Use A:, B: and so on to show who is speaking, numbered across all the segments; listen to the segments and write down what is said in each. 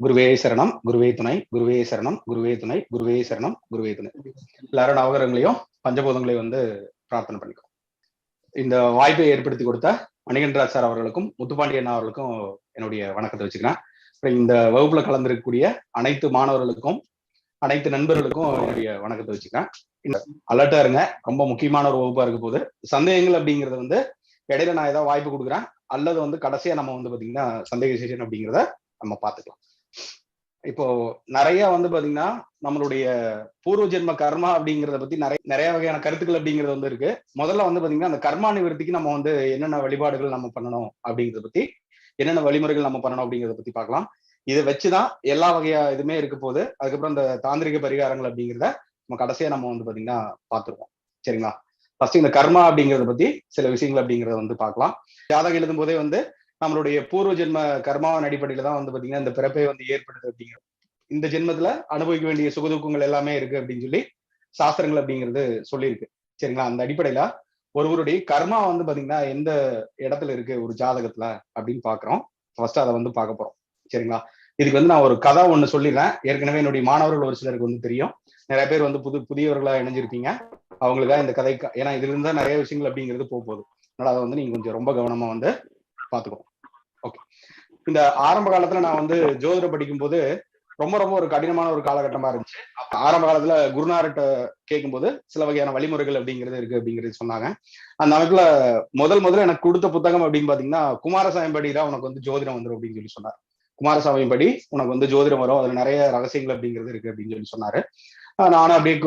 A: குருவே சரணம், குருவே துணை, குருவே சரணம், குருவே துணை, குருவே சரணம், குருவே துணை. எல்லாரும் நவகரங்களையும் பஞ்சபூதங்களையும் வந்து பிரார்த்தனை பண்ணிக்கோ. இந்த வாய்ப்பை ஏற்படுத்தி கொடுத்த மணிகண்டராஜ் சார் அவர்களுக்கும் முத்துப்பாண்டியன் அவர்களுக்கும் என்னுடைய வணக்கத்தை வச்சுக்கிறேன். இந்த வகுப்புல கலந்திருக்கக்கூடிய அனைத்து மாணவர்களுக்கும் அனைத்து நண்பர்களுக்கும் என்னுடைய வணக்கத்தை வச்சுக்கிறேன். அலர்ட்டா இருங்க, ரொம்ப முக்கியமான ஒரு வகுப்பா இருக்க போது. சந்தேகங்கள் அப்படிங்கறது வந்து இடையில நான் ஏதாவது வாய்ப்பு கொடுக்குறேன், அல்லது வந்து கடைசியா நம்ம வந்து பாத்தீங்கன்னா சந்தேக செஷன் அப்படிங்கிறத நம்ம பார்த்துக்கலாம். இப்போ நிறைய வந்து பாத்தீங்கன்னா நம்மளுடைய பூர்வ ஜென்ம கர்மா அப்படிங்கறத பத்தி நிறைய வகையான கருத்துக்கள் அப்படிங்கிறது வந்து இருக்கு. முதல்ல வந்து பாத்தீங்கன்னா அந்த கர்மா நிவர்த்திக்கு நம்ம வந்து என்னென்ன வழிபாடுகள் நம்ம பண்ணணும் அப்படிங்கறத பத்தி, என்னென்ன வழிமுறைகள் நம்ம பண்ணணும் அப்படிங்கறத பத்தி பார்க்கலாம். இதை வச்சுதான் எல்லா வகையா இதுமே இருக்க போது. அதுக்கப்புறம் இந்த தாந்திரிக பரிகாரங்கள் அப்படிங்கிறத நம்ம கடைசியா நம்ம வந்து பாத்தீங்கன்னா பார்த்துருவோம். சரிங்களா? ஃபர்ஸ்ட் இந்த கர்மா அப்படிங்கறத பத்தி சில விஷயங்கள் அப்படிங்கறத வந்து பார்க்கலாம். ஜாதகம் எழுதும் போதே வந்து நம்மளுடைய பூர்வ ஜென்ம கர்மாவின் அடிப்படையில தான் வந்து பாத்தீங்கன்னா இந்த பிறப்பை வந்து ஏற்படுது அப்படிங்கிறது. இந்த ஜென்மத்துல அனுபவிக்க வேண்டிய சுகதுக்கங்கள் எல்லாமே இருக்கு அப்படின்னு சொல்லி சாஸ்திரங்கள் அப்படிங்கிறது சொல்லியிருக்கு. சரிங்களா? அந்த அடிப்படையில ஒருவருடைய கர்மா வந்து பாத்தீங்கன்னா எந்த இடத்துல இருக்கு ஒரு ஜாதகத்துல அப்படின்னு பாக்குறோம். ஃபர்ஸ்ட் அதை வந்து பார்க்க போறோம். சரிங்களா? இதுக்கு வந்து நான் ஒரு கதை ஒண்ணு சொல்லிடுறேன். ஏற்கனவே என்னுடைய மாணவர்கள் ஒரு சிலருக்கு வந்து தெரியும். நிறைய பேர் வந்து புதியவர்களா இணைஞ்சிருப்பீங்க. அவங்களுக்காக இந்த கதை, ஏன்னா இதுல இருந்தா நிறைய விஷயங்கள் அப்படிங்கிறது போகுது. அதனால அதை வந்து நீங்க கொஞ்சம் ரொம்ப கவனமா வந்து பாத்துக்கணும். ஓகே. இந்த ஆரம்ப காலத்துல நான் வந்து ஜோதிடம் படிக்கும் போது ரொம்ப ரொம்ப ஒரு கடினமான ஒரு காலகட்டமா இருந்துச்சு. ஆரம்ப காலத்துல குருநார்கிட்ட கேட்கும்போது சில வகையான வழிமுறைகள் அப்படிங்கிறது இருக்கு அப்படிங்கிறது சொன்னாங்க. அந்த அமைப்புல முதல்ல எனக்கு கொடுத்த புத்தகம் அப்படின்னு பாத்தீங்கன்னா குமாரசாமி படிதான் உனக்கு வந்து ஜோதிடம் வந்துடும் அப்படின்னு சொல்லி சொன்னார். குமாரசாமி படி உனக்கு வந்து ஜோதிடம் வரும், அதுல நிறைய ரகசியங்கள் அப்படிங்கிறது இருக்கு அப்படின்னு சொல்லி சொன்னாரு. நானும் அப்படியே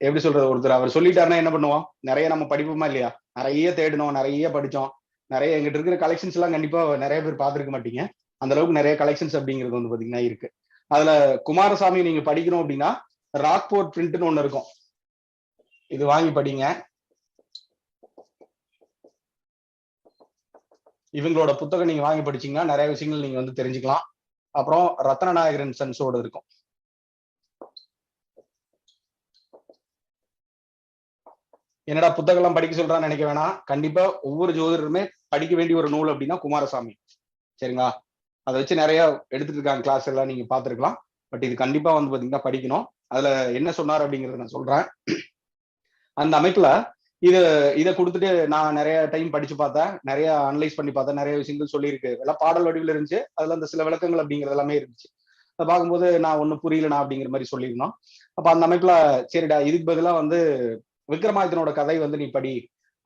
A: எப்படி சொல்றது, ஒருத்தர் அவர் சொல்லிட்டாருன்னா என்ன பண்ணுவோம், நிறைய நம்ம படிப்போமா இல்லையா, நிறைய தேடணும், நிறைய படிச்சோம், நிறைய எங்கிட்ட இருக்கிற கலெக்ஷன்ஸ் எல்லாம் கண்டிப்பா நிறைய பேர் பார்த்திருக்க மாட்டீங்க. அந்த அளவுக்கு நிறைய கலெக்ஷன்ஸ் அப்படிங்கிறது வந்து பாத்தீங்கன்னா இருக்கு. அதுல குமாரசாமி நீங்க படிக்கணும் அப்படின்னா ராக்போர்ட் பிரிண்ட்னு ஒண்ணு இருக்கும், இது வாங்கி படிங்க. இவங்களோட புத்தகம் நீங்க வாங்கி படிச்சீங்கன்னா நிறைய விஷயங்கள் நீங்க வந்து தெரிஞ்சுக்கலாம். அப்புறம் ரத்னநாயகரன் சன்ஸோட இருக்கும். என்னடா புத்தகம் எல்லாம் படிக்க சொல்றான்னு நினைக்க வேணாம். கண்டிப்பா ஒவ்வொரு ஜோதிடருமே படிக்க வேண்டிய ஒரு நூல் அப்படின்னா குமாரசாமி. சரிங்களா? அதை வச்சு நிறைய எடுத்துட்டு இருக்காங்க கிளாஸ் எல்லாம், நீங்க பாத்துருக்கலாம். பட் இது கண்டிப்பா வந்து பாத்தீங்கன்னா படிக்கணும். அதுல என்ன சொன்னார் அப்படிங்கறத நான் சொல்றேன். அந்த அமைப்புல இதை கொடுத்துட்டு நான் நிறைய டைம் படிச்சு பார்த்தேன், நிறைய அனலைஸ் பண்ணி பார்த்தேன், நிறைய விஷயங்கள் சொல்லியிருக்கு. எல்லாம் பாடல் வடிவில் இருந்துச்சு. அதுல அந்த சில விளக்கங்கள் அப்படிங்கிறது எல்லாமே இருந்துச்சு. அதை பார்க்கும்போது நான் ஒன்னும் புரியலனா அப்படிங்கிற மாதிரி சொல்லியிருந்தோம். அப்ப அந்த அமைப்புல சரிடா, இதுக்கு பதிலா வந்து விக்ரமாதித்தனோட கதை வந்து நீ படி,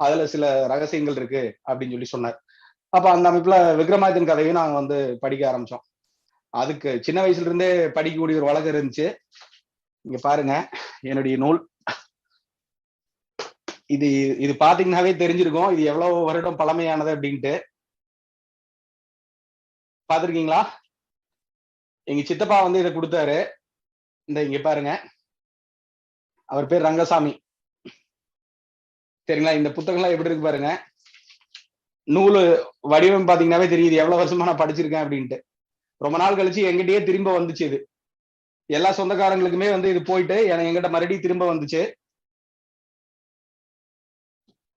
A: அதுல சில ரகசியங்கள் இருக்கு அப்படின்னு சொல்லி சொன்னார். அப்ப அந்த அமைப்புல விக்ரமாதித்தன் கதையும் நாங்க வந்து படிக்க ஆரம்பிச்சோம். அதுக்கு சின்ன வயசுல இருந்தே படிக்கக்கூடிய ஒரு வழக்கம் இருந்துச்சு. இங்க பாருங்க என்னுடைய நூல். இது பாத்தீங்கன்னாவே தெரிஞ்சிருக்கும் இது எவ்வளவு வருடம் பழமையானது அப்படின்ட்டு. பாத்திருக்கீங்களா? எங்க சித்தப்பா வந்து இதை கொடுத்தாரு. இந்த இங்க பாருங்க, அவர் பேர் ரங்கசாமி. சரிங்களா? இந்த புத்தகம்லாம் எப்படி இருக்கு பாருங்க. நூல் வடிவம் பாத்தீங்கன்னாவே தெரியுது எவ்வளவு வருஷமா நான் படிச்சிருக்கேன் அப்படின்ட்டு. ரொம்ப நாள் கழிச்சு எங்கிட்டயே திரும்ப வந்துச்சு. இது எல்லா சொந்தக்காரங்களுக்குமே வந்து இது போயிட்டு எங்கிட்ட மறுபடியும் திரும்ப வந்துச்சு.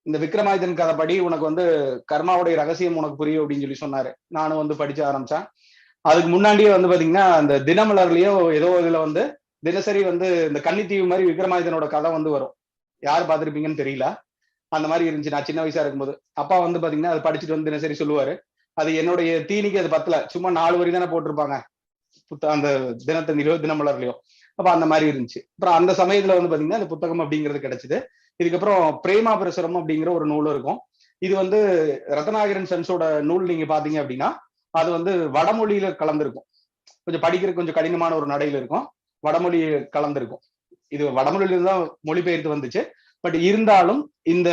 A: இந்த விக்ரமாதித்தன் கதைப்படி உனக்கு வந்து கர்மாவுடைய ரகசியம் உனக்கு புரியும் அப்படின்னு சொல்லி சொன்னாரு. நானும் வந்து படிச்ச ஆரம்பிச்சேன். அதுக்கு முன்னாடியே வந்து பாத்தீங்கன்னா இந்த தினமலர்லயோ ஏதோ இதுல வந்து தினசரி வந்து இந்த கன்னித்தீவு மாதிரி விக்ரமாதித்தனோட கதை வந்து வரும். யார் பார்த்திருப்பீங்கன்னு தெரியல. அந்த மாதிரி இருந்துச்சு நான் சின்ன வயசா இருக்கும்போது. அப்பா வந்து பாத்தீங்கன்னா அதை படிச்சுட்டு வந்து தினசரி சொல்லுவாரு. அது என்னுடைய தீனிக்கு அது பத்தல, சும்மா 4 வரி தானே போட்டிருப்பாங்க அந்த தினத்தந்திலோ தினமலர்லயோ. அப்ப அந்த மாதிரி இருந்துச்சு. அப்புறம் அந்த சமயத்துல வந்து பாத்தீங்கன்னா இந்த புத்தகம் அப்படிங்கிறது கிடைச்சது. இதுக்கப்புறம் பிரேமா பிரசுரம் அப்படிங்கிற ஒரு நூல் இருக்கும். இது வந்து ரத்னாகரன் சன்ஸோட நூல். நீங்க பாத்தீங்க அப்படின்னா அது வந்து வடமொழியில கலந்துருக்கும். கொஞ்சம் படிக்கிறதுக்கு கொஞ்சம் கடினமான ஒரு நடையில இருக்கும், வடமொழி கலந்துருக்கும். இது வடமொழியில தான் மொழிபெயர்த்து வந்துச்சு. பட் இருந்தாலும் இந்த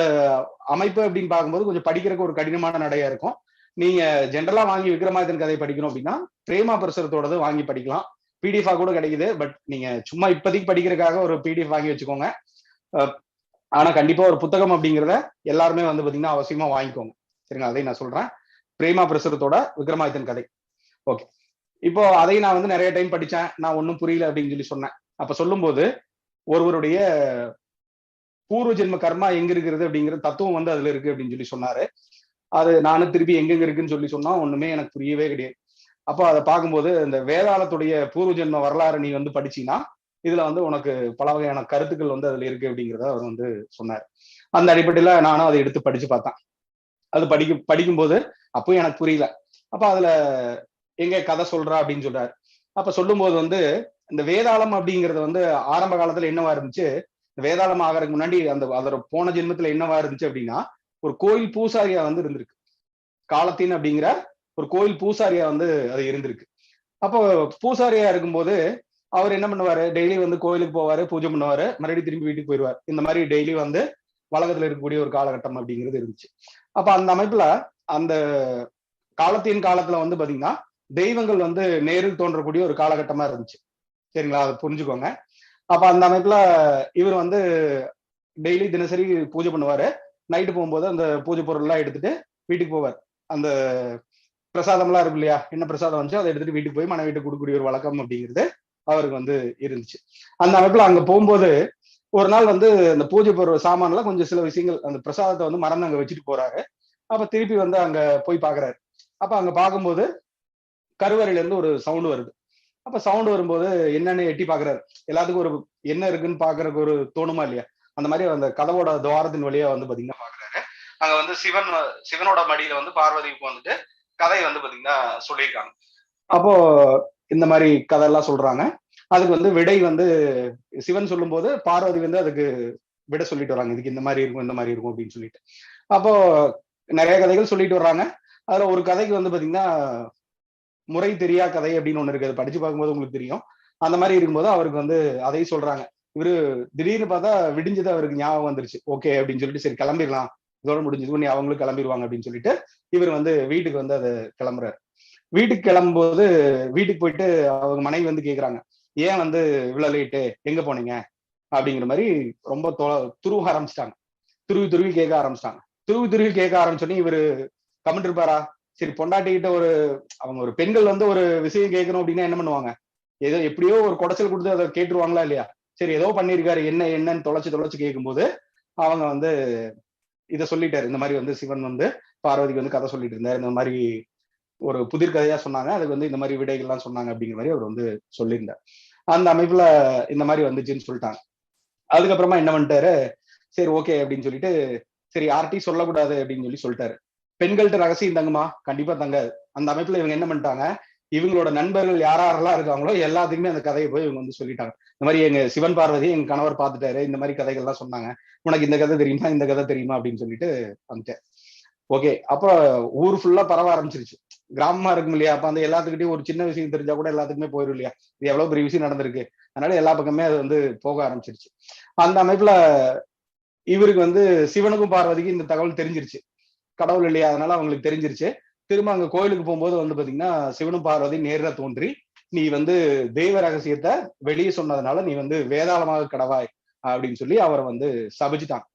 A: அமைப்பு அப்படின்னு பார்க்கும்போது கொஞ்சம் படிக்கிறதுக்கு ஒரு கடினமான நடையா இருக்கும். நீங்க ஜென்ரலா வாங்கி விக்ரமாதித்தன் கதை படிக்கணும் அப்படின்னா பிரேமா பிரசுரத்தோடது வாங்கி படிக்கலாம். பிடிஎஃப் கூட கிடைக்குது. பட் நீங்க சும்மா இப்போதைக்கு படிக்கிறதுக்காக ஒரு பிடிஎஃப் வாங்கி வச்சுக்கோங்க. ஆனா கண்டிப்பா ஒரு புத்தகம் அப்படிங்கிறத எல்லாருமே வந்து பாத்தீங்கன்னா அவசியமா வாங்கிக்கோங்க. சரிங்களா? அதையும் நான் சொல்றேன். பிரேமா பிரசுரத்தோட விக்ரமாதித்தன் கதை. ஓகே. இப்போ அதையும் நான் வந்து நிறைய டைம் படிச்சேன். நான் ஒன்னும் புரியல அப்படின்னு சொல்லி சொன்னேன். அப்ப சொல்லும்போது ஒருவருடைய பூர்வ ஜென்ம கர்மா எங்க இருக்கிறது அப்படிங்கிற தத்துவம் வந்து அதுல இருக்கு அப்படின்னு சொல்லி சொன்னாரு. அது நானும் திருப்பி எங்கெங்க இருக்குன்னு சொல்லி சொன்னா ஒண்ணுமே எனக்கு புரியவே கிடையாது. அப்போ அதை பார்க்கும்போது இந்த வேதாளத்துடைய பூர்வ ஜென்ம வரலாறு நீ வந்து படிச்சீங்கன்னா இதுல வந்து உனக்கு பல வகையான கருத்துக்கள் வந்து அதுல இருக்கு அப்படிங்கிறத அவர் வந்து சொன்னார். அந்த அடிப்படையில நானும் அதை எடுத்து படிச்சு பார்த்தேன். அது படிக்கும்போது அப்பவும் எனக்கு புரியல. அப்ப அதுல எங்க கதை சொல்றா அப்படின்னு சொல்றாரு. அப்ப சொல்லும்போது வந்து இந்த வேதாளம் அப்படிங்கிறது வந்து ஆரம்ப காலத்துல என்னவா இருந்துச்சு, வேதாளம் ஆகிறதுக்கு முன்னாடி அந்த அதோட போன ஜென்மத்துல என்னவா இருந்துச்சு அப்படின்னா, ஒரு கோயில் பூசாரியா வந்து இருந்திருக்கு. காலத்தின் அப்படிங்கிற ஒரு கோயில் பூசாரியா வந்து அது இருந்திருக்கு. அப்போ பூசாரியா இருக்கும்போது அவர் என்ன பண்ணுவாரு, டெய்லி வந்து கோயிலுக்கு போவாரு, பூஜை பண்ணுவாரு, மறுபடியும் திரும்பி வீட்டுக்கு போயிடுவார். இந்த மாதிரி டெய்லி வந்து வழக்கத்துல இருக்கக்கூடிய ஒரு காலகட்டம் அப்படிங்கிறது இருந்துச்சு. அப்ப அந்த அமைப்புல அந்த காலத்தின் காலத்துல வந்து பாத்தீங்கன்னா தெய்வங்கள் வந்து நேரில் தோன்றக்கூடிய ஒரு காலகட்டமா இருந்துச்சு. சரிங்களா, அதை புரிஞ்சுக்கோங்க. அப்ப அந்த அமைப்புல இவர் வந்து டெய்லி தினசரி பூஜை பண்ணுவாரு. நைட்டு போகும்போது அந்த பூஜை பொருள் எல்லாம் எடுத்துட்டு வீட்டுக்கு போவார். அந்த பிரசாதம் எல்லாம் இருக்கும் இல்லையா, என்ன பிரசாதம் வந்துச்சோ அதை எடுத்துட்டு வீட்டுக்கு போய் மனைவிட்டு கொடுக்கக்கூடிய ஒரு வழக்கம் அப்படிங்கிறது அவருக்கு வந்து இருந்துச்சு. அந்த அமைப்புல அங்க போகும்போது ஒரு நாள் வந்து அந்த பூஜை பொருள் சாமான்ல கொஞ்சம் சில விஷயங்கள் அந்த பிரசாதத்தை வந்து மறந்து அங்க வச்சுட்டு போறாரு. அப்ப திருப்பி வந்து அங்க போய் பாக்குறாரு. அப்ப அங்க பார்க்கும்போது கருவறையில இருந்து ஒரு சவுண்ட் வருது. அப்ப சவுண்ட் வரும்போது என்னன்னு எட்டி பாக்குறாரு. எல்லாத்துக்கும் ஒரு என்ன இருக்குன்னு பாக்குறதுக்கு ஒரு தோணுமா இல்லையா, அந்த மாதிரி அந்த கதவோட துவாரத்தின் வழியா வந்து பாத்தீங்கன்னா பாக்குறாரு. அங்க வந்து சிவனோட மடியில வந்து பார்வதிக்கு வந்துட்டு கதை வந்து பாத்தீங்கன்னா சொல்லியிருக்காங்க. அப்போ இந்த மாதிரி கதை எல்லாம் சொல்றாங்க. அதுக்கு வந்து விடை வந்து சிவன் சொல்லும் போது பார்வதி வந்து அதுக்கு விட சொல்லிட்டு வராங்க. இதுக்கு இந்த மாதிரி இருக்கும், இந்த மாதிரி இருக்கும் அப்படின்னு சொல்லிட்டு. அப்போ நிறைய கதைகள் சொல்லிட்டு வர்றாங்க. அதுல ஒரு கதைக்கு வந்து பாத்தீங்கன்னா முறை தெரியா கதை அப்படின்னு ஒண்ணு இருக்கு. அதை படிச்சு பார்க்கும்போது உங்களுக்கு தெரியும். அந்த மாதிரி இருக்கும்போது அவருக்கு வந்து அதை சொல்றாங்க. இவரு திடீர்னு பார்த்தா விடிஞ்சது அவருக்கு ஞாபகம் வந்துருச்சு. ஓகே அப்படின்னு சொல்லிட்டு சரி கிளம்பிடலாம், இதோட முடிஞ்சது, நீ அவங்களும் கிளம்பிடுவாங்க அப்படின்னு சொல்லிட்டு இவர் வந்து வீட்டுக்கு வந்து அதை கிளம்புறாரு. வீட்டுக்கு கிளம்பும்போது வீட்டுக்கு போயிட்டு அவங்க மனைவி வந்து கேக்குறாங்க, ஏன் வந்து இவ்வளவு லேட்டு, எங்க போனீங்க அப்படிங்கிற மாதிரி ரொம்ப துருவ ஆரம்பிச்சிட்டாங்க. துருவி துருவி கேட்க ஆரம்பிச்சிட்டாங்க. துருவி துருவி கேட்க ஆரம்பிச்சோன்னே இவரு கமெண்ட் இருப்பாரா, சரி பொண்டாட்டிக்கிட்ட ஒரு அவங்க ஒரு பெண்கள் வந்து ஒரு விஷயம் கேட்கணும் அப்படின்னா என்ன பண்ணுவாங்க, ஏதோ எப்படியோ ஒரு குடைச்சல் கொடுத்து அதை கேட்டுருவாங்களா இல்லையா. சரி ஏதோ பண்ணியிருக்காரு, என்னன்னு தொலைச்சு தொலைச்சு கேட்கும்போது அவங்க வந்து இதை சொல்லிட்டாரு. இந்த மாதிரி வந்து சிவன் வந்து பார்வதிக்கு வந்து கதை சொல்லிட்டு இருந்தாரு, இந்த மாதிரி ஒரு புதிர் கதையா சொன்னாங்க, அதுக்கு வந்து இந்த மாதிரி விடைகள்லாம் சொன்னாங்க அப்படிங்கிற மாதிரி அவர் வந்து சொல்லியிருந்தார். அந்த அமைப்புல இந்த மாதிரி வந்துச்சுன்னு சொல்லிட்டாங்க. அதுக்கப்புறமா என்ன பண்ணிட்டாரு, சரி ஓகே அப்படின்னு சொல்லிட்டு சரி யார்ட்டையும் சொல்லக்கூடாது அப்படின்னு சொல்லி சொல்லிட்டாரு. பெண்கள்கிட்ட ரகசியம் தங்குமா, கண்டிப்பா தங்காது. அந்த அமைப்புல இவங்க என்ன பண்ணிட்டாங்க, இவங்களோட நண்பர்கள் யாரெல்லாம் இருக்காங்களோ எல்லாத்துக்குமே அந்த கதையை போய் இவங்க வந்து சொல்லிட்டாங்க. இந்த மாதிரி எங்க சிவன் பார்வதி எங்க கணவர் பார்த்துட்டாரு, இந்த மாதிரி கதைகள் எல்லாம் சொன்னாங்க, உனக்கு இந்த கதை தெரியுமா, இந்த கதை தெரியுமா அப்படின்னு சொல்லிட்டு வந்துட்டேன். ஓகே, அப்ப ஊர் ஃபுல்லா பரவ ஆரம்பிச்சிருச்சு. கிராமமா இருக்கும் இல்லையா, அப்ப அந்த எல்லாத்துக்கிட்டையும் ஒரு சின்ன விஷயம் தெரிஞ்சா கூட எல்லாத்துக்குமே போயிடும் இல்லையா, இது எவ்வளவு பெரிய விஷயம் நடந்திருக்கு, அதனால எல்லா பக்கமே அது வந்து போக ஆரம்பிச்சிருச்சு. அந்த அமைப்புல இவருக்கு வந்து சிவனுக்கும் பார்வதிக்கும் இந்த தகவல் தெரிஞ்சிருச்சு. கடவுள் இல்லையா, அதனால அவங்களுக்கு தெரிஞ்சிருச்சு. திரும்ப அங்க கோயிலுக்கு போகும்போது வந்து பாத்தீங்கன்னா சிவனும் பார்வதி நேர்ல தோன்றி, நீ வந்து தெய்வ ரகசியத்தை வெளியே சொன்னதுனால நீ வந்து வேதாளமாக கடவாய் அப்படின்னு சொல்லி அவரை வந்து சபிச்சுட்டாங்க.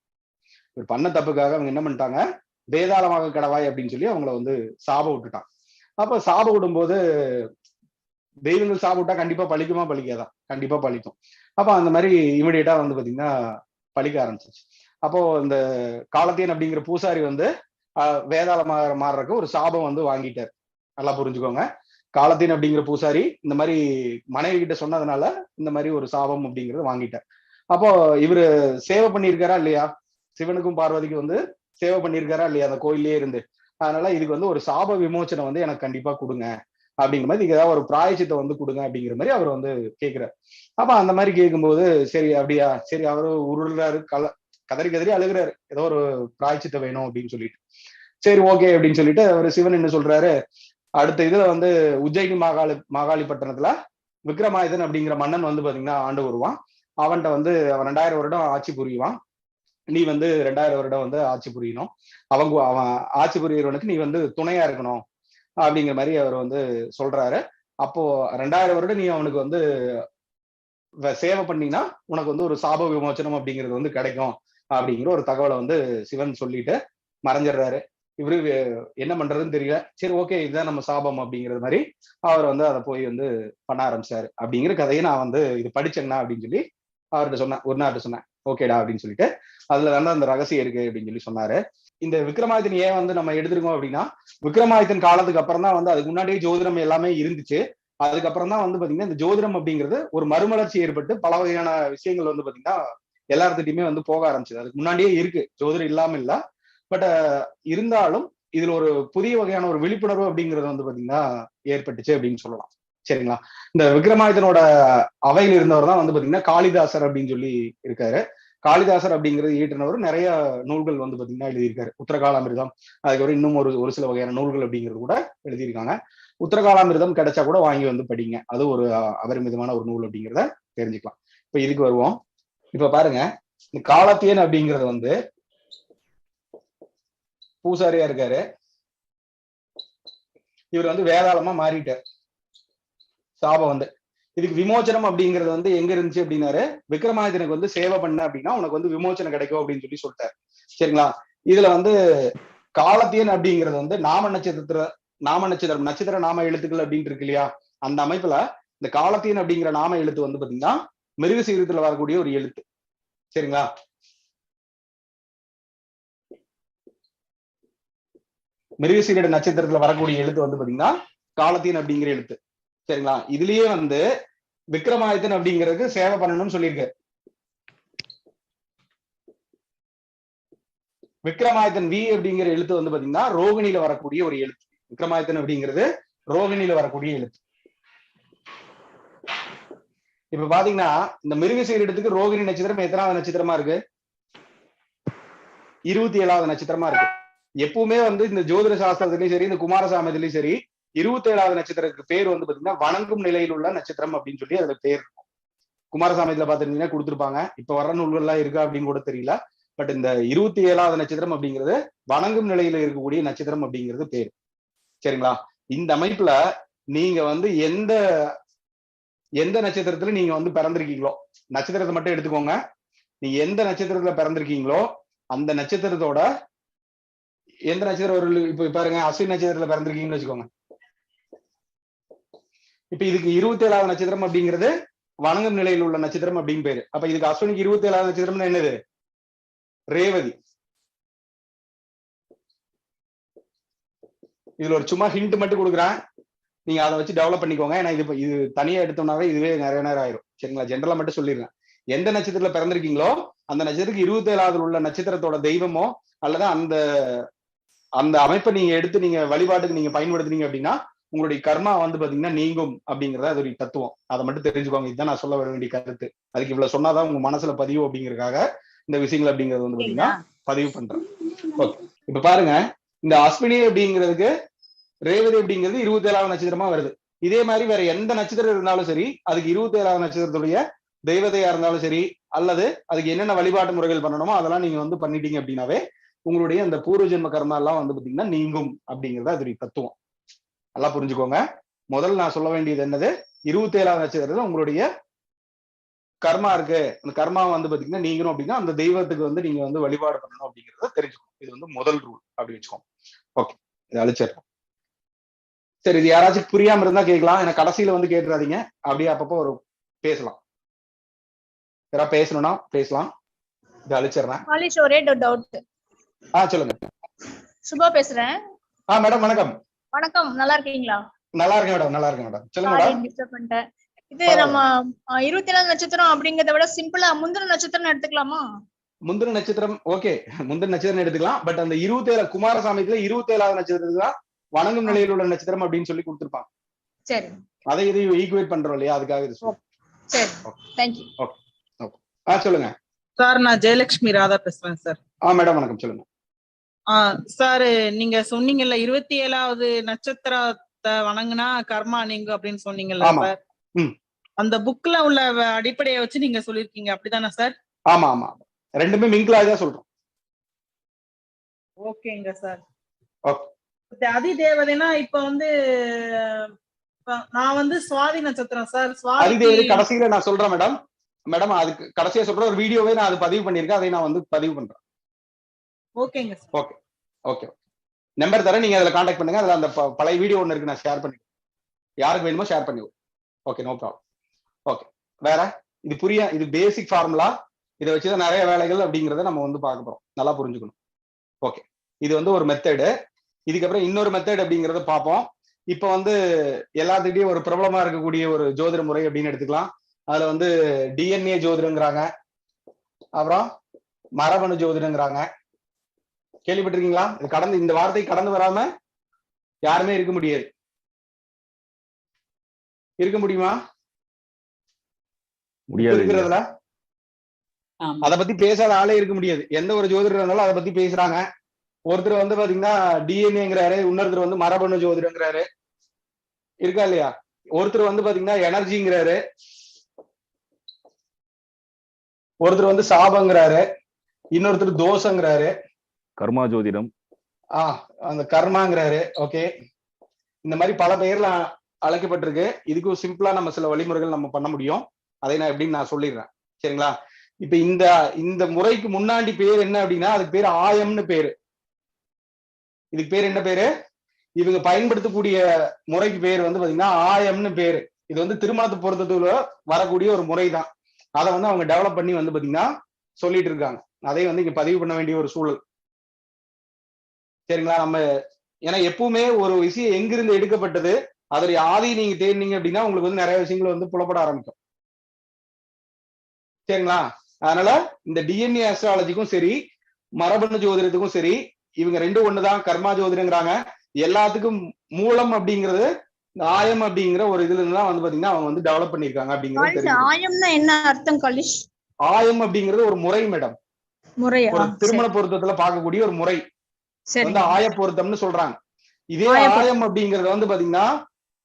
A: இவர் பண்ண தப்புக்காக அவங்க என்ன பண்ணிட்டாங்க, வேதாளமாக கடவாய் அப்படின்னு சொல்லி அவங்கள வந்து சாப விட்டுட்டான். அப்ப சாப விடும்போது தெய்வங்கள் சாப விட்டா கண்டிப்பா பழிக்குமா பழிக்காதா, கண்டிப்பா பழிக்கும். அப்ப அந்த மாதிரி இமிடியேட்டா வந்து பாத்தீங்கன்னா பழிக்க ஆரம்பிச்சிச்சு. அப்போ இந்த காலத்தியன் அப்படிங்கிற பூசாரி வந்து வேதாளமாக மாறுறதுக்கு ஒரு சாபம் வந்து வாங்கிட்டார். நல்லா புரிஞ்சுக்கோங்க. காலத்தின் அப்படிங்கிற பூசாரி இந்த மாதிரி மனைவி கிட்ட சொன்னதுனால இந்த மாதிரி ஒரு சாபம் அப்படிங்கறத வாங்கிட்டார். அப்போ இவரு சேவை பண்ணியிருக்காரா இல்லையா, சிவனுக்கும் பார்வதிக்கும் வந்து சேவை பண்ணியிருக்காரா இல்லையா அந்த கோயிலே இருந்து, அதனால இதுக்கு வந்து ஒரு சாப விமோச்சனம் வந்து எனக்கு கண்டிப்பா கொடுங்க அப்படிங்கிற மாதிரி, இதுக்கு ஏதாவது ஒரு பிராயச்சித்தை வந்து கொடுங்க அப்படிங்கிற மாதிரி அவர் வந்து கேட்கிறார். அப்ப அந்த மாதிரி கேட்கும்போது சரி அப்படியா, சரி அவரு உருள்றாரு, கதறி கதறி அழுகிறாரு, ஏதோ ஒரு பிராய்ச்சித்தை வேணும் அப்படின்னு சொல்லிட்டு. சரி ஓகே அப்படின்னு சொல்லிட்டு அவர் சிவன் என்ன சொல்றாரு, அடுத்த இதுல வந்து உஜ்ஜயினி மாகாளி பட்டணத்துல விக்ரமாயுதன் அப்படிங்கிற மன்னன் வந்து பாத்தீங்கன்னா ஆண்டு வருவான். அவன்கிட்ட வந்து அவன் 2000 வருடம் ஆட்சி புரியுவான், நீ வந்து 2000 வருடம் வந்து ஆட்சி புரியணும், அவன் ஆட்சி புரியறவனுக்கு நீ வந்து துணையா இருக்கணும் அப்படிங்கிற மாதிரி அவர் வந்து சொல்றாரு. அப்போ 2000 வருடம் நீ அவனுக்கு வந்து சேவை பண்ணீங்கன்னா உனக்கு வந்து ஒரு சாப விமோச்சனம் அப்படிங்கிறது வந்து கிடைக்கும் அப்படிங்கிற ஒரு தகவலை வந்து சிவன் சொல்லிட்டு மறைஞ்சிடுறாரு. இவரு என்ன பண்றதுன்னு தெரியல, சரி ஓகே இதுதான் நம்ம சாபம் அப்படிங்கிறது மாதிரி அவர் வந்து அதை போய் வந்து பண்ண ஆரம்பிச்சாரு அப்படிங்கிற கதையை நான் வந்து இது படிச்சேங்கண்ணா அப்படின்னு சொல்லி அவர்கிட்ட சொன்னேன், ஒரு நாள்கிட்ட சொன்னேன். ஓகேடா அப்படின்னு சொல்லிட்டு அதுல வந்து அந்த ரகசியம் இருக்கு அப்படின்னு சொல்லி சொன்னாரு. இந்த விக்ரமாதித்தன் ஏன் வந்து நம்ம எடுத்திருக்கோம் அப்படின்னா, விக்ரமாதித்தன் காலத்துக்கு அப்புறம் தான் வந்து அதுக்கு முன்னாடியே ஜோதிடம் எல்லாமே இருந்துச்சு. அதுக்கப்புறம் தான் வந்து பாத்தீங்கன்னா இந்த ஜோதிடம் அப்படிங்கிறது ஒரு மறுமலர்ச்சி ஏற்பட்டு பல வகையான விஷயங்கள் வந்து பாத்தீங்கன்னா எல்லார்த்திட்டையுமே வந்து போக ஆரம்பிச்சது. அதுக்கு முன்னாடியே இருக்கு, ஜோதிடம் இல்லாம இல்ல. பட் இருந்தாலும் இதுல ஒரு புதிய வகையான ஒரு விழிப்புணர்வு அப்படிங்கிறது வந்து பாத்தீங்கன்னா ஏற்பட்டுச்சு அப்படின்னு சொல்லலாம். சரிங்களா? இந்த விக்ரமாதித்தனோட அவையில் இருந்தவர் தான் வந்து பாத்தீங்கன்னா காளிதாசர் அப்படின்னு சொல்லி இருக்காரு. காளிதாசர் அப்படிங்கிறது இயற்றினவர் நிறைய நூல்கள் வந்து பாத்தீங்கன்னா எழுதியிருக்காரு. உத்தரகாலாமிர்தம், அதுக்கப்புறம் இன்னும் ஒரு சில வகையான நூல்கள் அப்படிங்கிறது கூட எழுதியிருக்காங்க. உத்தரகாலாமிர்தம் கிடைச்சா கூட வாங்கி வந்து படிங்க. அது ஒரு அபரிமிதமான ஒரு நூல் அப்படிங்கிறத தெரிஞ்சுக்கலாம். இப்ப இதுக்கு வருவோம். இப்ப பாருங்க, இந்த காலத்தியன் அப்படிங்கிறது வந்து பூசாரியா இருக்காரு. இவர் வந்து வேதாளமா மாறிட்டார். சாபம் வந்து இதுக்கு விமோச்சனம் அப்படிங்கிறது வந்து எங்க இருந்துச்சு அப்படின்னாரு, விக்ரமாதித்தனுக்கு வந்து சேவை பண்ண அப்படின்னா உனக்கு வந்து விமோச்சனம் கிடைக்கும் அப்படின்னு சொல்லி சொல்லிட்டாரு. சரிங்களா? இதுல வந்து காலத்தியன் அப்படிங்கிறது வந்து நாம நட்சத்திரம் நட்சத்திர நாம எழுத்துக்கள் அப்படின்னு இருக்கு இல்லையா, அந்த அமைப்புல இந்த காலத்தியன் அப்படிங்கிற நாம எழுத்து வந்து பாத்தீங்கன்னா மிருகசீரத்துல வரக்கூடிய ஒரு எழுத்து. சரிங்களா? மிருகசீரட நட்சத்திரத்துல வரக்கூடிய எழுத்து வந்து பாத்தீங்கன்னா காலத்தியன் அப்படிங்கிற எழுத்து. சரிங்களா? இதுலயே வந்து விக்ரமாதித்தன் அப்படிங்கிறது சேவை பண்ணணும்னு சொல்லியிருக்காரு. விக்ரமாதித்தன் வி அப்படிங்கிற எழுத்து வந்து பாத்தீங்கன்னா ரோகிணியில வரக்கூடிய ஒரு எழுத்து. விக்ரமாதித்தன் அப்படிங்கிறது ரோகிணியில வரக்கூடிய எழுத்து. இப்ப பாத்தீங்கன்னா இந்த மிருகசீரிடத்துக்கு ரோகிணி நட்சத்திரம் எத்தனாவது நட்சத்திரமா இருக்கு? 27வது நட்சத்திரமா இருக்கு. எப்பவுமே வந்து இந்த ஜோதிட சாஸ்திரத்திலயும் சரி, இந்த குமாரசாமியிலயும் சரி, 27வது நட்சத்திரத்துக்கு பேர் வந்து பாத்தீங்கன்னா வணங்கும் நிலையில் உள்ள நட்சத்திரம் அப்படின்னு சொல்லி அதுல பேர் இருக்கும். குமாரசாமியத்துல பாத்துட்டீங்கன்னா கொடுத்துருப்பாங்க. இப்ப வர நூல்கள் எல்லாம் இருக்கா அப்படின்னு கூட தெரியல. பட் இந்த 27வது நட்சத்திரம் அப்படிங்கிறது வணங்கும் நிலையில இருக்கக்கூடிய நட்சத்திரம் அப்படிங்கிறது பேர். சரிங்களா? இந்த அமைப்புல நீங்க வந்து எந்த நட்சத்திரத்துல நீங்க வந்து பிறந்திருக்கீங்களோ, நட்சத்திரத்தை மட்டும் எடுத்துக்கோங்க. நீங்க எந்த நட்சத்திரத்துல பிறந்திருக்கீங்களோ அந்த நட்சத்திரத்தோட எந்த நட்சத்திரம் ஒரு இப்ப பாருங்க, அஸ்வினி நட்சத்திரத்துல பிறந்திருக்கீங்கன்னு வச்சுக்கோங்க. இப்ப இதுக்கு 27வது நட்சத்திரம் அப்படிங்கிறது வணங்கும் நிலையில் உள்ள நட்சத்திரம் அப்படின்னு பேரு. அப்ப இதுக்கு அஸ்வினிக்கு 27வது நட்சத்திரம் என்னது? ரேவதி. இதுல ஒரு சும்மா ஹிண்ட் மட்டும் கொடுக்குறேன், நீங்க அதை வச்சு டெவலப் பண்ணிக்கோங்க. ஏன்னா இது தனியா எடுத்தோம்னாவே இதுவே நிறைய நேரம் ஆயிரும். சரிங்களா? ஜென்ரலா மட்டும் சொல்லிடுறேன். எந்த நட்சத்திரத்துல பிறந்திருக்கீங்களோ அந்த நட்சத்திரத்துக்கு 27வது உள்ள நட்சத்திரத்தோட தெய்வமோ அல்லது அந்த அந்த அமைப்பை நீங்க எடுத்து நீங்க வழிபாட்டுக்கு நீங்க பயன்படுத்துனீங்க அப்படின்னா உங்களுடைய கர்மா வந்து பாத்தீங்கன்னா நீங்கும் அப்படிங்கறத அது ஒரு தத்துவம். அதை மட்டும் தெரிஞ்சுக்கோங்க. இதுதான் நான் சொல்ல வர வேண்டிய கருத்து. அதுக்கு இவ்வளவு சொன்னாதான் உங்க மனசுல பதிவு அப்படிங்கறதுக்காக இந்த விஷயங்கள் அப்படிங்கிறது வந்து பாத்தீங்கன்னா பதிவு பண்றேன். ஓகே, இப்ப பாருங்க, இந்த அஸ்வினி அப்படிங்கிறதுக்கு ரேவதி அப்படிங்கிறது 27வது நட்சத்திரமா வருது. இதே மாதிரி வேற எந்த நட்சத்திரம் இருந்தாலும் சரி, அதுக்கு 27வது நட்சத்திரத்துடைய தெய்வதையா இருந்தாலும் சரி, அல்லது அதுக்கு என்னென்ன வழிபாட்டு முறைகள் பண்ணணுமோ அதெல்லாம் நீங்க வந்து பண்ணிட்டீங்க அப்படின்னாவே உங்களுடைய அந்த பூர்வ ஜென்ம கர்மா எல்லாம் வந்து பாத்தீங்கன்னா நீங்கும் அப்படிங்கிறத அது தத்துவம். நல்லா புரிஞ்சுக்கோங்க. முதல்ல நான் சொல்ல வேண்டியது என்னது, 27வது நட்சத்திரத்துல உங்களுடைய கர்மா இருக்கு, அந்த கர்மா வந்து பாத்தீங்கன்னா நீங்கணும் அப்படின்னா அந்த தெய்வத்துக்கு வந்து நீங்க வந்து வழிபாடு பண்ணணும் அப்படிங்கிறத தெரிஞ்சுக்கணும். இது வந்து முதல் ரூல் அப்படி வச்சுக்கோங்க. ஓகே, இதை அழிச்சிடலாம். சரி, இது யாராச்சும் புரியாம இருந்தா கேட்கலாம். எனக்கு கடைசியில வந்து கேட்டுறாதீங்க. அப்படியே அப்பப்போ ஒரு பேசலாம். யாராவது பேசணும்னா பேசலாம். இதை அழிச்சிடுறேன்.
B: ஒரே டவுட்.
A: சொல்லுங்க.
B: சுபா பேசுறேன்.
A: மேடம் வணக்கம்.
B: வணக்கம், நல்லா இருக்கீங்களா?
A: நல்லா இருக்கேன் மேடம், நல்லா இருக்கேன் மேடம். சொல்லுங்க மேடம்.
B: டிஸ்டர்ப் பண்ணிட்டேன். இது நம்ம 27வது நட்சத்திரம் அப்படிங்கறத விட சிம்பிளா முந்தின நட்சத்திரம் எடுத்துக்கலாமா?
A: முந்தின நட்சத்திரம் ஓகே, முந்தின நட்சத்திரம் எடுத்துக்கலாம். பட் அந்த 27 குமாரசாமியத்துல 27வது நட்சத்திரத்துக்கு தான் வணங்கும் நிலையில் உள்ள நட்சத்திரம் அப்படின்னு சொல்லி கொடுத்திருப்பாங்க.
B: சரி,
A: அதை இதையும் ஈக்குவேட் பண்றோம் இல்லையா, அதுக்காக இது சொல்றேன்.
B: சரி, தேங்க்யூ.
A: ஓகே, சொல்லுங்க
C: சார். நான் ஜெயலட்சுமி ராதா பேசுறேன் சார்.
A: மேடம் வணக்கம், சொல்லுங்க.
C: சார், நீங்க சொன்னீங்கல்ல 27வது நட்சத்திரத்தை வணங்குனா கர்மா நீங்க அப்படின்னு சொன்னீங்கல்ல சார். அந்த புக்ல உள்ள அடிப்படையை வச்சு நீங்க சொல்லிருக்கீங்க, அப்படிதானே சார்?
A: ஆமா ஆமா, ரெண்டுமே மிங்கிள் ஆகி தான் சொல்றோம்.
C: ஓகேங்க சார். அதி தேவதைனா இப்ப வந்து நான் வந்து சுவாதி நட்சத்திரம் சார்.
A: சுவாதி கடைசியில நான் சொல்றேன் மேடம். அதுக்கு கடைசியா சொல்றேன், ஒரு வீடியோவே நான் அது பதிவு பண்ணிருக்கேன், அதை நான் வந்து பதிவு பண்றேன்.
C: ஓகேங்க சார்.
A: ஓகே, நம்பர் தரேன், நீங்க அதுல கான்டாக்ட் பண்ணுங்க. அதுல அந்த பழைய வீடியோ ஒன்னு இருக்கு, நான் ஷேர் பண்ணிடுறேன். யாருக்கு வேணுமோ ஷேர் பண்ணி. Okay, no problem. ஓகே, வேற இது பேசிக் ஃபார்முலா. இதை வச்சுதான் நிறைய வேலைகள் அப்படிங்கறத நம்ம வந்து பார்க்க போறோம். நல்லா புரிஞ்சுக்கணும். ஓகே, இது வந்து ஒரு மெத்தடு. இதுக்கப்புறம் இன்னொரு மெத்தட் அப்படிங்கறத பார்ப்போம். இப்ப வந்து எல்லாத்துக்கிட்டையும் ஒரு பிரபலமா இருக்கக்கூடிய ஒரு ஜோதிட முறை அப்படின்னு எடுத்துக்கலாம். அதுல வந்து டிஎன்ஏ ஜோதிடங்கிறாங்க, அப்புறம் மரபணு ஜோதிடங்கிறாங்க. கேள்விப்பட்டிருக்கீங்களா? இது கடந்து இந்த வார்த்தை கடந்து வராம யாருமே இருக்க முடியாது. இருக்க முடியுமா?
D: முடியாது.
A: இருக்கிறதுல அத பத்தி பேசாத ஆளே இருக்க முடியாது. எந்த ஒரு ஜோதிடர் இருந்தாலும் அதை பத்தி பேசுறாங்க. ஒருத்தர் வந்து பாத்தீங்கன்னா டிஎன்ஏங்கிறாரு, இன்னொருத்தர் வந்து மரபணு ஜோதிடங்கிறாரு. இருக்கா இல்லையா? ஒருத்தர் வந்து பாத்தீங்கன்னா எனர்ஜிங்கிறாரு, ஒருத்தர் வந்து சாபங்கிறாரு, இன்னொருத்தர் தோஷங்கிறாரு,
D: கர்மா ஜோதிடம்,
A: அந்த கர்மாங்கிறாரு. ஓகே, இந்த மாதிரி பல பெயர்ல அழைக்கப்பட்டிருக்கு. இதுக்கு சிம்பிளா நம்ம சில வழிமுறைகள் நம்ம பண்ண முடியும். அதை நான் எப்படின்னு நான் சொல்லிடுறேன். சரிங்களா? இப்ப இந்த முறைக்கு முன்னாடி பேர் என்ன அப்படின்னா அதுக்கு பேர் ஆயம்னு பேரு. இதுக்கு பேர் என்ன பேரு? இவங்க பயன்படுத்தக்கூடிய முறைக்கு பேர் வந்து பாத்தீங்கன்னா ஆயம்னு பேரு. இது வந்து திருமணத்தை பொறுத்ததுல வரக்கூடிய ஒரு முறை தான். அதை வந்து அவங்க டெவலப் பண்ணி வந்து பாத்தீங்கன்னா சொல்லிட்டு இருக்காங்க. அதை வந்து இங்க பதிவு பண்ண வேண்டிய ஒரு சூழல். சரிங்களா? நம்ம ஏன்னா எப்பவுமே ஒரு விஷயம் எங்கிருந்து எடுக்கப்பட்டது அதோடைய ஆதி நீங்க தேடினீங்க அப்படின்னா உங்களுக்கு வந்து நிறைய விஷயங்கள் வந்து புலப்பட ஆரம்பிக்கும். சரிங்களா? அதனால இந்த டிஎன்ஏ அஸ்ட்ராலஜிக்கும் சரி, மரபணு ஜோதிடத்துக்கும் சரி, இவங்க ரெண்டும் ஒண்ணுதான். கர்மா ஜோதிடங்கிறாங்க. எல்லாத்துக்கும் மூலம் அப்படிங்கிறது ஆயம் அப்படிங்கிற ஒரு இதுல இருந்துதான் வந்து பாத்தீங்கன்னா அவங்க வந்து டெவலப் பண்ணிருக்காங்க அப்படிங்கிறது.
B: ஆயம்னா என்ன அர்த்தம் கலிஷ்?
A: ஆயம் அப்படிங்கிறது ஒரு முறை மேடம்.
B: முறையா?
A: ஒரு திருமண பொருத்தத்துல பார்க்கக்கூடிய ஒரு முறை வந்து ஆய பொருத்தம்னு சொல்றாங்க. இதே ஆயம் அப்படிங்கறது வந்து பாத்தீங்கன்னா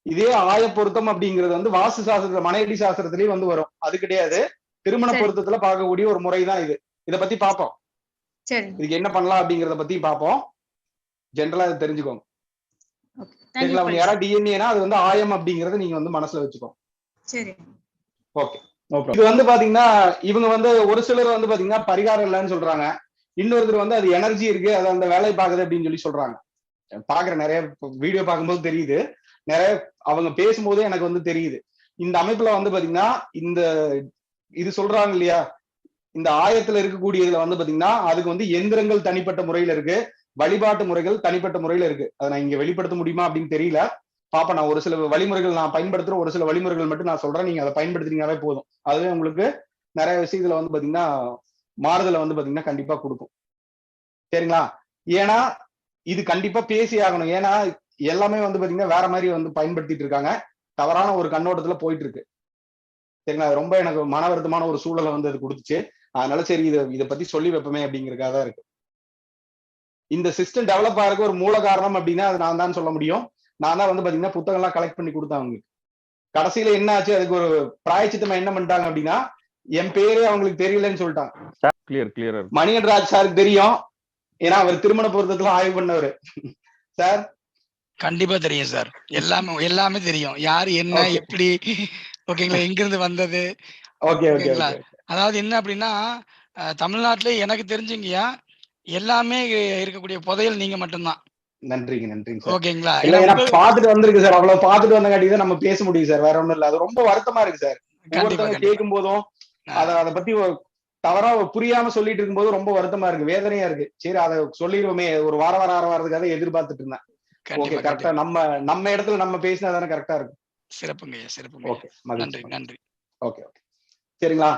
A: இதே ஆய பொருத்தம் அப்படிங்கிறது வந்து வாஸ்து சாஸ்திரத்துல மனையடி சாஸ்திரத்திலயும் வந்து வரும். அது கிடையாது, திருமண பொருத்தத்துல பார்க்கக்கூடிய ஒரு முறைதான் இது. இத பத்தி பார்ப்போம். இதுக்கு என்ன பண்ணலாம் அப்படிங்கறத பத்தி பார்ப்போம். ஜென்ரலா இதை தெரிஞ்சுக்கோங்க. சரிங்களா? யாரா டிஎன்ஏனா அது வந்து ஆயம் அப்படிங்கறத நீங்க வந்து மனசுல வச்சுக்கோங்க.
B: சரி,
A: ஓகே. இது வந்து பாத்தீங்கன்னா இவங்க வந்து ஒரு சிலர் வந்து பாத்தீங்கன்னா பரிகாரம் இல்லைன்னு சொல்றாங்க. இன்னொருத்தர் வந்து அது எனர்ஜி இருக்கு, அது அந்த வேலையை பாக்குது அப்படின்னு சொல்லி சொல்றாங்க. பாக்குற நிறைய வீடியோ பார்க்கும்போது தெரியுது, நிறைய அவங்க பேசும்போதே எனக்கு வந்து தெரியுது. இந்த அமைப்புல வந்து பாத்தீங்கன்னா இந்த இது சொல்றாங்க இல்லையா, இந்த ஆயத்துல இருக்கக்கூடியதுல வந்து பாத்தீங்கன்னா அதுக்கு வந்து எந்திரங்கள் தனிப்பட்ட முறையில இருக்கு, வழிபாட்டு முறைகள் தனிப்பட்ட முறையில இருக்கு. அதை நான் இங்க வெளிப்படுத்த முடியுமா அப்படின்னு தெரியல. பாப்பா, நான் ஒரு சில வழிமுறைகள் நான் பயன்படுத்துற ஒரு சில வழிமுறைகள் மட்டும் நான் சொல்றேன். நீங்க அதை பயன்படுத்தினீங்களாவே போதும். அதுவே உங்களுக்கு நிறைய விஷயத்துல வந்து பாத்தீங்கன்னா மாறுதலை வந்து பாத்தீங்கன்னா கண்டிப்பா கொடுக்கும். சரிங்களா? ஏன்னா இது கண்டிப்பா பேசி ஆகணும். ஏன்னா எல்லாமே வந்து பாத்தீங்கன்னா வேற மாதிரி வந்து பயன்படுத்திட்டு இருக்காங்க. தவறான ஒரு கண்ணோட்டத்துல போயிட்டு இருக்கு. சரிங்களா? ரொம்ப எனக்கு மன வருத்தமான ஒரு சூழலை வந்து அது கொடுத்துச்சு. அதனால சரி இதை பத்தி சொல்லி வைப்போமே அப்படிங்கறதுக்காக தான் இருக்கு. இந்த சிஸ்டம் டெவலப் ஆகிறதுக்கு ஒரு மூல காரணம் அப்படின்னா அது நான் தான் சொல்ல முடியும். நான் தான் வந்து பாத்தீங்கன்னா புத்தகம் எல்லாம் கலெக்ட் பண்ணி கொடுத்தேன் அவங்களுக்கு. கடைசியில என்ன ஆச்சு, அதுக்கு ஒரு பிராயச்சித்தமா என்ன பண்ணிட்டாங்க அப்படின்னா என் பேரே அவங்களுக்கு தெரியலன்னு சொல்லிட்டாங்க. மணிகண்டராஜ் சாருக்கு தெரியும், ஏன்னா அவர் திருமண பொருத்தத்துல ஆய்வு பண்ணவர். சார்
E: கண்டிப்பா தெரியும் சார். எல்லாமே தெரியும். யாரு என்ன எப்படி, ஓகேங்களா, எங்க இருந்து வந்தது. ஓகேங்களா? அதாவது என்ன அப்படின்னா தமிழ்நாட்டுல எனக்கு தெரிஞ்சுங்கய்யா எல்லாமே இருக்கக்கூடிய புதையல் நீங்க மட்டும்தான்.
A: நன்றிங்க, நன்றிங்க சார்.
E: ஓகேங்களா?
A: ஏன்னா பாத்துட்டு வந்திருக்கு சார், அவ்வளவு பாத்துட்டு வந்தங்காட்டி தான் நம்ம பேச முடியும் சார், வேற ஒண்ணும் இல்ல. அது ரொம்ப வருத்தமா இருக்கு சார். ஒவ்வொருத்தவங்க கேட்கும் போதும் அதை பத்தி தவறா புரியாம சொல்லிட்டு இருக்கும்போது ரொம்ப வருத்தமா இருக்கு, வேதனையா இருக்கு. சரி அதை சொல்லிடுவோமே, ஒரு வாரத்துக்காக எதிர்பார்த்துட்டு இருந்தேன். ஓகே, கரெக்டா நம்ம இடத்துல நம்ம பேசினா தானே கரெக்டா இருக்கும்.
E: சிறப்புங்க, சிறப்புங்க.
A: ஓகே, நன்றி,
E: நன்றி.
A: ஓகே, சரிங்களா?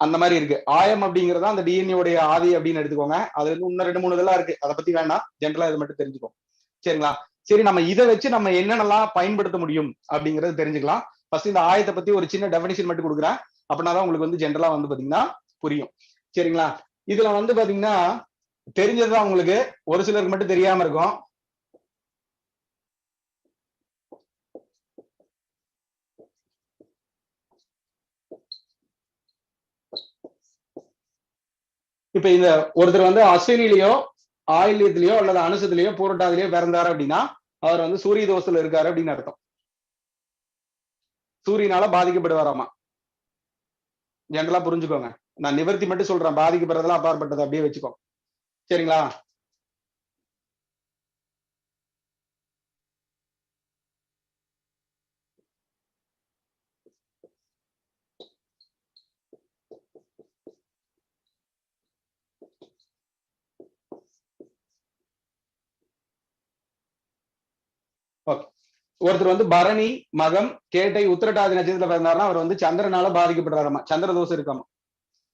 A: அந்த மாதிரி இருக்கு. ஆயம் அப்படிங்கறதா அந்த டிஎன்ஏ உடைய ஆதி அப்படின்னு எடுத்துக்கோங்க. அது வந்து இன்னும் 2-3 இதெல்லாம் இருக்கு, அதை பத்தி வேண்டாம், ஜென்ரலா இதை மட்டும் தெரிஞ்சுக்கோங்க. சரிங்களா? சரி, நம்ம இதை வச்சு நம்ம என்னென்னலாம் பயன்படுத்த முடியும் அப்படிங்கறது தெரிஞ்சுக்கலாம். ஃபர்ஸ்ட் இந்த ஆயத்தை பத்தி ஒரு சின்ன டெஃபினிஷன் மட்டும் கொடுக்குறேன். அப்படின்னாதான் உங்களுக்கு வந்து ஜென்ரலா வந்து பாத்தீங்கன்னா புரியும். சரிங்களா? இதுல வந்து பாத்தீங்கன்னா தெரிஞ்சதுதான் உங்களுக்கு, ஒரு சிலருக்கு மட்டும் தெரியாம இருக்கும். இப்ப இந்த ஒருத்தர் வந்து அஸ்வினிலேயோ ஆயில்யத்திலேயோ அல்லது அனுசத்திலேயோ பூரட்டாதிலேயோ பிறந்தாரு அப்படின்னா அவர் வந்து சூரிய தோஷத்துல இருக்காரு அப்படின்னு அர்த்தம். சூரியனால பாதிக்கப்படுவாராமா. ஜென்ரலா புரிஞ்சுக்கோங்க. நான் நிவர்த்தி மட்டும் சொல்றேன், பாதிக்கப்படுறதெல்லாம் அப்பாற்பட்டது, அப்படியே வச்சுக்கோங்க. சரிங்களா? ஒருத்தர் வந்து பரணி மகம் கேட்டை உத்திரட்டாதி நட்சத்திரத்துல பிறந்தாருன்னா அவர் வந்து சந்திரனால பாதிக்கப்படுறாராமா, சந்திர தோஷம் இருக்காமா,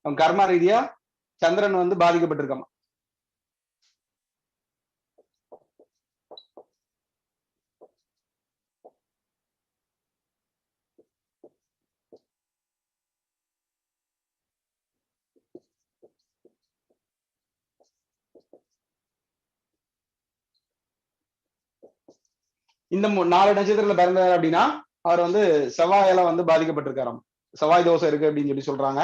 A: அவன் கர்மா ரீதியா சந்திரன் வந்து பாதிக்கப்பட்டிருக்காமா. இந்த 4 நட்சத்திரத்துல பிறந்தார் அப்படின்னா அவர் வந்து செவ்வாயால வந்து பாதிக்கப்பட்டிருக்காராம், செவ்வாய் தோசை இருக்கு அப்படின்னு சொல்லி சொல்றாங்க.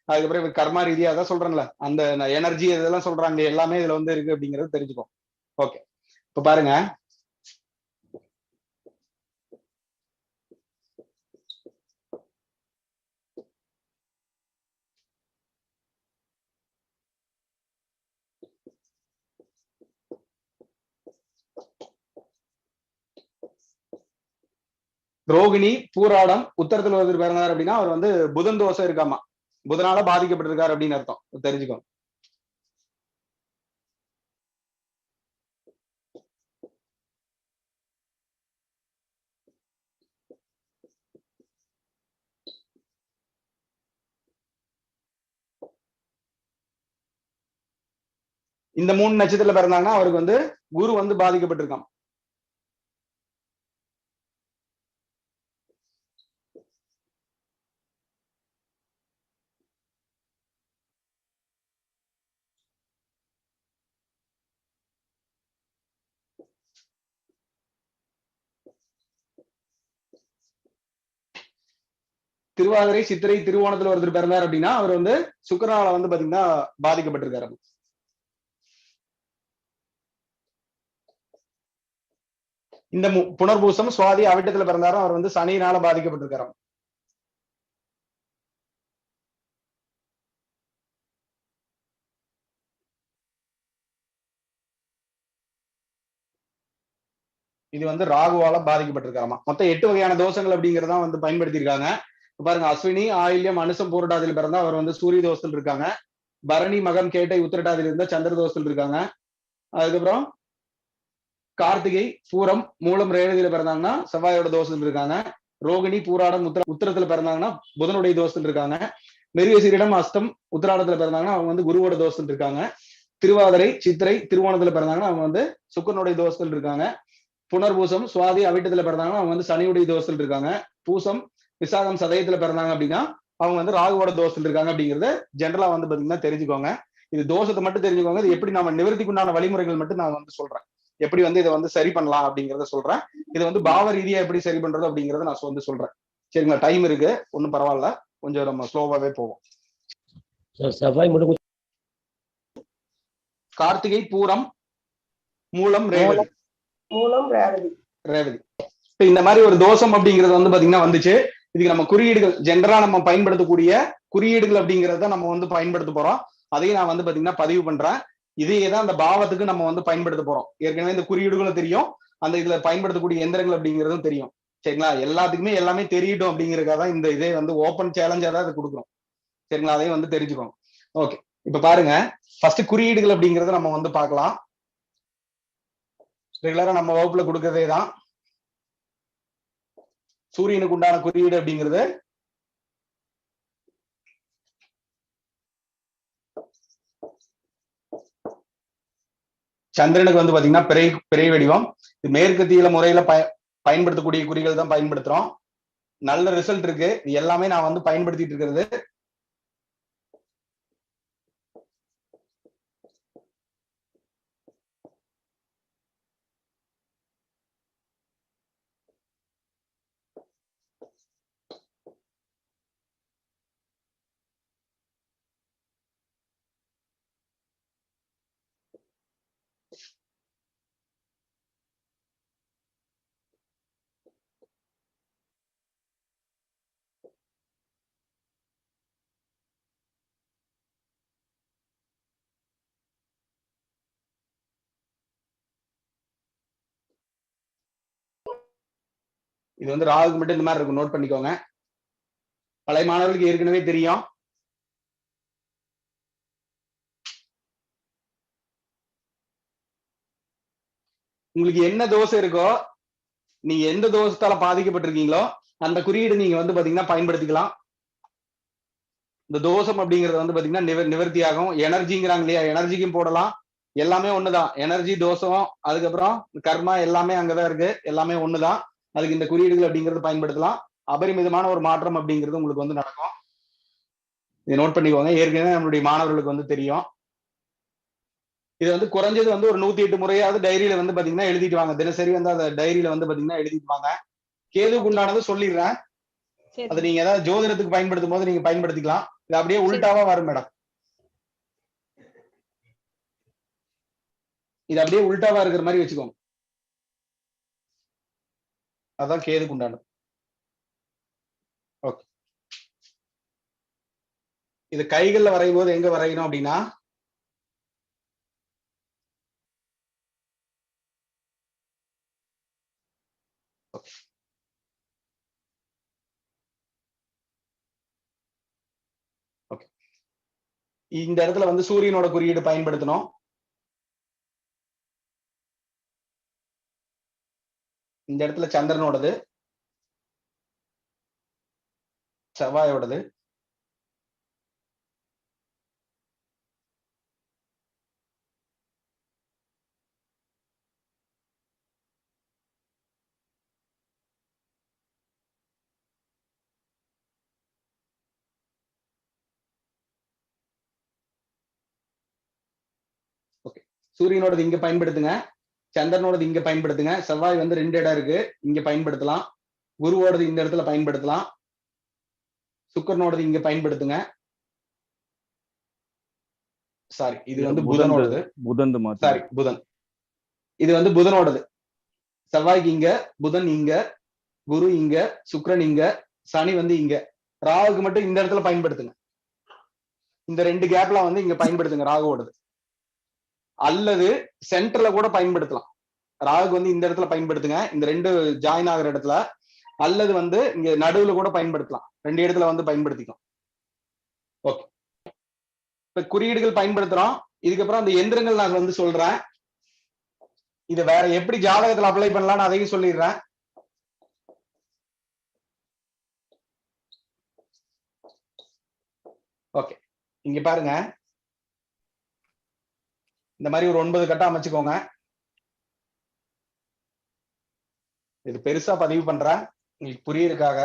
A: அதுக்கப்புறம் கர்மா ரீதியா அதான் சொல்றேன்ல, அந்த எனர்ஜி இதெல்லாம் சொல்றாங்க, எல்லாமே இதுல வந்து இருக்கு அப்படிங்கறது தெரிஞ்சுக்கோ. ஓகே, இப்ப பாருங்க, ரோகிணி பூராடம் உத்தரத்துல வந்து பிறந்தார் அப்படின்னா அவர் வந்து புதன் தோசை இருக்காமா, புதனால பாதிக்கப்பட்டிருக்காரு அப்படின்னு அர்த்தம், தெரிஞ்சுக்கோ. இந்த 3 நட்சத்திரத்துல பிறந்தாங்கன்னா அவருக்கு வந்து குரு வந்து பாதிக்கப்பட்டிருக்கான். திருவாதிரை சித்திரை திருவோணத்துல ஒருத்தர் பிறந்தார் அப்படின்னா அவர் வந்து சுக்கிரனால வந்து பாத்தீங்கன்னா பாதிக்கப்பட்டிருக்காரு. இந்த புனர்பூசம் சுவாதி அவிட்டத்துல பிறந்தாரும் அவர் வந்து சனியினால பாதிக்கப்பட்டிருக்காரு. இது வந்து ராகுவால பாதிக்கப்பட்டிருக்காராமா. மொத்தம் 8 வகையான தோஷங்கள் அப்படிங்கறத வந்து பயன்படுத்தியிருக்காங்க. பாருங்க, அஸ்வினி ஆயில்யம் அனுசம் பூரட்டாதியில பிறந்தா அவர் வந்து சூரிய தோஷத்தில் இருக்காங்க. பரணி மகம் கேட்டை உத்திரட்டாதியில இருந்தா சந்திர தோஷத்தில் இருக்காங்க. அதுக்கப்புறம் கார்த்திகை பூரம் மூலம் ரேவதியில பிறந்தாங்கன்னா செவ்வாயோட தோஷத்தில் இருக்காங்க. ரோகிணி பூராடம் உத்தரத்துல பிறந்தாங்கன்னா புதனுடைய தோஷத்தில் இருக்காங்க. மிருகசீரிடம் அஸ்தம் உத்திராடத்துல பிறந்தாங்கன்னா அவங்க வந்து குருவோட தோஷத்தில் இருக்காங்க. திருவாதிரை சித்திரை திருவோணத்துல பிறந்தாங்கன்னா அவங்க வந்து சுக்கரனுடைய தோஷத்தில் இருக்காங்க. புனர்பூசம் சுவாதி அவிட்டத்துல பிறந்தாங்கன்னா அவங்க வந்து சனியுடைய தோஷத்தில் இருக்காங்க. பூசம் விசாகம் சதயத்துல பிறந்தாங்க அப்படின்னா அவங்க வந்து ராகுவோட தோஷத்தில் இருக்காங்க. அப்படிங்கறத ஜென்ரலா வந்து பாத்தீங்கன்னா தெரிஞ்சுக்கோங்க. இது தோஷத்தை மட்டும் தெரிஞ்சுக்கோங்க. இது எப்படி நம்ம நிவர்த்திக்குண்டான வழிமுறைகள் மட்டும் நான் வந்து சொல்றேன், எப்படி வந்து இதை வந்து சரி பண்ணலாம் அப்படிங்கறத சொல்றேன். இது வந்து பாவ ரீதியா எப்படி சரி பண்றது அப்படிங்கறத நான் வந்து சொல்றேன். சரிங்களா? டைம் இருக்கு, ஒன்னும் பரவாயில்ல, கொஞ்சம் நம்ம ஸ்லோவாவே போவோம். கார்த்திகை பூரம் மூலம் ரேவதி. இந்த மாதிரி ஒரு தோஷம் அப்படிங்கிறது வந்து பாத்தீங்கன்னா வந்துச்சு. இதுக்கு நம்ம குறியீடுகள் ஜென்ரலா நம்ம பயன்படுத்தக்கூடிய குறியீடுகள் அப்படிங்கறத நம்ம வந்து பயன்படுத்த போறோம். அதையும் நான் வந்து பாத்தீங்கன்னா பதிவு பண்றேன். இதையேதான் அந்த பாவத்துக்கு நம்ம வந்து பயன்படுத்த போறோம். ஏற்கனவே இந்த குறியீடுகளும் தெரியும், அந்த இதுல பயன்படுத்தக்கூடிய எந்திரங்கள் அப்படிங்கிறதும் தெரியும். சரிங்களா? எல்லாத்துக்குமே எல்லாமே தெரியட்டும் அப்படிங்கறதுக்காக தான் இந்த இதே வந்து ஓப்பன் சேலஞ்சா தான் இதை கொடுக்குறோம். சரிங்களா? அதையும் வந்து தெரிஞ்சுக்கோங்க. ஓகே, இப்ப பாருங்க, ஃபர்ஸ்ட் குறியீடுகள் அப்படிங்கறத நம்ம வந்து பார்க்கலாம். ரெகுலரா நம்ம வகுப்புல கொடுக்கறதே தான். சூரியனுக்கு உண்டான குறியீடு அப்படிங்கிறது சந்திரனுக்கு வந்து பாத்தீங்கன்னா பிறை வடிவம். இது மேற்கத்திய முறையில பயன்படுத்தக்கூடிய குறிகள் தான் பயன்படுத்துறோம். நல்ல ரிசல்ட் இருக்கு. இது எல்லாமே நான் வந்து பயன்படுத்திட்டு இருக்கிறது. இது வந்து ராகுக்கு மட்டும் இந்த மாதிரி இருக்கும், நோட் பண்ணிக்கோங்க. பழைய மாணவர்களுக்கு ஏற்கனவே தெரியும். உங்களுக்கு என்ன தோசை இருக்கோ நீங்க எந்த தோஷத்தால பாதிக்கப்பட்டிருக்கீங்களோ அந்த குறியீடு நீங்க வந்து பாத்தீங்கன்னா பயன்படுத்திக்கலாம். இந்த தோஷம் அப்படிங்கறது வந்து பாத்தீங்கன்னா நிவர்த்தி ஆகும். எனர்ஜிங்கிறாங்க இல்லையா, எனர்ஜிக்கும் போடலாம். எல்லாமே ஒண்ணுதான். எனர்ஜி, தோஷம், அதுக்கப்புறம் கர்மா எல்லாமே அங்கதான் இருக்கு. எல்லாமே ஒண்ணுதான். அதுக்கு இந்த குறியீடுகள் அப்படிங்கறது பயன்படுத்தலாம். அபரிமிதமான ஒரு மாற்றம் அப்படிங்கிறது உங்களுக்கு வந்து நடக்கும். இதை நோட் பண்ணிக்கோங்க. ஏற்கனவே நம்மளுடைய மாணவர்களுக்கு வந்து தெரியும். இது வந்து குறைஞ்சது வந்து ஒரு 108 முறையாவது டைரியில வந்து பாத்தீங்கன்னா எழுதிட்டு வாங்க. தினசரி வந்து அந்த டைரியில வந்து பாத்தீங்கன்னா எழுதிட்டு வாங்க. கேதுக்கு உண்டானது சொல்லிடுறேன். அது நீங்க ஏதாவது ஜோதிடத்துக்கு பயன்படுத்தும் போது நீங்க பயன்படுத்திக்கலாம். இது அப்படியே உள்டாவா வரும் மேடம். இது அப்படியே உள்டாவா இருக்கிற மாதிரி வச்சுக்கோங்க. அதான் கேதுக்கு உண்டானது. ஓகே. இது கைகள்ல வரையும் போது எங்க வரையணும் அப்படின்னா இந்த இடத்துல வந்து சூரியனோட குறியீடு பயன்படுத்தணும். இந்த இடத்துல சந்திரனோடது, செவ்வாயோடது, ஓகே. சூரியனோடது இங்க பயன்படுத்துங்க, சந்திரனோடது இங்க பயன்படுத்துங்க. செவ்வாய் வந்து 2 இடம் இருக்கு, இங்க பயன்படுத்தலாம். குருவோடது இந்த இடத்துல பயன்படுத்தலாம். சுக்கிரனோடது இங்க பயன்படுத்துங்க. சாரி, இது வந்து புதனோடது. சாரி, புதன். இது வந்து புதனோடது. செவ்வாய்க்கு இங்க, புதன் இங்க, குரு இங்க, சுக்கிரன் இங்க, சனி வந்து இங்க. ராகுக்கு மட்டும் இந்த இடத்துல பயன்படுத்துங்க. இந்த 2 கேப்ல வந்து இங்க பயன்படுத்துங்க ராகுவோடது. அல்லது சென்டர்ல கூட பயன்படுத்தலாம். ராகு வந்து இந்த இடத்துல பயன்படுத்துங்க, இந்த 2 ஜாயின் ஆகிற இடத்துல. அல்லது வந்து இங்க நடுவுல கூட பயன்படுத்தலாம். 2 இடத்துல வந்து பயன்படுத்திக்கலாம். ஓகே. இப்ப குறியீடுகள் பயன்படுத்துறோம். இதுக்கப்புறம் அந்த எந்திரங்கள் நான் வந்து சொல்றேன். இது வேற எப்படி ஜாதகத்துல அப்ளை பண்ணலாம்னு அதையும் சொல்லிடுறேன். ஓகே. இங்க பாருங்க, இந்த மாதிரி ஒரு 9 கட்டம் அமைச்சுக்கோங்க. இது பெருசா பதிவு பண்றேன் உங்களுக்கு புரியறதுக்காக.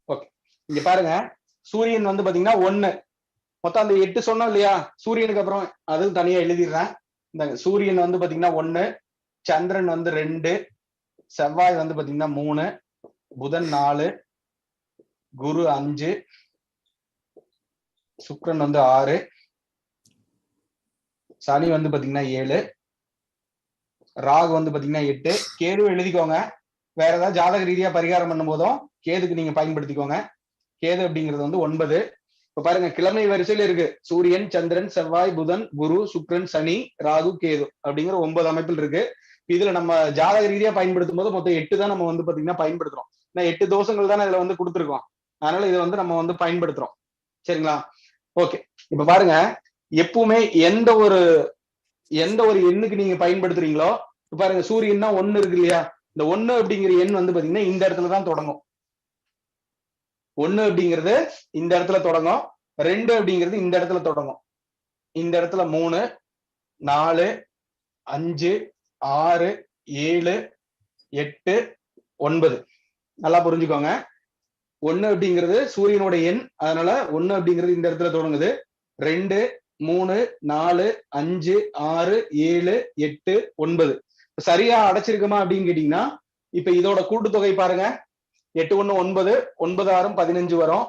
A: ஓகே. இங்க பாருங்க, சூரியன் வந்து பாத்தீங்கன்னா 1. மொத்தம் அந்த 8 சொன்னோம் இல்லையா, சூரியனுக்கு அப்புறம் அதுவும் தனியா எழுதிடுறேன். இந்த சூரியன் வந்து பாத்தீங்கன்னா 1, சந்திரன் வந்து 2, செவ்வாய் வந்து பாத்தீங்கன்னா 3, புதன் 4, குரு 5, சுக்கிரன் வந்து 6, சனி வந்து பாத்தீங்கன்னா 7, ராகு வந்து பாத்தீங்கன்னா 8. கேது எழுதிக்கோங்க. வேற ஏதாவது ஜாதக ரீதியா பரிகாரம் பண்ணும் போதும் கேதுக்கு நீங்க பயன்படுத்திக்கோங்க. கேது அப்படிங்கிறது வந்து 9. இப்ப பாருங்க, கிழமை வரிசையில இருக்கு. சூரியன், சந்திரன், செவ்வாய், புதன், குரு, சுக்கிரன், சனி, ராகு, கேது அப்படிங்கிற 9 அமைப்பில் இருக்கு. இதுல நம்ம ஜாதக ரீதியா பயன்படுத்தும் போது மொத்தம் 8 தான் நம்ம வந்து பாத்தீங்கன்னா பயன்படுத்துறோம். 8 தோஷங்கள் தானே இதுல வந்து கொடுத்துருக்கோம். அதனால இதை வந்து நம்ம வந்து பயன்படுத்துறோம். சரிங்களா? ஓகே. இப்ப பாருங்க, எப்பவுமே எந்த ஒரு எண்ணுக்கு நீங்க பயன்படுத்துறீங்களோ, பாருங்க சூரியன்னா 1 இருக்கு இல்லையா, இந்த 1 அப்படிங்கிற எண் வந்து பாத்தீங்கன்னா இந்த இடத்துலதான் தொடங்கும். 1 அப்படிங்கிறது இந்த இடத்துல தொடங்கும். 2 அப்படிங்கிறது இந்த இடத்துல தொடங்கும். இந்த இடத்துல 3, 4, 5, 6, 7, 8, 9. நல்லா புரிஞ்சுக்கோங்க. 1 அப்படிங்கிறது சூரியனோட எண். அதனால 1 அப்படிங்கிறது இந்த இடத்துல தொடங்குது. 2, 3, 4, 5, 6, 7, 8, 9. சரியா அடைச்சிருக்குமா அப்படின்னு கேட்டீங்கன்னா, இப்ப இதோட கூட்டுத்தொகை பாருங்க. 8 1 9, 9 6 15 வரும்.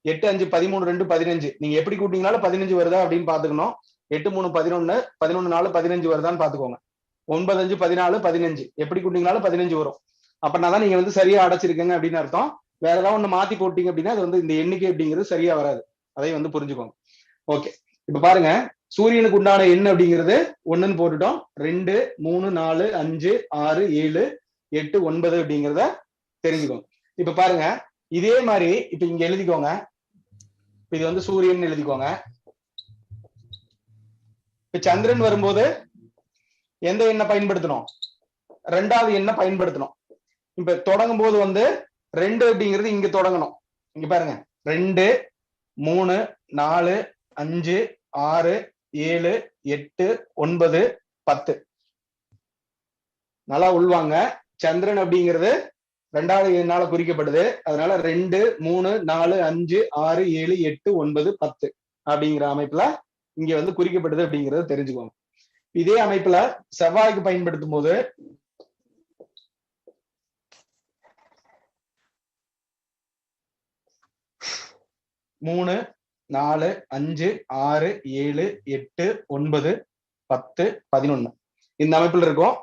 A: 8 5 13 2 15. நீங்க எப்படி கூட்டிங்கனாலும் 15 வருதா அப்படின்னு பாத்துக்கணும். 8 3 11, 11 4 15 வருதான்னு பாத்துக்கோங்க. 9 5 14 15. எப்படி கூட்டிங்கனாலும் 15 வரும். அப்படின்னாதான் நீங்க வந்து சரியா அடைச்சிருக்கீங்க அப்படின்னு அர்த்தம். வேற ஏதாவது ஒண்ணு மாத்தி போட்டீங்க அப்படின்னா அது வந்து இந்த எண்ணிக்கை அப்படிங்கிறது சரியா வராது. அதையும் வந்து புரிஞ்சுக்கோங்க. ஓகே. இப்ப பாருங்க, சூரியனுக்கு உண்டான எண் அப்படிங்கிறது 1ன்னு போட்டுட்டோம். 2 3 4 5 6 7 8 9 அப்படிங்கிறத தெரிஞ்சுக்கோங்க. இப்ப பாருங்க, இதே மாதிரி இப்ப இங்க எழுதிக்கோங்க. இது வந்து சூரியன் எழுதிக்கோங்க. இப்ப சந்திரன் வரும்போது எந்த எண்ணை பயன்படுத்தணும்? 2வது எண்ணை பயன்படுத்தணும். இப்ப தொடங்கும் போது வந்து 2 அப்படிங்கிறது இங்க தொடங்கணும். இங்க பாருங்க 2 3 4 5 6 7 8 9 10. நல்லா உள்வாங்க. சந்திரன் அப்படிங்கிறது 2வது எண்ணால குறிக்கப்படுது. அதனால 2 3 4 5 6 7 8 9 10 அப்படிங்கிற அமைப்புல இங்க வந்து குறிக்கப்படுது அப்படிங்கறத தெரிஞ்சுக்கோங்க. இதே அமைப்புல செவ்வாய்க்கு பயன்படுத்தும் போது 3 4 5 6 7 8 9 10 11 இந்த அமைப்புல இருக்கும்.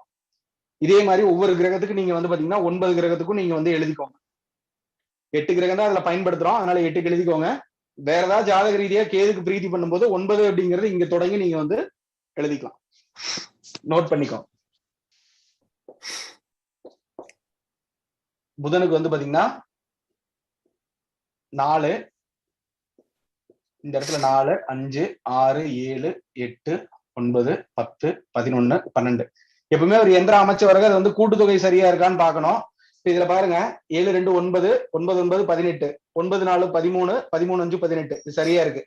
A: இதே மாதிரி ஒவ்வொரு கிரகத்துக்கு நீங்க வந்து பாத்தீங்கன்னா 9 கிரகத்துக்கும் நீங்க வந்து எழுதிக்கோங்க. 8 கிரகம் தான் அதுல பயன்படுத்துறோம், அதனால 8க்கு எழுதிக்கோங்க. வேற ஏதாவது ஜாதக ரீதியா கேதுக்கு பிரீத்தி பண்ணும்போது 9 அப்படிங்கிறது இங்க தொடங்கி நீங்க வந்து எழுதிக்கலாம். நோட் பண்ணிக்கோ. புதனுக்கு வந்து பாத்தீங்கன்னா 4 இந்த இடத்துல 4 5 6 7 8 9 10 11 12. எப்பவுமே ஒரு எந்திரம் அமைச்ச வரைக்கும் அது வந்து கூட்டுத்தொகை சரியா இருக்கான்னு பார்க்கணும். இதுல பாருங்க 7 2 9 9 9 18 9 4 13 13 5 18 இது சரியா இருக்கு.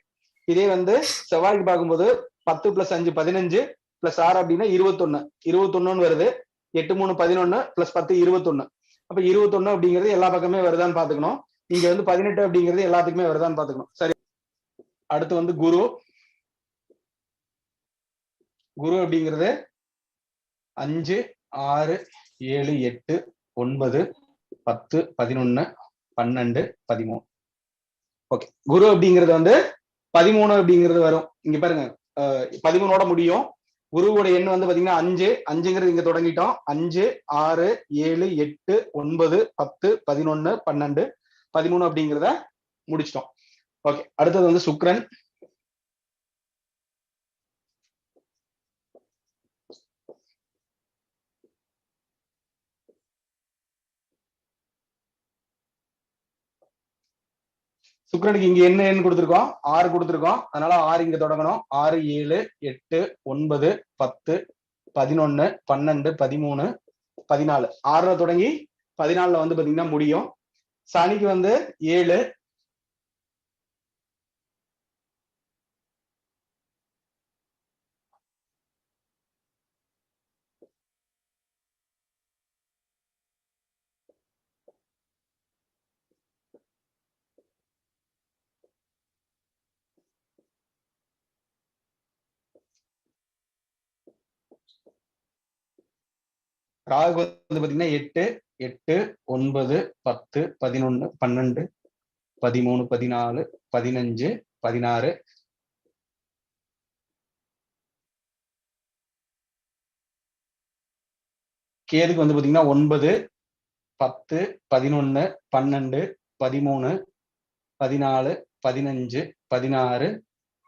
A: இதே வந்து செவ்வாய்க்கு பார்க்கும்போது 10 + 5 15 + 6 அப்படின்னா 21 21 வருது. 8 3 11 + 10 21. அப்ப 21 அப்படிங்கிறது எல்லா பக்கமே வருதான்னு பாத்துக்கணும். இங்க வந்து 18 அப்படிங்கிறது எல்லாத்துக்குமே வருதான்னு பாத்துக்கணும். சரி, அடுத்து வந்து குரு. குரு அப்படிங்கிறது 5 6 7 8 9 10 11 12 13. ஓகே, குரு அப்படிங்கிறது வந்து 13 அப்படிங்கிறது வரும். இங்க பாருங்க 13ஓட முடியும். குருவோட எண் வந்து பாத்தீங்கன்னா 5. 5ங்கிறது இங்க தொடங்கிட்டோம். 5 6 7 8 9 10 11 12 13 அப்படிங்கிறத முடிச்சிட்டோம். ஓகே, அடுத்தது வந்து சுக்கிரன். சுக்கிரனுக்கு இங்க என்ன எண் கொடுத்திருக்கோம்? 6 கொடுத்திருக்கோம். அதனால 6 இங்க தொடங்கணும். 6 7 8 9 10 11 12 13 14. 6ல தொடங்கி 14ல வந்து பாத்தீங்கன்னா முடியும். சனிக்கு வந்து 7. ராகு வந்து பாத்தீங்கன்னா 8 8 9 10 11 12 13 14 15 16. கேதுக்கு வந்து பாத்தீங்கன்னா 9 10 11 12 13 14 15 16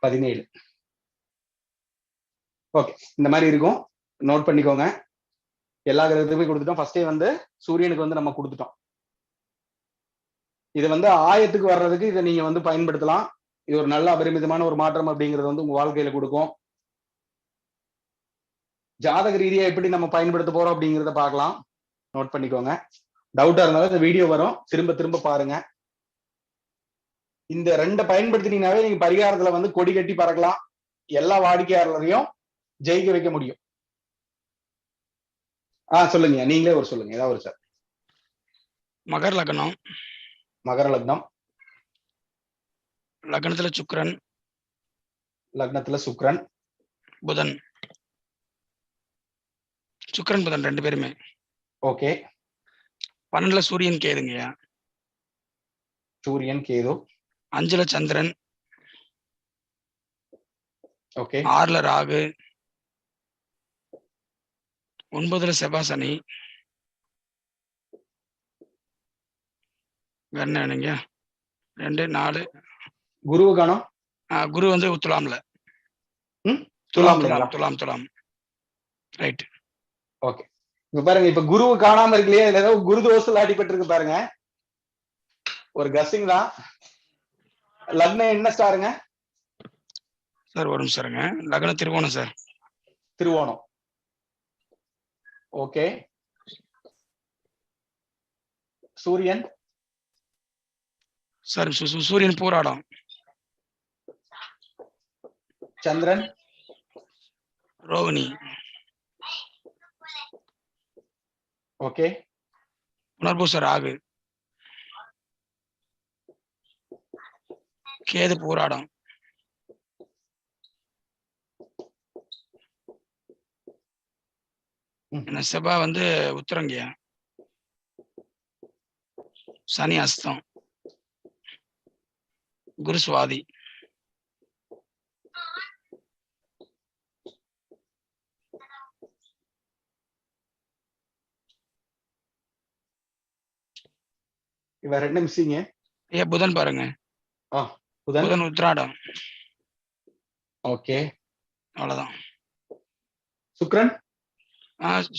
A: 17. ஓகே, இந்த மாதிரி இருக்கும். நோட் பண்ணிக்கோங்க. எல்லா கிரகத்துக்குமே கொடுத்துட்டோம். ஃபர்ஸ்டே வந்து சூரியனுக்கு வந்து நம்ம கொடுத்துட்டோம். இது வந்து ஆயத்துக்கு வர்றதுக்கு இதை நீங்க வந்து பயன்படுத்தலாம். இது ஒரு நல்ல அபரிமிதமான ஒரு மாற்றம் அப்படிங்கிறது வந்து உங்க வாழ்க்கையில கொடுக்கும். ஜாதக ரீதியா எப்படி நம்ம பயன்படுத்த போறோம் அப்படிங்கிறத பார்க்கலாம். நோட் பண்ணிக்கோங்க. டவுட்டா இருந்தாலும் இந்த வீடியோ வரும், திரும்ப திரும்ப பாருங்க. இந்த 2 பயன்படுத்தினீங்கன்னாவே நீங்க பரிகாரத்துல வந்து கொடி கட்டி பறக்கலாம். எல்லா வாடிக்கையாளரையும் ஜெயிக்க வைக்க முடியும். சொல்லுங்க, நீங்களே ஒரு சொல்லுங்க, ஏதாவது ஒரு சார்.
E: மகர லக்னம்.
A: மகர லக்னம்.
E: லக்னத்துல சுக்கிரன்.
A: லக்னத்துல சுக்கிரன்.
E: புதன். சுக்கிரன் புதன் 2 பேருமே.
A: ஓகே.
E: 12ல சூரியன் கேதுங்கய்யா.
A: சூரியன் கேது.
E: 5ல சந்திரன்.
A: ஓகே.
E: 6ல ராகு. 9ல செவ்வாய் சனி. வேற என்ன வேணுங்க? 2 4.
A: குருவு காணோம்.
E: குரு வந்து துலாம்ல. துலாம். ரைட்.
A: ஓகே, இப்ப பாருங்க, இப்ப குருவு காணாம இருக்கலையே, இதுல ஏதோ குரு தோஷத்துல அடிபட்டிருக்கு பாருங்க. ஒரு கசிங் தான். லக்னம் என்ன ஸ்டாருங்க
E: சார்? ஒரு நிமிஷம் இருங்க. லக்னம் திருவோணம் சார்.
A: திருவோணம். ஓகே. சூரியன்
E: சார் சூரியன் போராடம்.
A: சந்திரன்
E: ரோகிணி.
A: ஓகே.
E: புனர்பூச ராகு. கேது போராடம். செவ்வாய் வந்து உத்தரங்கியா. சனி அஸ்தம். குரு சுவாதி.
A: இவ ரெண்டு மிஸ்ஸிங்க.
E: புதன் பாருங்க. புதன் உத்திராடம்.
A: ஓகே,
E: அவ்வளவுதான்.
A: சுக்கிரன்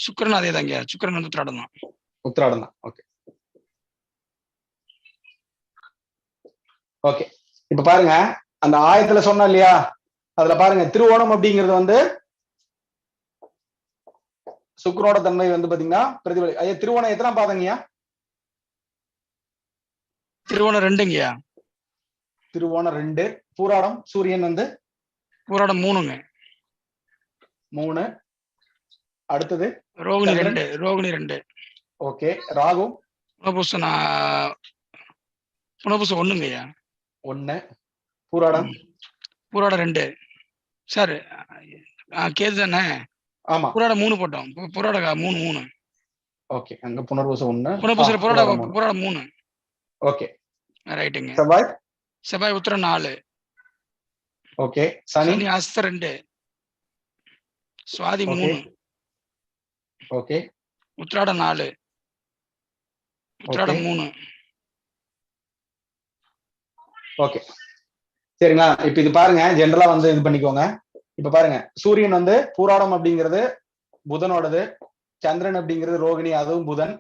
E: சுக்கிரன் அதே தாங்க. சுக்கிரன் வந்து உத்திராடம் தான்.
A: உத்திராடம் தான். Okay okay. இப்ப பாருங்க, அந்த ஆயத்துல சொன்ன இல்லையா, அதுல பாருங்க திருவோணம் அப்படிங்கிறது வந்து சுக்கிரோட தன்மை வந்து பாத்தீங்கன்னா பிரதிபலி. ஐயா திருவோணம் எத்தனை பாதங்கய்யா?
E: திருவோணம் 2ங்கய்யா.
A: திருவோணம் 2. பூராடம் சூரியன் வந்து
E: பூராடம் 3ங்க.
A: 3. அடுத்தது
E: ரோகிணி 2. ரோகிணி 2.
A: ஓகே. ராகு
E: புனர்பூசம் 1ங்கய்யா.
A: 1. பூராடம்
E: பூராடம் 2 சார். கேது தானே?
A: ஆமா.
E: பூராடம் 3 போட்டோம். பூராட 3.
A: ஓகே. அங்க புனர்பூசம் 1.
E: புனர்பூசம் பூராடம் 3.
A: ஓகே
E: ரைட்டுங்க.
A: செவ்வாய்
E: உத்திரம் 4.
A: ஓகே. சனி
E: அஸ்த 2. சுவாதி 3.
A: ஓகே.
E: உத்திராடம் 4. உத்திராடம் 3.
A: ஓகே சரிங்களா. இப்ப இது பாருங்க, ஜெனரலா வந்து இது பண்ணிக்கோங்க. இப்ப பாருங்க, சூரியன் வந்து பூராடம் அப்படிங்கிறது புதனோடது, சந்திரன் அப்படிங்கிறது ரோகிணி, அதுவும் புதன்.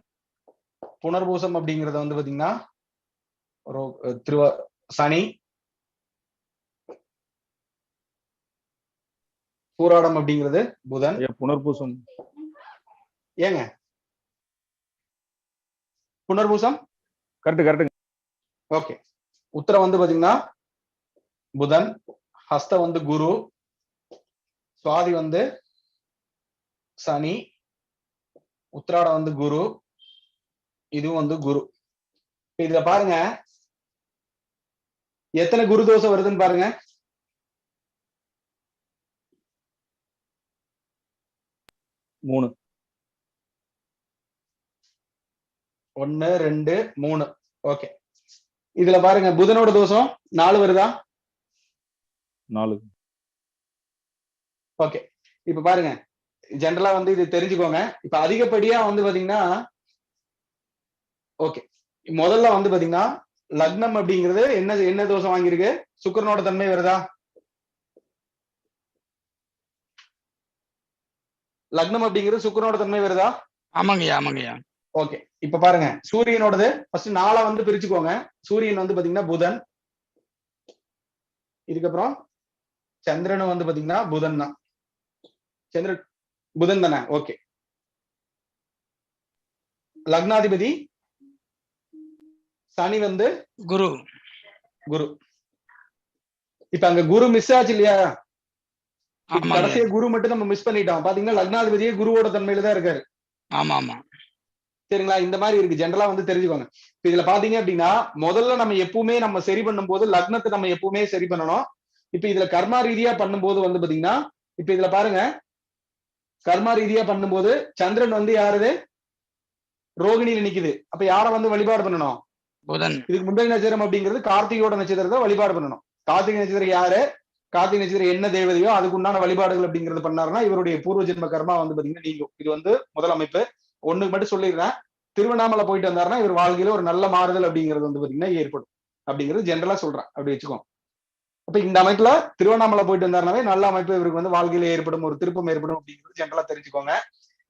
A: புனர்பூசம் அப்படிங்கறது வந்து பாத்தீங்கன்னா சனி. பூராடம் அப்படிங்கிறது புதன்.
D: புனர்பூசம்
A: ஏங்க புனர்பூசம்
D: கரெக்ட்.
A: ஓகே. உத்தரம் வந்து பாத்தீங்கன்னா புதன், ஹஸ்த வந்து குரு, சுவாதி வந்து சனி, உத்திராடம் வந்து குரு, இதுவும் வந்து குரு. இதுல பாருங்க எத்தனை குரு தோசை வருதுன்னு பாருங்க.
D: 3.
A: 1 2 3. ஓகே. இதுல பாருங்க புதனோட தோஷம் 4 வருதா?
D: 4.
A: ஓகே. இப்ப பாருங்க, ஜெனரலா வந்து இது தெரிஞ்சுக்கோங்க. இப்ப அதிகப்படியா வந்து பாத்தீங்கன்னா ஓகே, முதல்ல வந்து பாத்தீங்கன்னா லக்னம் அப்படிங்கிறது என்ன தோஷம் வாங்கியிருக்கு? சுக்கிரனோட தன்மை வருதா? லக்னம் அப்படிங்கிறது சுக்கிரனோட தன்மை வருதா?
E: ஆமாங்கய்யா.
A: ஓகே. இப்ப பாருங்க, சூரியனோடது ஃபர்ஸ்ட் 4 வந்து பிரிச்சுக்கோங்க. சூரியன் வந்து பாத்தீங்கன்னா புதன், இதுக்கப்புறம் சந்திரனும் வந்து பாத்தீங்கன்னா புதன் தான். சந்திரன் புதன் தானே? ஓகே. லக்னாதிபதி சனி வந்து
E: குரு.
A: இப்ப அங்க குரு மிஸ் ஆச்சு இல்லையா? கடைசியா குரு மட்டும் நம்ம மிஸ் பண்ணிட்டோம். பாத்தீங்கன்னா லக்னாதிபதியே குருவோட தன்மையில தான் இருக்காரு.
E: ஆமா.
A: சரிங்களா? இந்த மாதிரி இருக்கு, ஜெனரலா வந்து தெரிஞ்சுக்கோங்க. இப்ப இதுல பாத்தீங்க அப்படின்னா முதல்ல நம்ம எப்பவுமே நம்ம சரி பண்ணும் போது லக்னத்தை நம்ம எப்பவுமே சரி பண்ணணும். இப்ப இதுல கர்மா ரீதியா பண்ணும்போது வந்து பாத்தீங்கன்னா, இப்ப இதுல பாருங்க, கர்மா ரீதியா பண்ணும்போது சந்திரன் வந்து யாரு? ரோகிணியில நிக்குது. அப்ப யார வந்து வழிபாடு பண்ணணும்?
E: புதன்.
A: இதுக்கு முந்தைய நட்சத்திரம் அப்படிங்கிறது கார்த்திகையோட நட்சத்திரத்தை வழிபாடு பண்ணணும். கார்த்திகை நட்சத்திரம் யாரு? கார்த்திகை நட்சத்திரம் என்ன தேவதையோ அதுக்கு உண்டான வழிபாடுகள் அப்படிங்கிறது பண்ணாருன்னா இவருடைய பூர்வ ஜென்ம கர்மா வந்து பாத்தீங்கன்னா நீங்கும். இது வந்து முதல் அமைப்பு. ஒண்ணுக்கு மட்டும் சொல்லிடுறேன், திருவண்ணாமலை போயிட்டு வந்தாருன்னா இவர் வாழ்க்கையில ஒரு நல்ல மாறுதல் அப்படிங்கிறது வந்து பாத்தீங்கன்னா ஏற்படும் அப்படிங்கிறது ஜெனரலா சொல்றேன். அப்படி வச்சுக்கோங்க. அப்ப இந்த அமைப்புல திருவண்ணாமலை போயிட்டு வந்தாருனாவே நல்ல அமைப்பு இவருக்கு வந்து வாழ்க்கையில ஏற்படும், ஒரு திருப்பம் ஏற்படும் அப்படிங்கிறது ஜெனரலா தெரிஞ்சுக்கோங்க.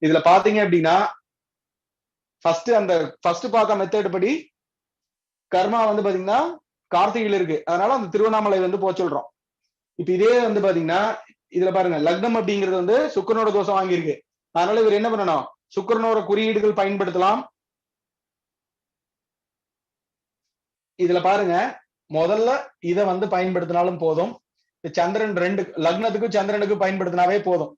A: இதுல பாத்தீங்க அப்படின்னா ஃபர்ஸ்ட் பார்த்த மெத்தட் படி கர்மா வந்து பாத்தீங்கன்னா கார்த்திகையில இருக்கு, அதனால அந்த திருவண்ணாமலை வந்து போக சொல்றோம். இப்ப இதே வந்து பாத்தீங்கன்னா இதுல பாருங்க, லக்னம் அப்படிங்கிறது வந்து சுக்கிரனோட தோஷம் வாங்கியிருக்கு. அதனால இவர் என்ன பண்ணணும்? சுக்கிரனோட குறியீடுகள் பயன்படுத்தலாம். இதுல பாருங்க, முதல்ல இத வந்து பயன்படுத்தினாலும் போதும். சந்திரன் 2 லக்னத்துக்கு சந்திரனுக்கு பயன்படுத்தினாவே போதும்.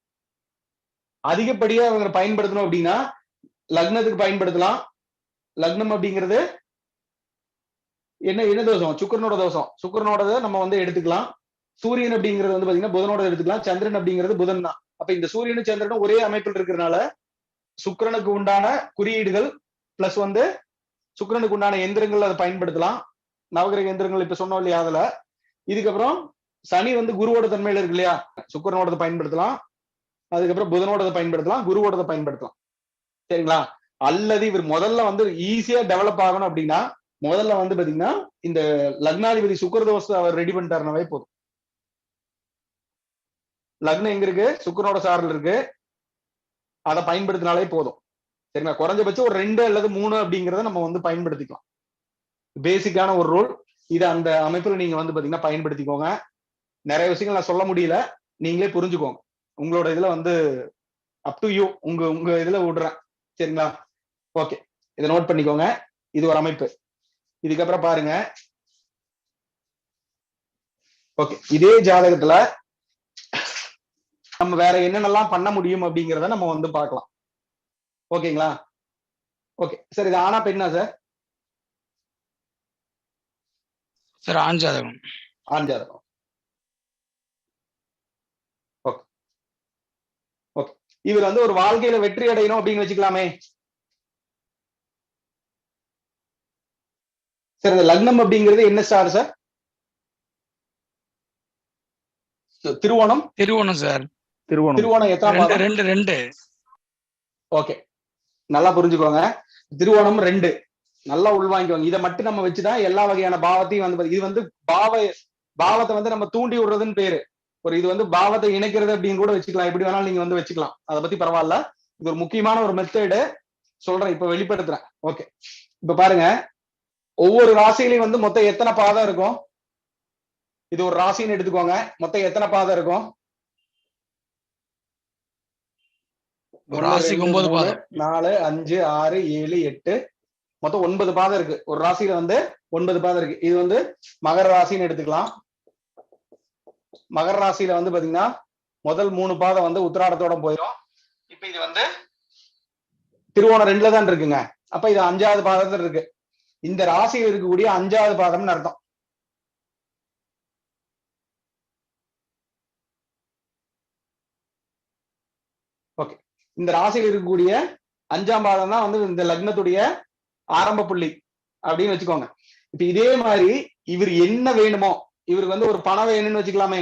A: அதிகப்படியா அவங்க பயன்படுத்தணும் அப்படின்னா லக்னத்துக்கு பயன்படுத்தலாம். லக்னம் அப்படிங்கிறது என்ன தோஷம்? சுக்கிரனோட தோஷம். சுக்கிரனோடத நம்ம வந்து எடுத்துக்கலாம். சூரியன் அப்படிங்கிறது வந்து பாத்தீங்கன்னா புதனோட எடுத்துக்கலாம். சந்திரன் அப்படிங்கிறது புதன் தான். அப்ப இந்த சூரியனும் சந்திரனும் ஒரே அமைப்பில் இருக்கிறதுனால சுக்கிரனுக்கு உண்டான குறியீடுகள் பிளஸ் வந்து சுக்கிரனுக்கு உண்டான எந்திரங்கள் அதை பயன்படுத்தலாம். நவகிரக எந்திரங்கள் இப்ப சொன்னோம் இல்லையா அதுல. இதுக்கப்புறம் சனி வந்து குருவோட தன்மையில இருக்கு இல்லையா, சுக்கிரனோடத பயன்படுத்தலாம். அதுக்கப்புறம் புதனோடத பயன்படுத்தலாம், குருவோடத பயன்படுத்தலாம். சரிங்களா? அல்லது இவர் முதல்ல வந்து ஈஸியா டெவலப் ஆகணும் அப்படின்னா முதல்ல வந்து பாத்தீங்கன்னா இந்த லக்னாதிபதி சுக்கிரதோஷத்தை அவர் ரெடி பண்ணிட்டாருனாவே போதும். லக்னம் எங்க இருக்கு? சுக்கிரனோட சார்ல இருக்கு. அதை பயன்படுத்தினாலே போதும். சரிங்களா? குறைஞ்சபட்சம் ஒரு 2 அல்லது 3 அப்படிங்கிறத நம்ம வந்து பயன்படுத்திக்கலாம். பேசிக்கான ஒரு ரூல். இதை அந்த அமைப்புல நீங்க வந்து பாத்தீங்கன்னா பயன்படுத்திக்கோங்க. நிறைய விஷயங்கள் நான் சொல்ல முடியல, நீங்களே புரிஞ்சுக்கோங்க. உங்களோட இதுல வந்து அப் டு யூ, உங்க இதுல விடுறேன். சரிங்களா? ஓகே, இதை நோட் பண்ணிக்கோங்க. இது ஒரு அமைப்பு. இதுக்கப்புறம் பாருங்க. ஓகே, இதே ஜாதகத்துல நம்ம வேற என்னென்னலாம் பண்ண முடியும் அப்படிங்கிறத நம்ம வந்து பார்க்கலாம். ஓகேங்களா? ஓகே சார், இது ஆனா பெண்ணா சார்?
E: சார் ஆண் ஜாதகம்.
A: ஆண் ஜாதகம். Okay okay. இவர் வந்து ஒரு வாழ்க்கையில வெற்றி அடையணும் அப்படின்னு வச்சுக்கலாமே சார். இந்த லக்னம் அப்படிங்கிறது என்ன star sir? Thiruvonam.
E: Thiruvonam sir.
A: Thiruvonam எத்தனை பாதம்?
E: 2.
A: ஓகே, நல்லா புரிஞ்சுக்கோங்க. திருவோணம் 2 நல்லா உள்வாங்கிக்கோங்க. இதை மட்டும் நம்ம வச்சுதான் எல்லா வகையான பாவத்தையும் வந்து இது வந்து பாவத்தை வந்து நம்ம தூண்டி விடுறதுன்னு பேரு. ஒரு இது வந்து பாவத்தை இணைக்கிறது அப்படின்னு கூட வச்சுக்கலாம். எப்படி வேணாலும் நீங்க வந்து வச்சுக்கலாம். அதை பத்தி பரவாயில்ல. இது ஒரு முக்கியமான ஒரு மெத்தடு சொல்றேன், இப்ப வெளிப்படுத்துறேன். ஓகே, இப்ப பாருங்க, ஒவ்வொரு ராசியிலையும் வந்து மொத்தம் எத்தனை பாதம் இருக்கும்? இது ஒரு ராசின்னு எடுத்துக்கோங்க. மொத்தம் எத்தனை பாதம் இருக்கும்?
E: ஒரு ராசிக்கு 9 பாதம்.
A: 4, 5, 6, 7, 8 மொத்தம் 9 பாதம் இருக்கு. ஒரு ராசியில வந்து 9 பாதம் இருக்கு. இது வந்து மகர ராசின்னு எடுத்துக்கலாம். மகர ராசியில வந்து பாத்தீங்கன்னா முதல் 3 பாதம் வந்து உத்திராடத்தோட போயிடும். இப்ப இது வந்து திருவோணம் 2ல தான் இருக்குங்க. அப்ப இது 5வது பாதத்துல இருக்கு. இந்த ராசியில் இருக்கக்கூடிய 5வது பாதம்னு அர்த்தம். ஓகே, இந்த ராசியில் இருக்கக்கூடிய 5ஆம் பாதம் தான் வந்து இந்த லக்னத்துடைய ஆரம்ப புள்ளி அப்படின்னு வச்சுக்கோங்க. இப்ப இதே மாதிரி இவர் என்ன வேணுமோ, இவருக்கு வந்து ஒரு பணம் வேணும்னு வச்சுக்கலாமே,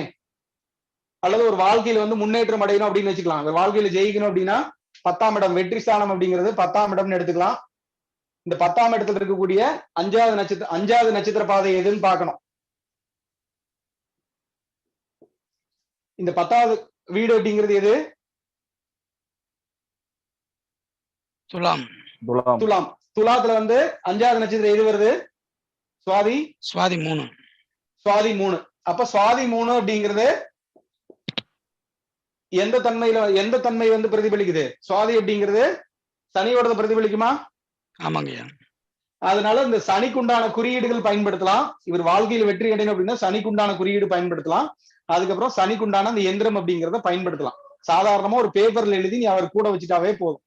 A: அல்லது ஒரு வாழ்க்கையில வந்து முன்னேற்றம் அடையணும் அப்படின்னு வச்சுக்கலாம். ஒரு வாழ்க்கையில ஜெயிக்கணும் அப்படின்னா 10ஆம் இடம் வெற்றி ஸ்தானம் அப்படிங்கிறது 10ஆம் இடம்னு எடுத்துக்கலாம். இந்த 10ஆம் இடத்துல இருக்கக்கூடிய 5வது நட்சத்திர பாதை எதுன்னு பார்க்கணும். இந்த 10வது வீடு அப்படிங்கிறது எது?
E: துலாம்.
A: துலாத்துல வந்து 5வது நட்சத்திரம் எது வருது?
E: சுவாதி 3.
A: அப்ப சுவாதி 3 அப்படிங்கிறது எந்த தன்மை வந்து பிரதிபலிக்குது? சுவாதி அப்படிங்கிறது சனியோட பிரதிபலிக்குமா?
E: ஆமாங்கய்யா.
A: அதனால இந்த சனிக்குண்டான குறியீடுகள் பயன்படுத்தலாம். இவர் வாழ்க்கையில் வெற்றி அடையணும் அப்படின்னா சனிக்குண்டான குறியீடு பயன்படுத்தலாம். அதுக்கப்புறம் சனிக்குண்டான அந்த எந்திரம் அப்படிங்கிறத பயன்படுத்தலாம். சாதாரணமா ஒரு பேப்பர்ல எழுதி நீ அவர் கூட வச்சுட்டாவே போதும்.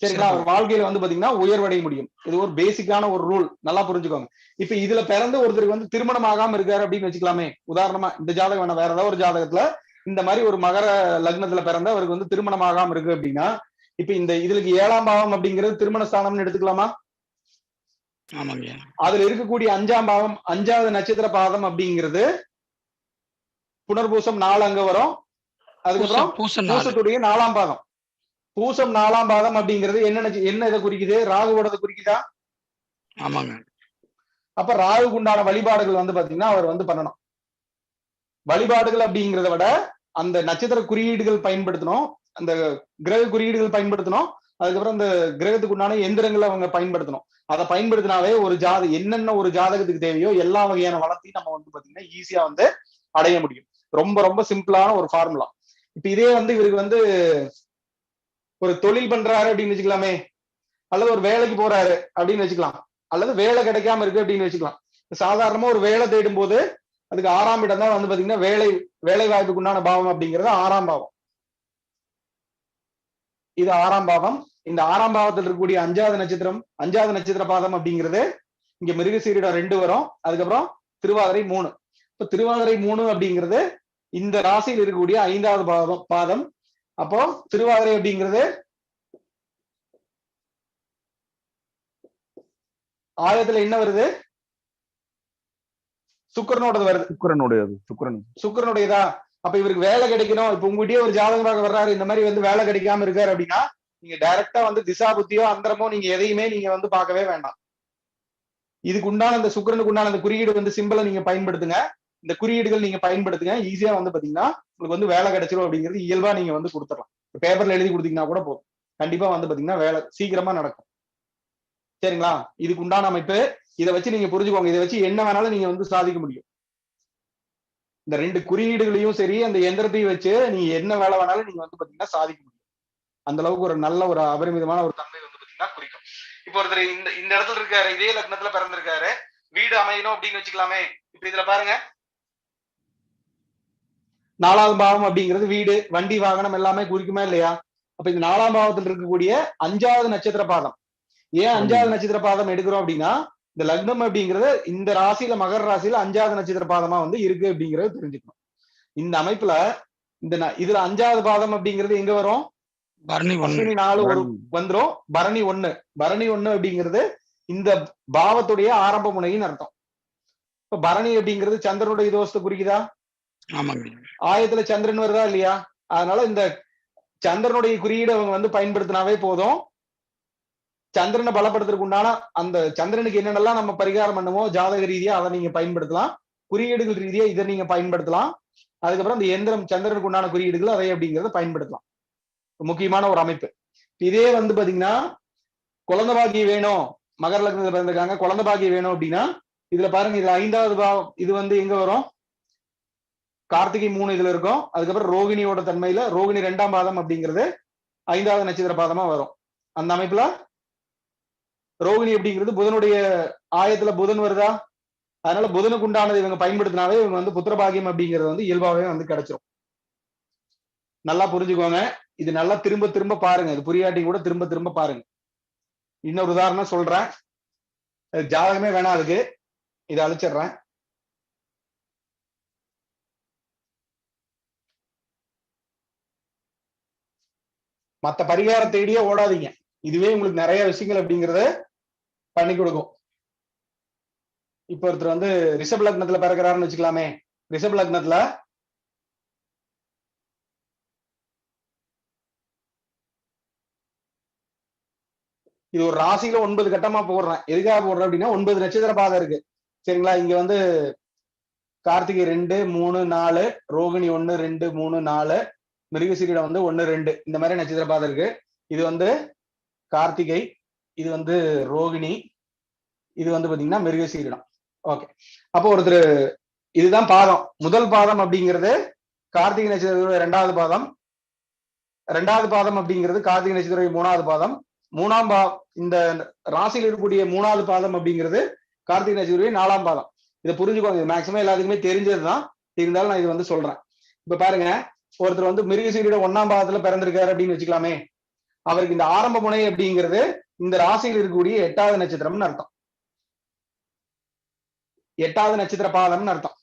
A: சரிங்களா? அவர் வாழ்க்கையில வந்து பாத்தீங்கன்னா உயர்வடைய முடியும். இது ஒரு பேசிக்கான ஒரு ரூல், நல்லா புரிஞ்சுக்கோங்க. இப்ப இதுல பிறந்த ஒருத்தருக்கு வந்து திருமணம் ஆகாம இருக்காரு அப்படின்னு வச்சுக்கலாமே. உதாரணமா இந்த ஜாதகம் வேணா, வேற ஏதாவது ஒரு ஜாதகத்துல இந்த மாதிரி ஒரு மகர லக்னத்துல பிறந்த அவருக்கு வந்து திருமணம் ஆகாம இருக்கு அப்படின்னா, இப்ப இந்த இதுக்கு 7ஆம் பாவம் அப்படிங்கிறது திருமண ஸ்தானம்னு எடுத்துக்கலாமா?
E: ஆமாங்க.
A: அதுல இருக்கக்கூடிய 5ஆம் பாவம் 5வது நட்சத்திர பாதம் அப்படிங்கிறது புனர்பூசம் 4 அங்க வரும். அதுக்கப்புறம் பூசத்துடைய 4ஆம் பாதம். பூசம் 4ஆம் பாதம் அப்படிங்கிறது என்ன இதை குறிக்குது? ராகுவோட குறிக்குதா?
E: ஆமாங்க.
A: அப்ப ராகுக்கு உண்டான வழிபாடுகள் வந்து பாத்தீங்கன்னா அவர் வந்து பண்ணணும். வழிபாடுகள் அப்படிங்கிறத விட அந்த நட்சத்திர குறியீடுகள் பயன்படுத்தணும், அந்த கிரக குறியீடுகள் பயன்படுத்தணும். அதுக்கப்புறம் அந்த கிரகத்துக்கு உண்டான எந்திரங்களை அவங்க பயன்படுத்தணும். அதை பயன்படுத்தினாவே ஒரு என்னென்ன ஒரு ஜாதகத்துக்கு தேவையோ எல்லா வகையான வளத்தையும் நம்ம வந்து பாத்தீங்கன்னா ஈஸியா வந்து அடைய முடியும். ரொம்ப ரொம்ப சிம்பிளான ஒரு ஃபார்முலா. இப்ப இதே வந்து இவருக்கு வந்து ஒரு தொழில் பண்றாரு அப்படின்னு வச்சுக்கலாமே, அல்லது ஒரு வேலைக்கு போறாரு அப்படின்னு வச்சுக்கலாம். அல்லது வேலை கிடைக்காம இருக்கு அப்படின்னு வச்சுக்கலாம். சாதாரணமா ஒரு வேலை தேடும் போது அதுக்கு 6ஆம் இடம் தான் வந்து பாத்தீங்கன்னா வேலை வாய்ப்புக்கு உண்டான பாவம் அப்படிங்கிறது 6ஆம் பாவம். இது 6ஆம் பாவம். இந்த 6ஆம் பாவத்தில் இருக்கக்கூடிய 5வது நட்சத்திர பாதம் அப்படிங்கிறது இங்க மிருகசீரிடம் 2 வரும். அதுக்கப்புறம் திருவாதிரை 3. இப்ப திருவாதிரை 3 அப்படிங்கிறது இந்த ராசியில் இருக்கக்கூடிய 5வது பாதம். அப்போ திருவாதிரை அப்படிங்கிறது ஆயத்துல என்ன வருது? சுக்கிரனோடது வருது. சுக்கிரனுடையதா? அப்ப இவருக்கு வேலை கிடைக்கணும். இப்ப உங்ககிட்டயே ஒரு ஜாதகமாக வர்றாரு, இந்த மாதிரி வந்து வேலை கிடைக்காம இருக்காரு அப்படின்னா நீங்க டைரக்டா வந்து திசா புத்தியோ அந்தரமோ நீங்க எதையுமே நீங்க வந்து பார்க்கவே வேண்டாம். இதுக்கு உண்டான அந்த சுக்கிரனுக்கு உண்டான அந்த குறியீடு வந்து சிம்பிளை நீங்க பயன்படுத்துங்க. இந்த குறியீடுகள் நீங்க பயன்படுத்துங்க. ஈஸியா வந்து பாத்தீங்கன்னா உங்களுக்கு வந்து வேலை கிடைச்சிரும் அப்படிங்கிறது இயல்பா நீங்க வந்து கொடுத்துடலாம். பேப்பர்ல எழுதி கொடுத்தீங்கன்னா கூட போதும். கண்டிப்பா வந்து பாத்தீங்கன்னா வேலை சீக்கிரமா நடக்கும். சரிங்களா? இதுக்கு உண்டான அமைப்பு. இதை வச்சு நீங்க புரிஞ்சுக்கோங்க. இதை வச்சு என்ன வேணாலும் நீங்க வந்து சாதிக்க முடியும். இந்த 2 குறியீடுகளையும் சரி, அந்த எந்திரத்தையும் வச்சு நீங்க என்ன வேலை வேணாலும் நீங்க வந்து பாத்தீங்கன்னா சாதிக்க முடியும். அந்த அளவுக்கு ஒரு நல்ல ஒரு அபரிமிதமான ஒரு தன்மை வந்து பாத்தீங்கன்னா குறிக்கும். இப்போ ஒருத்தர் இந்த இடத்துல இருக்காரு, இதே லக்னத்துல பிறந்திருக்காரு, வீடு அமையணும் அப்படின்னு வச்சுக்கலாமே. இப்ப இதுல பாருங்க, 4வது பாவம் அப்படிங்கிறது வீடு, வண்டி, வாகனம் எல்லாமே குறிக்குமா இல்லையா? அப்ப இந்த 4ஆம் பாவத்தில் இருக்கக்கூடிய 5வது நட்சத்திர பாதம். ஏன் 5வது நட்சத்திர பாதம் எடுக்கிறோம் அப்படின்னா, இந்த லக்னம் அப்படிங்கிறது இந்த ராசியில, மகர ராசியில 5வது நட்சத்திர பாதமா வந்து இருக்கு அப்படிங்கறது தெரிஞ்சுக்கணும். இந்த அமைப்புல இதுல 5வது பாதம் அப்படிங்கிறது எங்க வரும்?
E: பரணி
A: 4 ஒரு வந்துரும். பரணி 1. பரணி 1 அப்படிங்கிறது இந்த பாவத்துடைய ஆரம்ப முனையின் அர்த்தம். இப்ப பரணி அப்படிங்கிறது சந்திரனுடைய தோஷத்தை குறிக்குதா? ஆயத்துல சந்திரன் வருதா இல்லையா? அதனால இந்த சந்திரனுடைய குறியீடு அவங்க வந்து பயன்படுத்தினாவே போதும். சந்திரனை பலப்படுத்துறதுக்கு உண்டான அந்த சந்திரனுக்கு என்னென்னலாம் நம்ம பரிகாரம் பண்ணுமோ ஜாதக ரீதியா அதை நீங்க பயன்படுத்தலாம். குறியீடுகள் ரீதியா இதை நீங்க பயன்படுத்தலாம். அதுக்கப்புறம் இந்த எந்திரம் சந்திரனுக்கு உண்டான குறியீடுகள் அதை அப்படிங்கறத பயன்படுத்தலாம். முக்கியமான ஒரு அமைப்பு. இதே வந்து பாத்தீங்கன்னா குழந்தை பாக்கியம் வேணும், மகர லக்னத்துல பிறந்திருக்காங்க, குழந்தை பாக்கியம் வேணும் அப்படின்னா இதுல பாருங்க, இதுல 5வது பாவம் இது வந்து எங்க வரும்? கார்த்திகை 3 இதுல இருக்கும். அதுக்கப்புறம் ரோகிணியோட தன்மையில ரோகிணி 2ஆம் பாதம் அப்படிங்கிறது 5வது நட்சத்திர பாதமா வரும். அந்த அமைப்புல ரோகிணி அப்படிங்கிறது புதனுடைய ஆயத்துல புதன் வருதா? அதனால புதனுக்கு உண்டானது இவங்க பயன்படுத்தினாவே இவங்க வந்து புத்திரபாகியம் அப்படிங்கிறது வந்து இயல்பாவே வந்து கிடைச்சிரும். நல்லா புரிஞ்சுக்கோங்க. இது நல்லா திரும்ப திரும்ப பாருங்க. இது புரியாட்டி கூட திரும்ப திரும்ப பாருங்க. இன்னொரு உதாரணம் சொல்றேன். ஜாதகமே வேணாம் அதுக்கு, இதை அழிச்சிடுறேன். மத்த பரிகாரம் தேடியே ஓடாதீங்க. இதுவே உங்களுக்கு நிறைய விஷயங்கள் அப்படிங்கறத பண்ணி கொடுக்கும். இப்ப ஒருத்தர் வந்து ரிஷப லக்னத்துல பிறக்கிறாருன்னு வச்சுக்கலாமே. ரிஷப லக்னத்துல இது ஒரு ராசியில 9 கட்டமா போடுறேன். எதுக்காக போடுறேன் அப்படின்னா 9 நட்சத்திர பாதை இருக்கு. சரிங்களா? இங்க வந்து கார்த்திகை 2, 3, 4, ரோகிணி 1, 2, 3, 4, மிருகசீரிடம் வந்து 1, 2 இந்த மாதிரி நட்சத்திர பாதை இருக்கு. இது வந்து கார்த்திகை, இது வந்து ரோகிணி, இது வந்து பாத்தீங்கன்னா மிருகசீரிடம். ஓகே. அப்போ ஒருத்தர் இதுதான் பாதம். முதல் பாதம் அப்படிங்கிறது கார்த்திகை நட்சத்திர 2வது பாதம். 2வது பாதம் அப்படிங்கிறது கார்த்திகை நட்சத்திர 3வது பாதம். 3ஆம் பாதம் இந்த ராசியில் இருக்கக்கூடிய 3வது பாதம் அப்படிங்கிறது கார்த்திகை நட்சத்திர 4ஆம் பாதம். இதை புரிஞ்சுக்கோங்க. மேக்சிமம் எல்லாத்துக்குமே தெரிஞ்சதுதான், இருந்தாலும் நான் இது வந்து சொல்றேன். இப்ப பாருங்க, ஒருத்தர் வந்து மிருகசீரிடம் 1ஆம் பாதத்துல பிறந்திருக்காரு அப்படின்னு வச்சுக்கலாமே. அவருக்கு இந்த ஆரம்ப முனை அப்படிங்கிறது இந்த ராசியில் இருக்கக்கூடிய 8வது நட்சத்திரம்னு அர்த்தம். 8வது நட்சத்திர பாதம்னு அர்த்தம்.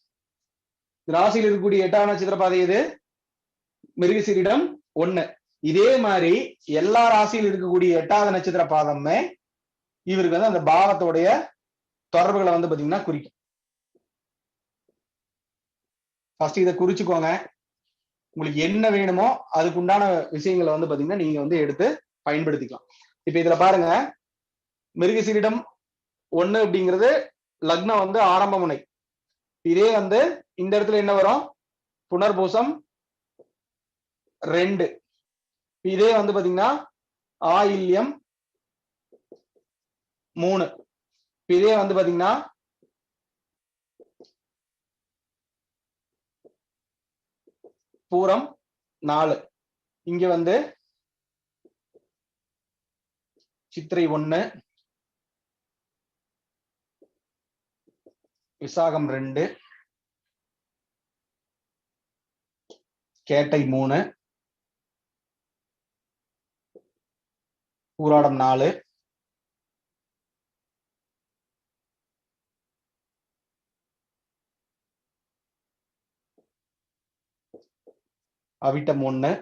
A: ராசியில் இருக்கக்கூடிய 8வது நட்சத்திர பாதை எது? மிருகசீரிடம் 1. இதே மாதிரி எல்லா ராசியில் இருக்கக்கூடிய 8வது நட்சத்திர பாதமே இவருக்கு வந்து அந்த பாவத்தோடைய தொடர்புகளை வந்து பாத்தீங்கன்னா குறிக்கும். ஃபர்ஸ்ட் இதை குறிச்சுக்கோங்க. உங்களுக்கு என்ன வேணுமோ அதுக்கு உண்டான விஷயங்களை வந்து பாத்தீங்கன்னா நீங்க வந்து எடுத்து பயன்படுத்திக்கலாம். இப்ப இதுல பாருங்க, மிருகசீரிடம் 1 அப்படிங்கிறது லக்னம் வந்து ஆரம்ப முனை. இதே வந்து இந்த இடத்துல என்ன வரும்? புனர்பூசம் 2. இதே வந்து பாத்தீங்கன்னா ஆயில்யம் 3. இதே வந்து பாத்தீங்கன்னா பூரம் 4. இங்க வந்து சித்திரை 1, விசாகம் 2, கேட்டை 3, பூராடம் 4, அவிட்டம் 1,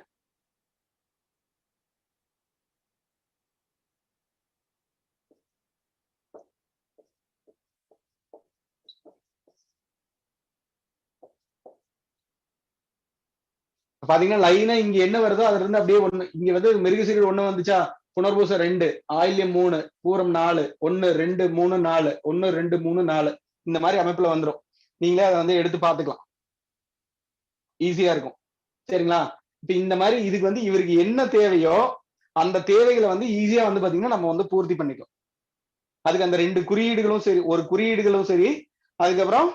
A: பாத்தீங்கன்னா லைனா இங்க என்ன வருதோ அதுல இருந்து அப்படியே ஒண்ணு இங்க வந்து மிருகசீரிடம் 1 வந்துச்சா, புனர்பூசம் 2, ஆயில்யம் 3, பூரம் 4, 1 2 3 4, 1 2 3 4 இந்த மாதிரி அமைப்புல வந்துடும். நீங்களே அதை வந்து எடுத்து பாத்துக்கலாம், ஈஸியா இருக்கும். சரிங்களா? இப்ப இந்த மாதிரி இதுக்கு வந்து இவருக்கு என்ன தேவையோ அந்த தேவைகளை வந்து ஈஸியா வந்து பாத்தீங்கன்னா நம்ம வந்து பூர்த்தி பண்ணிக்கலாம். அதுக்கு அந்த 2 குறியீடுகளும் சரி, ஒரு குறியீடுகளும் சரி, அதுக்கப்புறம்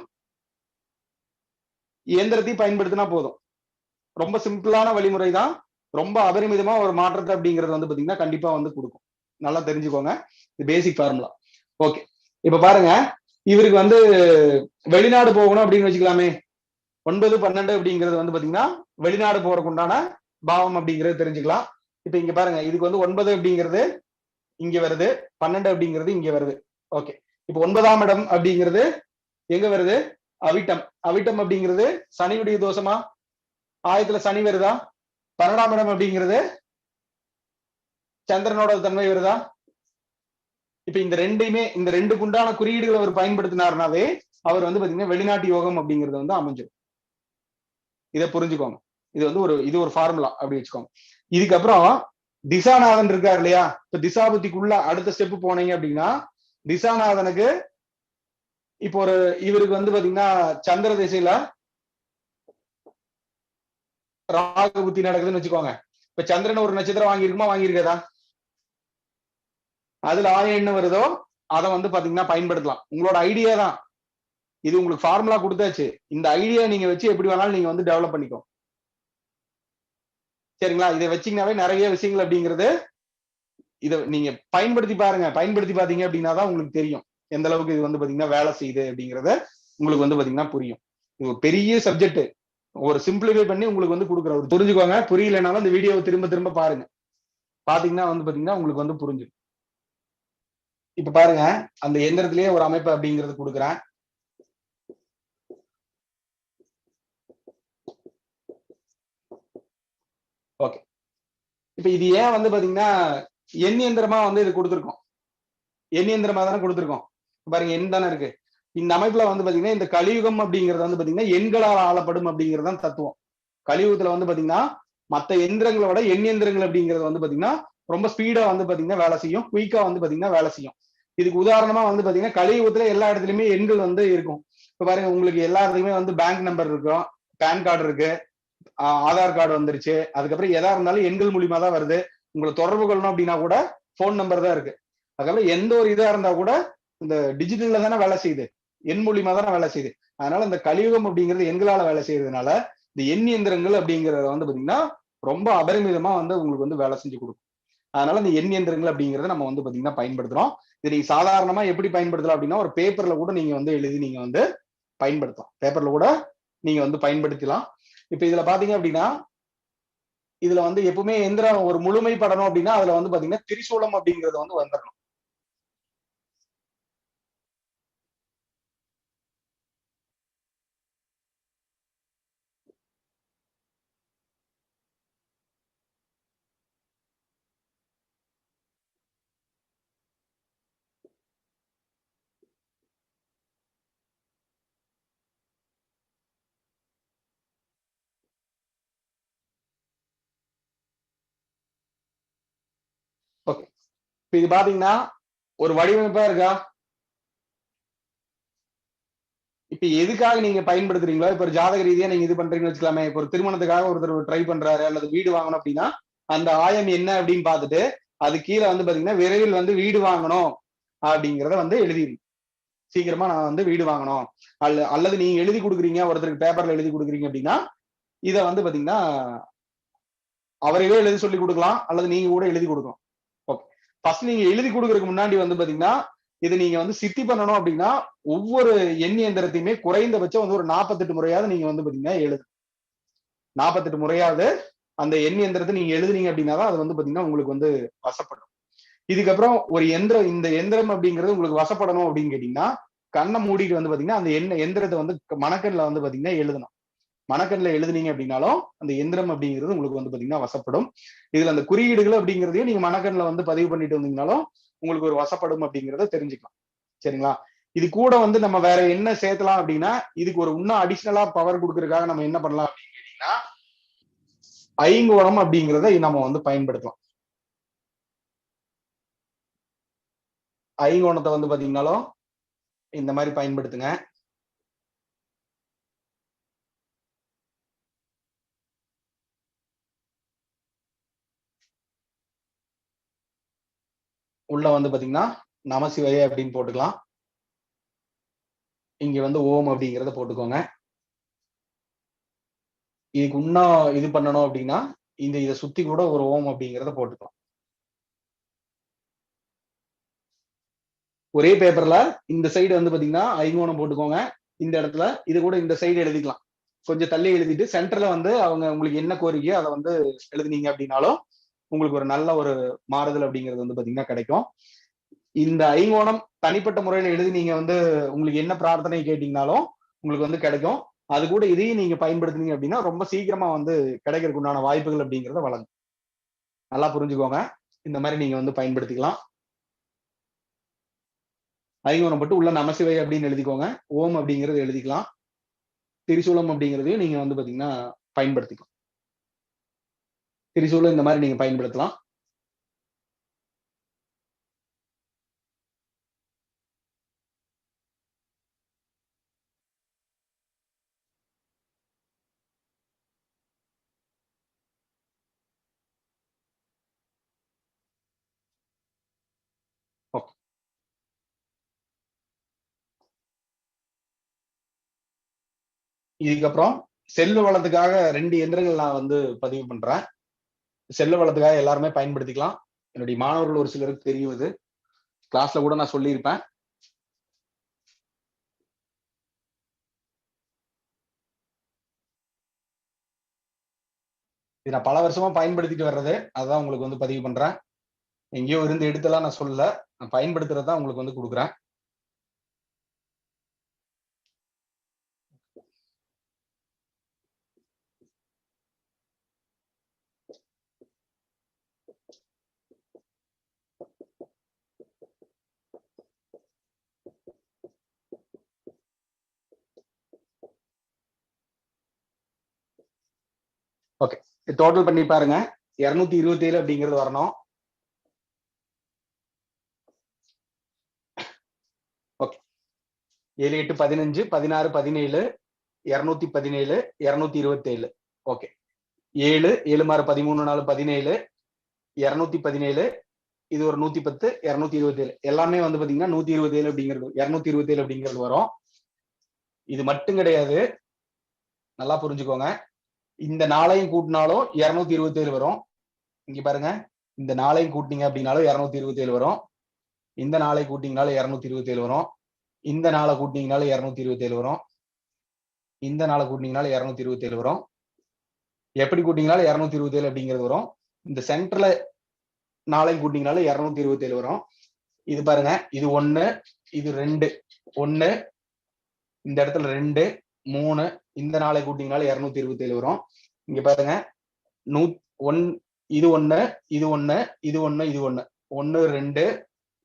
A: இயந்திரத்தையும் பயன்படுத்தினா போதும். ரொம்ப சிம்பிளான வழிமுறை தான். ரொம்ப அபரிமிதமா ஒரு மாற்றத்தை அப்படிங்கிறது வந்து பாத்தீங்கன்னா கண்டிப்பா வந்து கொடுக்கும். நல்லா தெரிஞ்சுக்கோங்க, இது பேசிக் ஃபார்முலா. ஓகே, இப்ப பாருங்க, இவருக்கு வந்து வெளிநாடு போகணும் அப்படின்னு வச்சுக்கலாமே. 9 12 அப்படிங்கிறது வந்து பாத்தீங்கன்னா வெளிநாடு போறதுக்கு உண்டான பாவம் அப்படிங்கிறது தெரிஞ்சுக்கலாம். இப்ப இங்க பாருங்க, இதுக்கு வந்து 9 அப்படிங்கிறது இங்க வருது, 12 அப்படிங்கிறது இங்க வருது. ஓகே, இப்ப 9ஆம் இடம் அப்படிங்கிறது எங்க வருது? அவிட்டம். அவிட்டம் அப்படிங்கிறது சனியுடைய தோஷமா? ஆயத்துல சனி வருதா? 12ஆம் இடம் அப்படிங்கிறது சந்திரனோட தன்மை வருதா? இப்ப இந்த ரெண்டையுமே, இந்த 2க்கு உண்டான குறியீடுகளை அவர் பயன்படுத்தினார்னாவே அவர் வந்து பாத்தீங்கன்னா வெளிநாட்டு யோகம் அப்படிங்கிறது வந்து அமைஞ்சிடும். இதை புரிஞ்சுக்கோங்க. இது வந்து இது ஒரு ஃபார்முலா அப்படி வச்சுக்கோங்க. இதுக்கப்புறம் திசாநாதன் இருக்காரு இல்லையா? இப்ப திசாபுத்திக்குள்ள அடுத்த ஸ்டெப் போனீங்க அப்படின்னா, திசாநாதனுக்கு இப்போ இவருக்கு வந்து பாத்தீங்கன்னா சந்திர திசையில ராகு புத்தி நடக்குதுன்னு வச்சுக்கோங்க. இப்ப சந்திரன் ஒரு நட்சத்திரம் வாங்கியிருக்கதா? அதுல ஆயம் என்ன வருதோ அதை வந்து பாத்தீங்கன்னா பயன்படுத்தலாம். உங்களோட ஐடியா தான் இது, உங்களுக்கு ஃபார்முலா கொடுத்தாச்சு. இந்த ஐடியா நீங்க வச்சு எப்படி வேணாலும் நீங்க வந்து டெவலப் பண்ணிக்கோ. சரிங்களா? இதை வச்சீங்கன்னாவே நிறைய விஷயங்கள் அப்படிங்கிறது இதை நீங்க பயன்படுத்தி பாருங்க. பயன்படுத்தி பாத்தீங்க அப்படின்னா தான் உங்களுக்கு தெரியும் எந்த அளவுக்கு இது வந்து பாத்தீங்கன்னா வேலை செய்யுது அப்படிங்கறத உங்களுக்கு வந்து பாத்தீங்கன்னா புரியும். இது ஒரு பெரிய சப்ஜெக்ட், ஒரு சிம்பிளிஃபை பண்ணி உங்களுக்கு வந்து கொடுக்குற புரிஞ்சுக்கோங்க. புரியலனாலும் இந்த வீடியோவை திரும்ப திரும்ப பாருங்க. பாத்தீங்கன்னா வந்து பாத்தீங்கன்னா உங்களுக்கு வந்து புரிஞ்சிடும். இப்ப பாருங்க, அந்த எந்திரத்திலேயே ஒரு அமைப்பு அப்படிங்கிறது கொடுக்குறேன். ஓகே, இப்ப இது ஏன் வந்து பாத்தீங்கன்னா எண் இயந்திரமா வந்து இது கொடுத்துருக்கோம்? எண் இயந்திரமா தானே கொடுத்துருக்கோம். பாருங்க, எண் தானே இருக்கு. இந்த அமைப்புல வந்து பாத்தீங்கன்னா இந்த கலியுகம் அப்படிங்கிறது வந்து பாத்தீங்கன்னா எண்களால் ஆளப்படும் அப்படிங்கிறது தான் தத்துவம். கலியுகத்துல வந்து பாத்தீங்கன்னா மற்ற எந்திரங்களோட எண் இயந்திரங்கள் அப்படிங்கிறது வந்து பாத்தீங்கன்னா ரொம்ப ஸ்பீடா வந்து பாத்தீங்கன்னா வேலை செய்யும், குயிக்கா வந்து பாத்தீங்கன்னா வேலை செய்யும். இதுக்கு உதாரணமா வந்து பாத்தீங்கன்னா கலியுகத்துல எல்லா இடத்துலயுமே எண்கள் வந்து இருக்கும். இப்ப பாருங்க, உங்களுக்கு எல்லா இடத்துலயுமே வந்து பேங்க் நம்பர் இருக்கும், பேன் கார்டு இருக்கு, ஆதார் கார்டு வந்துருச்சு. அதுக்கப்புறம் எதா இருந்தாலும் எண்கள் மூலியமா தான் வருது. உங்களை தொடர்பு கொள்ளணும் அப்படின்னா கூட போன் நம்பர் தான் இருக்கு. அதுக்கப்புறம் எந்த ஒரு இதா இருந்தா கூட இந்த டிஜிட்டல்ல தானே வேலை செய்யுது, எண் மூலியமா தானே வேலை செய்யுது. அதனால இந்த கலியுகம் அப்படிங்கிறது எண்களால வேலை செய்யறதுனால இந்த எண் இயந்திரங்கள் அப்படிங்கறத வந்து பாத்தீங்கன்னா ரொம்ப அபரிமிதமா வந்து உங்களுக்கு வந்து வேலை செஞ்சு கொடுக்கும். அதனால இந்த எண் இயந்திரங்கள் அப்படிங்கறத நம்ம வந்து பாத்தீங்கன்னா பயன்படுத்துறோம். இது நீங்க சாதாரணமா எப்படி பயன்படுத்தலாம் அப்படின்னா, ஒரு பேப்பர்ல கூட நீங்க வந்து எழுதி நீங்க வந்து பயன்படுத்தலாம். பேப்பர்ல கூட நீங்க வந்து பயன்படுத்தலாம். இப்ப இதுல பாத்தீங்க அப்படின்னா, இதுல வந்து எப்பவுமே எந்திரம் ஒரு முழுமைப்படணும் அப்படின்னா அதுல வந்து பாத்தீங்கன்னா திரிசூலம் அப்படிங்கறது வந்து வந்துடணும். ஓகே, இப்ப இது பாத்தீங்கன்னா ஒரு வடிவமைப்பா இருக்கா? இப்ப எதுக்காக நீங்க பயன்படுத்துறீங்களோ, இப்ப ஒரு ஜாதக ரீதியா நீங்க இது பண்றீங்கன்னு வச்சுக்கலாமே. இப்ப ஒரு திருமணத்துக்காக ஒருத்தர் ட்ரை பண்றாரு அல்லது வீடு வாங்கணும் அப்படின்னா அந்த ஆயம் என்ன அப்படின்னு பார்த்துட்டு அது கீழே வந்து பாத்தீங்கன்னா விரைவில் வந்து வீடு வாங்கணும் அப்படிங்கிறத வந்து எழுதிருங்க. சீக்கிரமா நான் வந்து வீடு வாங்கணும், அல்லது நீங்க எழுதி கொடுக்குறீங்க, ஒருத்தருக்கு பேப்பர்ல எழுதி கொடுக்குறீங்க அப்படின்னா இதை வந்து பாத்தீங்கன்னா அவரையே எழுதி சொல்லி கொடுக்கலாம் அல்லது நீங்க கூட எழுதி கொடுக்கலாம். ஓகே, ஃபர்ஸ்ட் நீங்க எழுதி கொடுக்கறதுக்கு முன்னாடி வந்து பாத்தீங்கன்னா இது நீங்க வந்து சித்தி பண்ணணும் அப்படின்னா ஒவ்வொரு எண் இயந்திரத்தையுமே குறைந்தபட்சம் வந்து ஒரு 48 முறையாவது நீங்க வந்து பாத்தீங்கன்னா 48 முறையாவது அந்த எண் இயந்திரத்தை நீங்க எழுதுனீங்க அப்படின்னாதான் அது வந்து பாத்தீங்கன்னா உங்களுக்கு வந்து வசப்படும். இதுக்கப்புறம் ஒரு இந்த எந்திரம் அப்படிங்கிறது உங்களுக்கு வசப்படணும் அப்படின்னு கேட்டீங்கன்னா கண்ணை மூடிட்டு வந்து பாத்தீங்கன்னா அந்த எந்திரத்தை வந்து மனக்கண்ணில் வந்து பாத்தீங்கன்னா எழுதணும். மனக்கண்ணில் எழுதுனீங்க அப்படின்னாலும் அந்த எந்திரம் அப்படிங்கிறது உங்களுக்கு வந்து பாத்தீங்கன்னா வசப்படும். இதுல அந்த குறியீடுகள் அப்படிங்கிறதையும் நீங்க மனக்கண்ணில் வந்து பதிவு பண்ணிட்டு வந்தீங்கன்னாலும் உங்களுக்கு ஒரு வசப்படும் அப்படிங்கிறத தெரிஞ்சுக்கலாம். சரிங்களா? இது கூட வந்து நம்ம வேற என்ன சேர்த்தலாம் அப்படின்னா இதுக்கு ஒரு இன்னும் அடிஷனலா பவர் கொடுக்கறதுக்காக நம்ம என்ன பண்ணலாம் அப்படின்னு கேட்டீங்கன்னா ஐங்கோணம் அப்படிங்கிறத நம்ம வந்து பயன்படுத்தலாம். ஐங்கோணத்தை வந்து பாத்தீங்கன்னாலும் இந்த மாதிரி பயன்படுத்துங்க. உள்ள வந்து பாத்தீங்கன்னா நமசிவாய அப்படின்னு போட்டுக்கலாம். இங்க வந்து ஓம் அப்படிங்கிறத போட்டுக்கோங்க. இதுக்கு இன்னும் இது பண்ணணும் அப்படின்னா இதை சுத்தி கூட ஒரு ஓம் அப்படிங்கிறத போட்டுக்கலாம். ஒரே பேப்பர்ல இந்த சைடு வந்து பாத்தீங்கன்னா ஐங்கோணம் போட்டுக்கோங்க. இந்த இடத்துல இது கூட இந்த சைடு எழுதிக்கலாம். கொஞ்சம் தள்ளி எழுதிட்டு சென்டர்ல வந்து அவங்க உங்களுக்கு என்ன கோரிக்கையோ அதை வந்து எழுதுனீங்க அப்படின்னாலும் உங்களுக்கு ஒரு நல்ல ஒரு மாறுதல் அப்படிங்கிறது வந்து பாத்தீங்கன்னா கிடைக்கும். இந்த ஐங்கோணம் தனிப்பட்ட முறையில எழுதி நீங்க வந்து உங்களுக்கு என்ன பிரார்த்தனை கேட்டீங்கன்னாலும் உங்களுக்கு வந்து கிடைக்கும். அது கூட இதையும் நீங்க பயன்படுத்தினீங்க அப்படின்னா ரொம்ப சீக்கிரமா வந்து கிடைக்கிறதுக்கு உண்டான வாய்ப்புகள் அப்படிங்கிறத வழங்கும். நல்லா புரிஞ்சுக்கோங்க. இந்த மாதிரி நீங்க வந்து பயன்படுத்திக்கலாம். ஐங்கோணம் பட்டு உள்ள நமசிவை அப்படின்னு எழுதிக்கோங்க. ஓம் அப்படிங்கிறது எழுதிக்கலாம். திரிசூலம் அப்படிங்கிறதையும் நீங்க வந்து பாத்தீங்கன்னா பயன்படுத்திக்கலாம். திரிசூலம் இந்த மாதிரி நீங்க பயன்படுத்தலாம். இதுக்கப்புறம் செல்வ வளத்துக்காக 2 எந்திரங்கள் நான் வந்து பதிவு பண்றேன். செல்வ வளத்துக்காக எல்லாருமே பயன்படுத்திக்கலாம். என்னுடைய மாணவர்கள் ஒரு சிலருக்கு தெரியும். இது கிளாஸ்ல கூட நான் சொல்லியிருப்பேன். இது நான் பல வருஷமா பயன்படுத்திட்டு வர்றது. அதான் உங்களுக்கு வந்து பதிவு பண்றேன். எங்கேயோ இருந்து எடுத்தெல்லாம் நான் சொல்லல. நான் பயன்படுத்துறதா உங்களுக்கு வந்து கொடுக்குறேன். ஓகே, டோட்டல் பண்ணி பாருங்க. 227 அப்படிங்கிறது வரணும். ஓகே, 7 8 15 16 17 217 227. ஓகே, 7 7 மாறு 13 4 17 217. இது ஒரு 110 227 எல்லாமே வந்து பாத்தீங்கன்னா 127 அப்படிங்கிறது 227 அப்படிங்கிறது வரும். இது மட்டும் கிடையாது, நல்லா புரிஞ்சுக்கோங்க. இந்த நாளையும் கூட்டினாலும் 227 வரும். இங்க பாருங்க, இந்த நாளையும் கூட்டினீங்க அப்படின்னாலும் 227 வரும். இந்த நாளை கூட்டிங்கனாலும் 227 வரும். இந்த நாளை கூட்டினீங்கனாலும் 227 வரும். இந்த நாளை கூட்டினீங்கனாலும் 227 வரும். எப்படி கூட்டிங்கனாலும் 227 அப்படிங்கிறது வரும். இந்த சென்டர்ல நாளை கூட்டிங்கனாலும் 227 வரும். இது பாருங்க, இது 1 இது 2 1 இந்த இடத்துல 2 3 இந்த நாளை கூட்டிங்கனாலும் 227 வரும். இங்க பாருங்க, இது 1 இது 1 இது 1 இது 1 1 2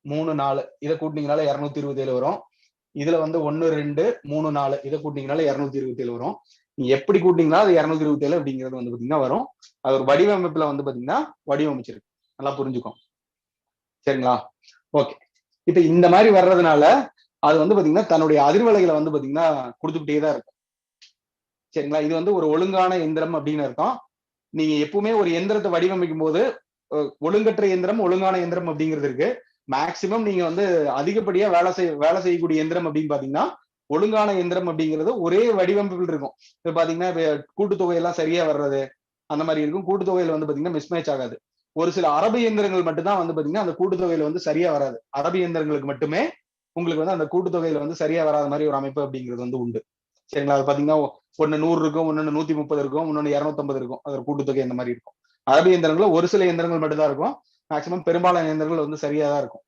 A: 3 4 இதை கூட்டினீங்கனால 227 வரும். இதுல வந்து 1 2 3 4 இதை கூட்டினீங்கனால 227 வரும். நீ எப்படி கூட்டிங்கன்னா அது 227 அப்படிங்கிறது வந்து பாத்தீங்கன்னா வரும். அது ஒரு வடிவமைப்புல வந்து பாத்தீங்கன்னா வடிவமைச்சிருக்கு. நல்லா புரிஞ்சுக்கும். சரிங்களா? ஓகே, இப்ப இந்த மாதிரி வர்றதுனால அது வந்து பாத்தீங்கன்னா தன்னுடைய அதிர்வலைகளை வந்து பாத்தீங்கன்னா கொடுத்துக்கிட்டே தான் இருக்கும். சரிங்களா? இது வந்து ஒரு ஒழுங்கான எந்திரம் அப்படின்னு அர்த்தம். நீங்க எப்பவுமே ஒரு எந்திரத்தை வடிவமைக்கும் போது ஒழுங்கற்ற எந்திரம் ஒழுங்கான எந்திரம் அப்படிங்கிறது இருக்கு. மேக்சிமம் நீங்க வந்து அதிகப்படியா வேலை செய்யக்கூடிய எந்திரம் அப்படின்னு பாத்தீங்கன்னா ஒழுங்கான எந்திரம் அப்படிங்கிறது ஒரே வடிவமைப்பில் இருக்கும். இப்ப பாத்தீங்கன்னா கூட்டுத்தொகை எல்லாம் சரியா வர்றது அந்த மாதிரி இருக்கும். கூட்டுத்தொகையில வந்து பாத்தீங்கன்னா மிஸ்மேட்ச் ஆகாது. ஒரு சில அரபு இயந்திரங்கள் மட்டும்தான் வந்து பாத்தீங்கன்னா அந்த கூட்டுத்தொகையில வந்து சரியா வராது. அரபு இயந்திரங்களுக்கு மட்டுமே உங்களுக்கு வந்து அந்த கூட்டுத்தொகையில வந்து சரியா வராத மாதிரி ஒரு அமைப்பு அப்படிங்கிறது வந்து உண்டு. சரிங்களா? அது பாத்தீங்கன்னா ஒன்னு 100 இருக்கும், இன்னொன்னு 130 இருக்கும், இன்னொன்னு 250 இருக்கும். அது ஒரு கூட்டுத்தொகை இந்த மாதிரி இருக்கும். அரபி இயந்திரங்கள்ல ஒரு சில இயந்திரங்கள் மட்டும்தான் இருக்கும். மேக்சிமம் பெரும்பாலான இயந்திரங்கள் வந்து சரியா தான் இருக்கும்.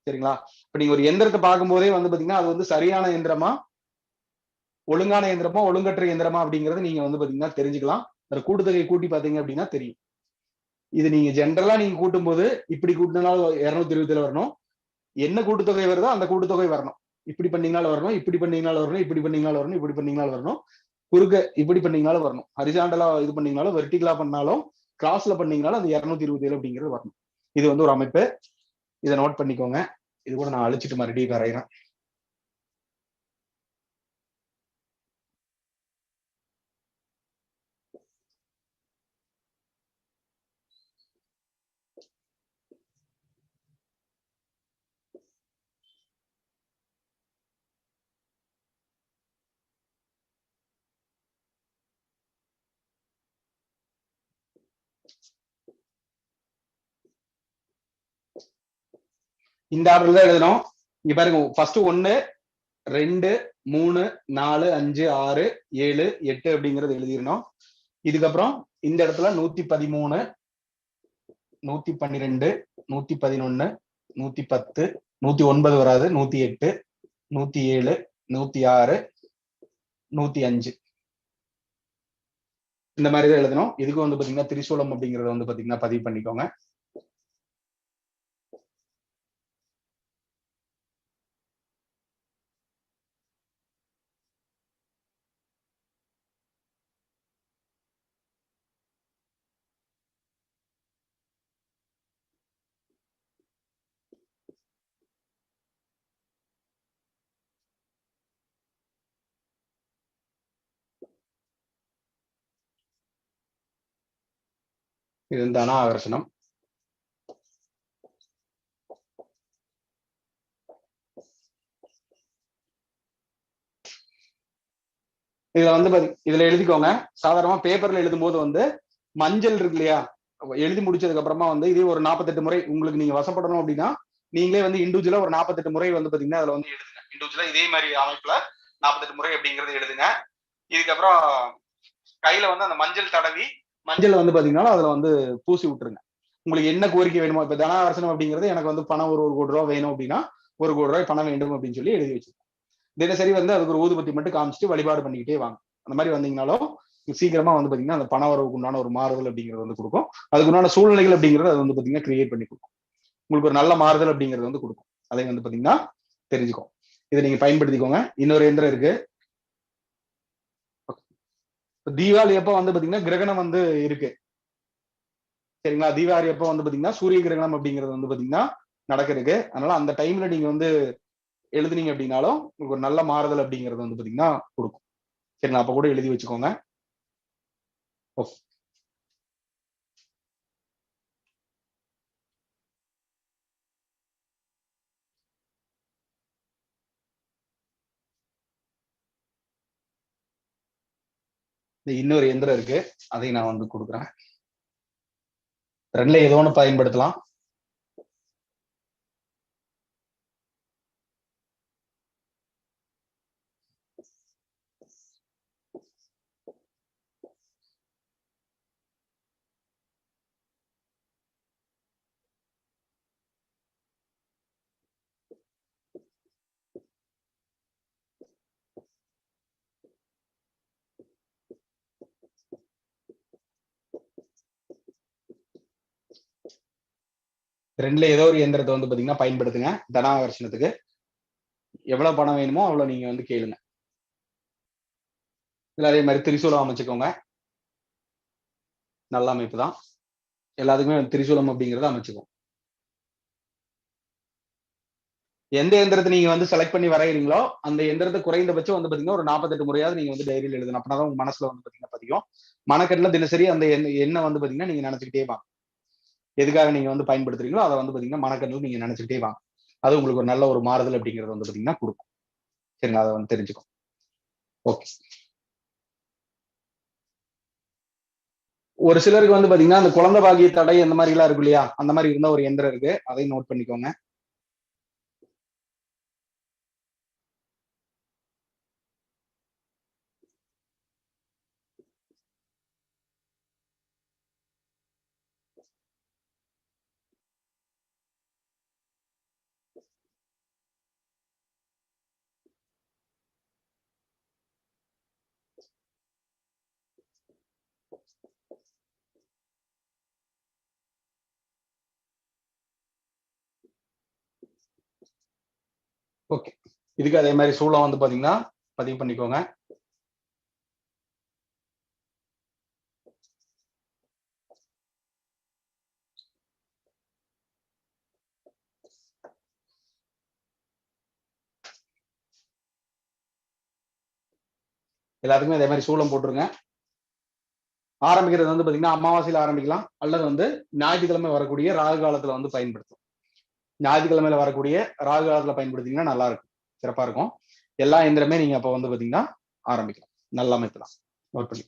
A: சரிங்களா? இப்ப நீங்க ஒரு எந்திரத்தை பார்க்கும் போதே வந்து பாத்தீங்கன்னா அது வந்து சரியான இயந்திரமா, ஒழுங்கான இயந்திரமா, ஒழுங்கற்ற இயந்திரமா அப்படிங்கறது நீங்க வந்து பாத்தீங்கன்னா தெரிஞ்சுக்கலாம். அந்த கூட்டுத்தொகை கூட்டி பாத்தீங்க அப்படின்னா தெரியும். இது நீங்க ஜென்ரலா நீங்க கூட்டும் போது இப்படி கூட்டினாலும் 227 வரணும். என்ன கூட்டுத்தொகை வருதோ அந்த கூட்டுத்தொகை வரணும். இப்படி பண்ணீங்கனாலும் வரணும், இப்படி பண்ணீங்கனாலும் வரணும், இப்படி பண்ணீங்கனாலும் வரணும், இப்படி பண்ணீங்கனாலும் வரணும், குறுக்க இப்படி பண்ணீங்கனாலும் வரணும், ஹரிசாண்டலா இது பண்ணீங்கனாலும், வெர்டிகலா பண்ணாலும், கிராஸ்ல பண்ணீங்கனாலும் அந்த 227 அப்படிங்கிறது வரணும். இது வந்து ஒரு அமைப்பு. இதை நோட் பண்ணிக்கோங்க. இது கூட நான் அழிச்சிட்டு மறுபடியும் வரைகிறேன். இந்த ஆர்டர் தான் எழுதணும். இங்க பாருங்க, ஃபர்ஸ்ட் 1 2 3 4 5 6 7 8 அப்படிங்கறது எழுதிடணும். இதுக்கப்புறம் இந்த இடத்துல 113 112 111 110 109 வராது, 108 107 106 105 இந்த மாதிரி தான் எழுதணும். இதுக்கு வந்து பாத்தீங்கன்னா திரிசூலம் அப்படிங்கறத வந்து பாத்தீங்கன்னா பதிவு பண்ணிக்கோங்க. இது தன ஆகர்ஷணம். இதுல வந்து இதுல எழுதிக்கோங்க. சாதாரணமா பேப்பர்ல எழுதும் போது வந்து மஞ்சள் இருக்கு இல்லையா, எழுதி முடிச்சதுக்கு அப்புறமா வந்து இது ஒரு 48 முறை உங்களுக்கு நீங்க வசப்படணும் அப்படின்னா நீங்களே வந்து இண்டிவிஜுவலா ஒரு 48 முறை வந்து பாத்தீங்கன்னா அதுல வந்து எழுதுங்க. இண்டிவிஜுவலா இதே மாதிரி அமைப்புல 48 முறை அப்படிங்கறது எழுதுங்க. இதுக்கப்புறம் கையில வந்து அந்த மஞ்சள் தடவி மஞ்சள் வந்து பாத்தீங்கன்னா அதுல வந்து பூசி விட்டுருங்க. உங்களுக்கு என்ன கோரிக்கை வேணுமோ, இப்ப தனாவர்சனம் அப்படிங்கிறது எனக்கு வந்து பணம் ஒரு 1 கோடி ரூபாய் வேணும் அப்படின்னா 1 கோடி ரூபாய் பணம் வேண்டும் அப்படின்னு சொல்லி எழுதி வச்சிருக்கேன். தினசரி வந்து அதுக்கு ஒரு ஊதுபத்தி மட்டும் காமிச்சிட்டு வழிபாடு பண்ணிக்கிட்டே வாங்க. அந்த மாதிரி வந்தீங்கனாலும் சீக்கிரமா வந்து பாத்தீங்கன்னா அந்த பண வரவுக்கு உண்டான ஒரு மாறுதல் அப்படிங்கிறது வந்து கொடுக்கும். அதுக்கு உண்டான சூழ்நிலைகள் அப்படிங்கிறது அது வந்து பாத்தீங்கன்னா கிரியேட் பண்ணி கொடுக்கும். உங்களுக்கு ஒரு நல்ல மாறுதல் அப்படிங்கிறது வந்து கொடுக்கும். அதை வந்து பாத்தீங்கன்னா தெரிஞ்சுக்கும். இதை நீங்க பயன்படுத்திக்கோங்க. இன்னொரு எந்திரம் இருக்கு. தீபாவளி அப்ப வந்து பாத்தீங்கன்னா கிரகணம் வந்து இருக்கு. சரிங்களா? தீபாவளி அப்ப வந்து பாத்தீங்கன்னா சூரிய கிரகணம் அப்படிங்கிறது வந்து பாத்தீங்கன்னா நடக்கிறதுக்கு. அதனால அந்த டைம்ல நீங்க வந்து எழுதுனீங்க அப்படின்னாலும் உங்களுக்கு ஒரு நல்ல மாறுதல் அப்படிங்கிறது வந்து பாத்தீங்கன்னா கொடுக்கும். சரிங்களா? அப்ப கூட எழுதி வச்சுக்கோங்க. இன்னொரு எந்திரம் இருக்கு, அதை நான் வந்து கொடுக்குறேன். ரெண்டுல ஏதோ ஒன்று பயன்படுத்தலாம். ரெண்டுல ஏதோ ஒரு இயந்திரத்தை வந்து பாத்தீங்கன்னா பயன்படுத்துங்க. தனாகர்ஷணத்துக்கு எவ்வளவு பணம் வேணுமோ அவ்வளவு நீங்க வந்து கேளுங்க. இல்ல அதே மாதிரி திரிசூலம் அமைச்சுக்கோங்க. நல்ல அமைப்பு தான். எல்லாத்துக்குமே திரிசூலம் அப்படிங்கறத அமைச்சுக்கோங்க. எந்த எந்திரத்தை நீங்க வந்து செலக்ட் பண்ணி வரைகிறீங்களோ அந்த எந்திரத்தை குறைந்தபட்சம் வந்து பாத்தீங்கன்னா ஒரு 48 முறையாவது நீங்க வந்து டைரியில் எழுதணும். அப்படின்னா உங்க மனசுல வந்து பாத்தீங்கன்னா பதியும். மனக்கட்டுல தினசரி அந்த எண்ணெய் வந்து பாத்தீங்கன்னா நீங்க நினைச்சுக்கிட்டே வாங்க. எதுக்காக நீங்க வந்து பயன்படுத்துறீங்களோ அதை வந்து பாத்தீங்கன்னா மனக்கட்டுல நீங்க நினைச்சுக்கிட்டே வாங்க. அது உங்களுக்கு ஒரு நல்ல ஒரு மாறுதல் அப்படிங்கறது வந்து பாத்தீங்கன்னா கொடுக்கும். சரிங்களா? அதை வந்து தெரிஞ்சுக்கும். ஓகே. ஒரு சிலருக்கு வந்து பாத்தீங்கன்னா அந்த குழந்தை பாகிய தடை அந்த மாதிரி எல்லாம் இருக்கு இல்லையா, அந்த மாதிரி இருந்தா ஒரு எந்திரம் இருக்கு, அதையும் நோட் பண்ணிக்கோங்க. ஓகே, இதுக்கு அதே மாதிரி சூளம் வந்து பாத்தீங்கன்னா பதிவு பண்ணிக்கோங்க. எல்லாத்துக்குமே அதே மாதிரி சூளம் போட்டுருங்க. ஆரம்பிக்கிறது வந்து பாத்தீங்கன்னா அமாவாசையில ஆரம்பிக்கலாம், அல்லது வந்து ஞாயிற்றுக்கிழமை வரக்கூடிய ராகு காலத்துல வந்து பயன்படுத்தும். ஞாயிற்றுக்கிழமையில வரக்கூடிய ராகு காலத்துல பயன்படுத்திங்கன்னா நல்லா இருக்கும், சிறப்பா இருக்கும். எல்லா எந்திரமே நீங்க அப்ப வந்து பாத்தீங்கன்னா ஆரம்பிக்கலாம், நல்ல அமைப்பு தான். நோட் பண்ணி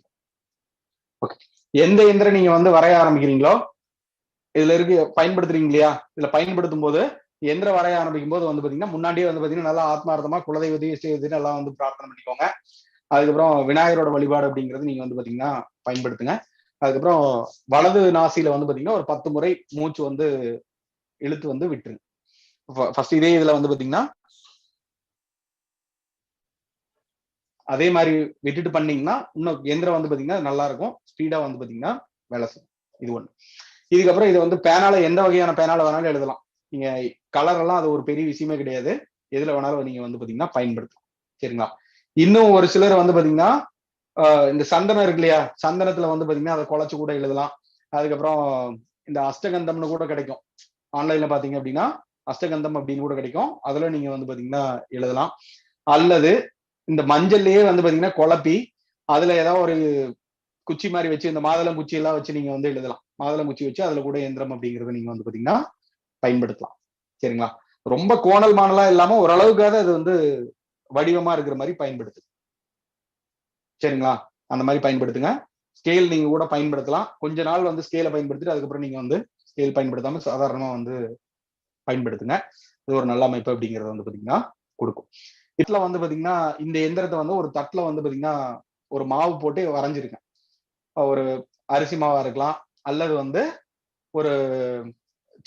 A: ஓகே. எந்த எந்திரம் நீங்க வந்து வரைய ஆரம்பிக்கிறீங்களோ இதுல இருக்கு பயன்படுத்துறீங்க இல்லையா, இதுல பயன்படுத்தும் போது எந்திரம் வரைய ஆரம்பிக்கும் போது வந்து பாத்தீங்கன்னா முன்னாடியே வந்து பாத்தீங்கன்னா நல்லா ஆத்மார்த்தமா குலதெய்வத்தையும் இஷ்டதெய்வத்தையும் எல்லாம் வந்து பிரார்த்தனை பண்ணிக்கோங்க. அதுக்கப்புறம் விநாயகரோட வழிபாடு அப்படிங்கிறது நீங்க வந்து பாத்தீங்கன்னா பயன்படுத்துங்க. அதுக்கப்புறம் வலது நாசியில வந்து பாத்தீங்கன்னா ஒரு 10 முறை மூச்சு வந்து இழுத்து வந்து விட்டுருங்க. ஃபர்ஸ்ட் இதே இதுல வந்து பாத்தீங்கன்னா அதே மாதிரி விட்டுட்டு பண்ணீங்கன்னா இன்னும் எந்திரம் வந்து பாத்தீங்கன்னா நல்லா இருக்கும், ஸ்பீடா வந்து பாத்தீங்கன்னா வேலை செய்யும். இது ஒண்ணு. இதுக்கப்புறம் இதை வந்து பேனால எந்த வகையான பேனால வேணாலும் எழுதலாம். நீங்க கலர் எல்லாம் அது ஒரு பெரிய விஷயமே கிடையாது, எதுல வேணாலும் நீங்க வந்து பாத்தீங்கன்னா பயன்படுத்தலாம். சரிங்களா? இன்னும் ஒரு சிலர் வந்து பாத்தீங்கன்னா இந்த சந்தனம் இருக்கு இல்லையா, சந்தனத்துல வந்து பாத்தீங்கன்னா அதை குழச்சு கூட எழுதலாம். அதுக்கப்புறம் இந்த அஷ்டகந்தம்னு கூட கிடைக்கும் ஆன்லைன்ல பாத்தீங்க அப்படின்னா, அஷ்டகந்தம் அப்படின்னு கூட கிடைக்கும், அதுல நீங்க வந்து பாத்தீங்கன்னா எழுதலாம். அல்லது இந்த மஞ்சள்லயே வந்து பாத்தீங்கன்னா குழப்பி அதுல ஏதாவது ஒரு குச்சி மாதிரி வச்சு இந்த மாதுளம் குச்சி எல்லாம் வச்சு நீங்க வந்து எழுதலாம். மாதுளம் குச்சி வச்சு அதுல கூட எந்திரம் அப்படிங்கறத நீங்க வந்து பாத்தீங்கன்னா பயன்படுத்தலாம். சரிங்களா? ரொம்ப கோணல் மானலா இல்லாம ஓரளவுக்காக அது வந்து வடிவமா இருக்கிற மாதிரி பயன்படுத்து. சரிங்களா? அந்த மாதிரி பயன்படுத்துங்க. ஸ்கேல் நீங்க கூட பயன்படுத்தலாம். கொஞ்ச நாள் வந்து ஸ்கேலை பயன்படுத்திட்டு அதுக்கப்புறம் நீங்க வந்து ஸ்கேல் பயன்படுத்தாம சாதாரணமா வந்து பயன்படுத்துங்க. இது ஒரு நல்ல அமைப்பு அப்படிங்கறத வந்து பாத்தீங்கன்னா கொடுக்கும். இதுல வந்து பாத்தீங்கன்னா இந்த எந்திரத்தை வந்து ஒரு தட்டுல வந்து பாத்தீங்கன்னா ஒரு மாவு போட்டு வரைஞ்சிருக்கேன். ஒரு அரிசி மாவா இருக்கலாம், அல்லது வந்து ஒரு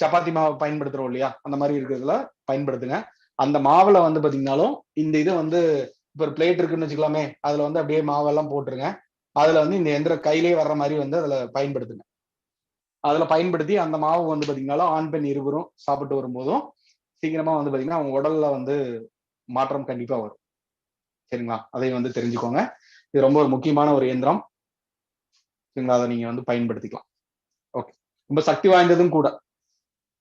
A: சப்பாத்தி மாவு பயன்படுத்துறோம் இல்லையா, அந்த மாதிரி இருக்கிறதுல பயன்படுத்துங்க. அந்த மாவுல வந்து பாத்தீங்கன்னாலும் இந்த இது வந்து இப்ப ஒரு பிளேட் இருக்குன்னு வச்சுக்கலாமே, அதுல வந்து அப்படியே மாவெல்லாம் போட்டுருங்க. அதுல வந்து இந்த எந்திரம் கையிலேயே வர்ற மாதிரி வந்து அதுல பயன்படுத்துங்க. அதுல பயன்படுத்தி அந்த மாவு வந்து பாத்தீங்கன்னா ஆண் பெண் இருவரும் சாப்பிட்டு வரும்போதும் சீக்கிரமா வந்து பாத்தீங்கன்னா அவங்க உடல்ல வந்து மாற்றம் கண்டிப்பா வரும். சரிங்களா? அதை வந்து தெரிஞ்சுக்கோங்க. இது ரொம்ப ஒரு முக்கியமான ஒரு இயந்திரம். சரிங்களா? அதை நீங்க வந்து பயன்படுத்திக்கலாம். ஓகே, ரொம்ப சக்தி வாய்ந்ததும் கூட.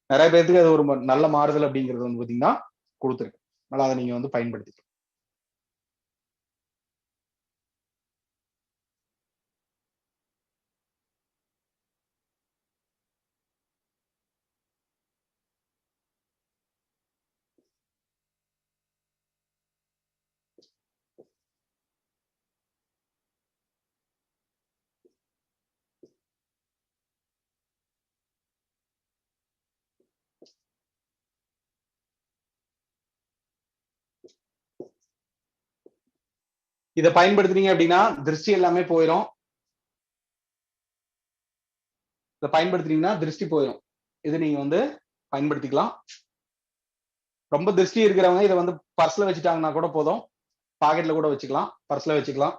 A: நிறைய பேருக்கு அது ஒரு நல்ல மாறுதல் அப்படிங்கிறது வந்து பாத்தீங்கன்னா கொடுத்துருக்கு. அதனால அதை நீங்க வந்து பயன்படுத்திக்கலாம். இதை பயன்படுத்துறீங்க அப்படின்னா திருஷ்டி எல்லாமே போயிடும். இதை பயன்படுத்துறீங்கன்னா திருஷ்டி போயிடும். இது நீங்க வந்து பயன்படுத்திக்கலாம். ரொம்ப திருஷ்டி இருக்கிறவங்க இதை வந்து பர்ஸ்ல வச்சுட்டாங்கன்னா கூட போதும், பாக்கெட்ல கூட வச்சுக்கலாம், பர்ஸ்ல வச்சுக்கலாம்.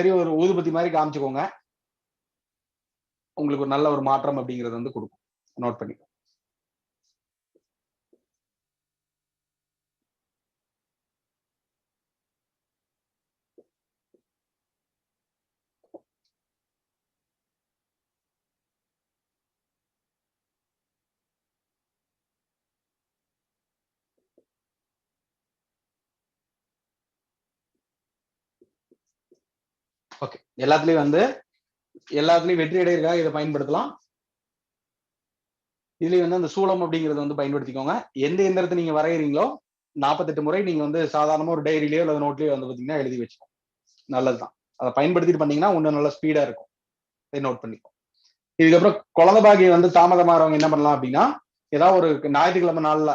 A: சரி ஒரு ஊதுபத்தி மாதிரி காமிச்சுக்கோங்க, உங்களுக்கு ஒரு நல்ல ஒரு மாற்றம் அப்படிங்கிறது வந்து கொடுக்கும். நோட் பண்ணி ஓகே. எல்லாத்துலயும் வெற்றி அடைகிறதுக்காக இதை பயன்படுத்தலாம். இதுலயும் வந்து அந்த சூளம் அப்படிங்கறத வந்து பயன்படுத்திக்கோங்க. எந்த எந்திரத்தை நீங்க வரைகிறீங்களோ 48 முறை நீங்க வந்து சாதாரணமா ஒரு டைரியிலயோ அல்லது நோட்லயோ வந்து பாத்தீங்கன்னா எழுதி வச்சுக்கோங்க. நல்லதுதான். அதை பயன்படுத்திட்டு பண்ணீங்கன்னா இன்னும் நல்லா ஸ்பீடா இருக்கும். இதை நோட் பண்ணிக்கோ. இதுக்கப்புறம் குழந்தை பாக்கியம் வந்து தாமதமாறவங்க என்ன பண்ணலாம் அப்படின்னா, ஏதாவது ஒரு ஞாயிற்றுக்கிழமை நாள்ல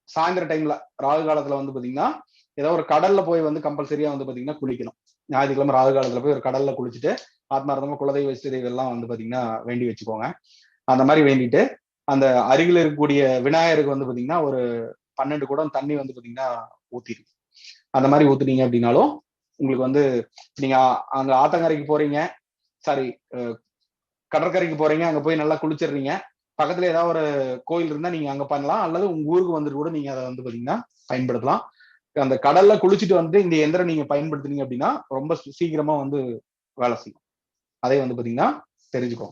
A: சாயந்தர டைம்ல ராகு காலத்துல வந்து பாத்தீங்கன்னா ஏதாவது ஒரு கடல்ல போய் வந்து கம்பல்சரியா வந்து பாத்தீங்கன்னா குளிக்கணும். ஞாயிற்றுக்கிழமை ராகு காலத்துல போய் ஒரு கடல்ல குளிச்சுட்டு ஆத்மார்த்தமா குலதெய்வ இஷ்டதெய்வம் எல்லாம் வந்து பாத்தீங்கன்னா வேண்டி வச்சுக்கோங்க. அந்த மாதிரி வேண்டிட்டு அந்த அருகில் இருக்கக்கூடிய விநாயகருக்கு வந்து பாத்தீங்கன்னா ஒரு 12 குடம் தண்ணி வந்து பாத்தீங்கன்னா ஊத்திருக்கு. அந்த மாதிரி ஊத்துனீங்க அப்படின்னாலும் உங்களுக்கு வந்து நீங்க அங்க ஆத்தங்கரைக்கு போறீங்க, சாரி கடற்கரைக்கு போறீங்க, அங்க போய் நல்லா குளிச்சிடுறீங்க, பக்கத்துல ஏதாவது ஒரு கோயில் இருந்தா நீங்க அங்க பண்ணலாம், அல்லது உங்க ஊருக்கு வந்துட்டு கூட நீங்க அதை வந்து பாத்தீங்கன்னா பயன்படுத்தலாம். அந்த கடல்ல குளிச்சுட்டு வந்து இந்த எந்திரம் நீங்க பயன்படுத்துனீங்க அப்படின்னா ரொம்ப சீக்கிரமா வந்து வேலை செய்யும். அதை வந்து பாத்தீங்கன்னா தெரிஞ்சுக்கோ.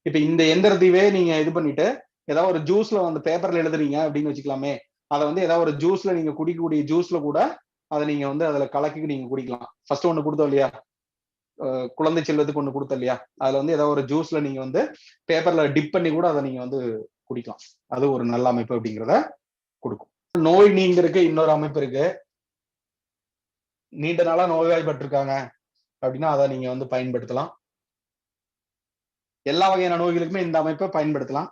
A: இப்ப இந்த எந்திரத்தையே நீங்க இது பண்ணிட்டு ஏதாவது ஒரு ஜூஸ்ல வந்து பேப்பர்ல எழுதுறீங்க அப்படின்னு வச்சுக்கலாமே, அதை வந்து ஏதாவது ஒரு ஜூஸ்ல நீங்க குடிக்கக்கூடிய ஜூஸ்ல கூட அதை நீங்க வந்து அதுல கலக்கி நீங்க குடிக்கலாம். ஃபர்ஸ்ட் ஒண்ணு கொடுத்தோம் இல்லையா, குழந்தை செல்வத்துக்கு ஒண்ணு கொடுத்தோம் இல்லையா, அதுல வந்து ஏதாவது ஒரு ஜூஸ்ல நீங்க வந்து பேப்பர்ல டிப் பண்ணி கூட அதை நீங்க வந்து குடிக்கலாம். அது ஒரு நல்ல அமைப்பு அப்படிங்கிறத கொடுக்கும். நோய் நீங்கிறதுக்கு இன்னொரு அமைப்பு இருக்கு. நீண்ட நாளா நோய்வாய்ப்பட்டிருக்காங்க அப்படின்னா அதை நீங்க வந்து பயன்படுத்தலாம். எல்லா வகையான நோய்களுக்குமே இந்த அமைப்பை பயன்படுத்தலாம்.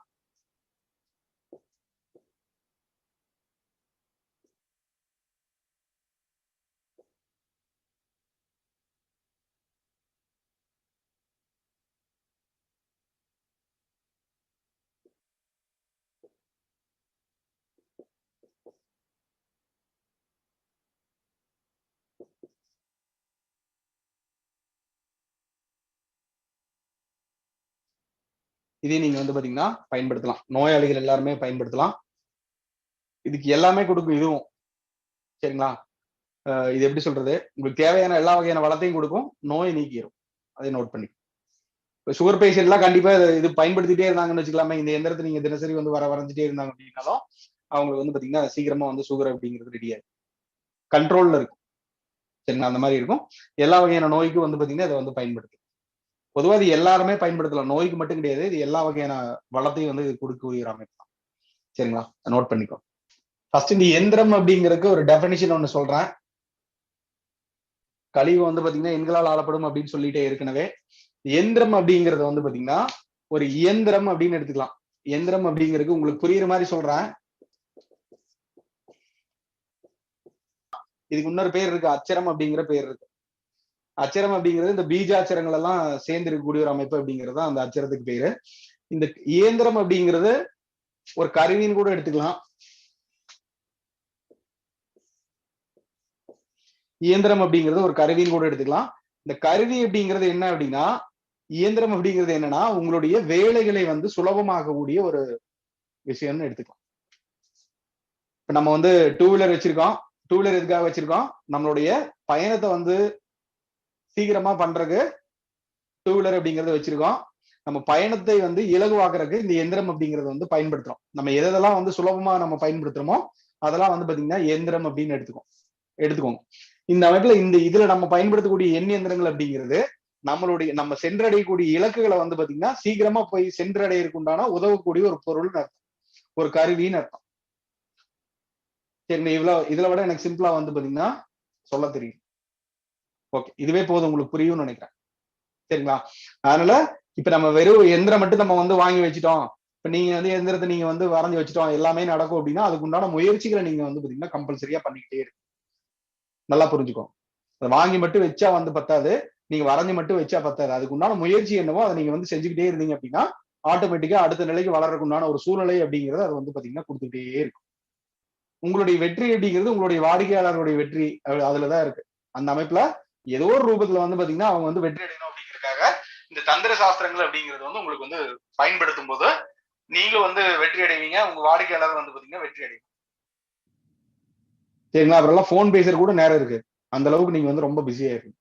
A: இதே நீங்க வந்து பாத்தீங்கன்னா பயன்படுத்தலாம். நோயாளிகள் எல்லாருமே பயன்படுத்தலாம். இதுக்கு எல்லாமே கொடுக்கும் இதுவும். சரிங்களா? இது எப்படி சொல்றது, உங்களுக்கு தேவையான எல்லா வகையான வளத்தையும் கொடுக்கும், நோயை நீக்கிடும். அதை நோட் பண்ணி. இப்போ சுகர் பேஷண்ட் எல்லாம் கண்டிப்பா இது பயன்படுத்திட்டே இருந்தாங்கன்னு வச்சுக்கலாமே, இந்த எந்திரத்தை நீங்க தினசரி வந்து வரைஞ்சிட்டே இருந்தாங்க அப்படின்னாலும் அவங்களுக்கு வந்து பாத்தீங்கன்னா சீக்கிரமா வந்து சுகர் அப்படிங்கிறது ரெடியா கண்ட்ரோல்ல இருக்கும். சரிங்களா? அந்த மாதிரி இருக்கும். எல்லா வகையான நோய்க்கும் வந்து பாத்தீங்கன்னா இதை வந்து பயன்படுத்தும். பொதுவாக இது எல்லாருமே பயன்படுத்தலாம். நோய்க்கு மட்டும் கிடையாது, இது எல்லா வகையான வளத்தையும் வந்து கொடுக்கக்கூடிய அமைப்பு தான். சரிங்களா? நோட் பண்ணிக்கோ. ஃபர்ஸ்ட் இந்த எந்திரம் அப்படிங்கிறதுக்கு ஒரு டெஃபினிஷன் ஒண்ணு சொல்றேன். கழிவு வந்து பாத்தீங்கன்னா எண்களால் ஆளப்படும் அப்படின்னு சொல்லிட்டே ஏற்கனவே. எந்திரம் அப்படிங்கறது வந்து பாத்தீங்கன்னா ஒரு இயந்திரம் அப்படின்னு எடுத்துக்கலாம். எந்திரம் அப்படிங்கிறதுக்கு உங்களுக்கு புரியுற மாதிரி சொல்றேன். இதுக்கு இன்னொரு பேர் இருக்கு, அச்சரம் அப்படிங்கிற பேர் இருக்கு. அச்சரம் அப்படிங்கிறது இந்த பீஜாட்சரங்கள் எல்லாம் சேர்ந்து இருக்கக்கூடிய ஒரு அமைப்பு அப்படிங்கிறது தான் அந்த அச்சரத்துக்கு பேரு. இந்த இயந்திரம் அப்படிங்கிறது ஒரு கருவின்னு கூட எடுத்துக்கலாம். இயந்திரம் அப்படிங்கிறது ஒரு கருவின்னு கூட எடுத்துக்கலாம். இந்த கருவி அப்படிங்கிறது என்ன அப்படின்னா, இயந்திரம் அப்படிங்கிறது என்னன்னா உங்களுடைய வேலைகளை வந்து சுலபமாகக்கூடிய ஒரு விஷயம்னு எடுத்துக்கலாம். இப்ப நம்ம வந்து டூ வீலர் வச்சிருக்கோம். டூ வீலர் எதுக்காக வச்சிருக்கோம், நம்மளுடைய பயணத்தை வந்து சீக்கிரமா பண்றதுக்கு டூ வீலர் அப்படிங்கறத வச்சிருக்கோம். நம்ம பயணத்தை வந்து இலகுவாக்குறதுக்கு இந்த எந்திரம் அப்படிங்கறது வந்து பயன்படுத்துறோம். நம்ம எதெல்லாம் வந்து சுலபமா நம்ம பயன்படுத்துறோமோ அதெல்லாம் வந்து பாத்தீங்கன்னா எந்திரம் அப்படின்னு எடுத்துக்கோங்க. இந்த அமைப்புல இந்த இதுல நம்ம பயன்படுத்தக்கூடிய எண் எந்திரங்கள் அப்படிங்கிறது நம்ம சென்றடையக்கூடிய இலக்குகளை வந்து பாத்தீங்கன்னா சீக்கிரமா போய் சென்றடையறதுக்கு உண்டான உதவக்கூடிய ஒரு பொருள்னு அர்த்தம், ஒரு கருவின்னு அர்த்தம். சரி, இதுல விட எனக்கு சிம்பிளா வந்து பாத்தீங்கன்னா சொல்ல தெரியும். ஓகே, இதுவே போதும், உங்களுக்கு புரியும்னு நினைக்கிறேன். சரிங்களா? அதனால இப்ப நம்ம வெறும் எந்திரம் மட்டும் நம்ம வந்து வாங்கி வச்சுட்டோம், இப்ப நீங்க வந்து எந்திரத்தை நீங்க வந்து வரைஞ்சு வச்சுட்டோம் எல்லாமே நடக்கும் அப்படின்னா அதுக்கு உண்டான முயற்சிகளை நீங்க வந்து பாத்தீங்கன்னா கம்பல்சரியா பண்ணிக்கிட்டே இருக்கு. நல்லா புரிஞ்சுக்கோ. அதை வாங்கி மட்டும் வச்சா வந்து பத்தாது, நீங்க வரைஞ்சு மட்டும் வச்சா பத்தாது. அதுக்கு உண்டான முயற்சி என்னவோ அதை நீங்க வந்து செஞ்சுக்கிட்டே இருந்தீங்க அப்படின்னா ஆட்டோமேட்டிக்கா அடுத்த நிலைக்கு வளர்றதுக்கு உண்டான ஒரு சூழ்நிலை அப்படிங்கிறது அது வந்து பாத்தீங்கன்னா கொடுத்துக்கிட்டே இருக்கும். உங்களுடைய வெற்றி அப்படிங்கிறது உங்களுடைய வாடிக்கையாளருடைய வெற்றி அதுலதான் இருக்கு. அந்த அமைப்புல ஏதோ ஒரு ரூபத்துல வந்து பாத்தீங்கன்னா அவங்க வந்து வெற்றி அடையணும் அப்படிங்கிறதுக்காக இந்த தந்திர சாஸ்திரங்கள் அப்படிங்கிறது வந்து உங்களுக்கு வந்து பயன்படுத்தும் போது நீங்களும் வந்து வெற்றி அடைவீங்க, உங்க வாடிக்கையாளர் வந்து பாத்தீங்கன்னா வெற்றி அடைவீங்க. சரிங்களா? அப்புறம் போன் பேசுற கூட நேரம் இருக்கு, அந்த அளவுக்கு நீங்க வந்து ரொம்ப பிஸியா இருக்கு.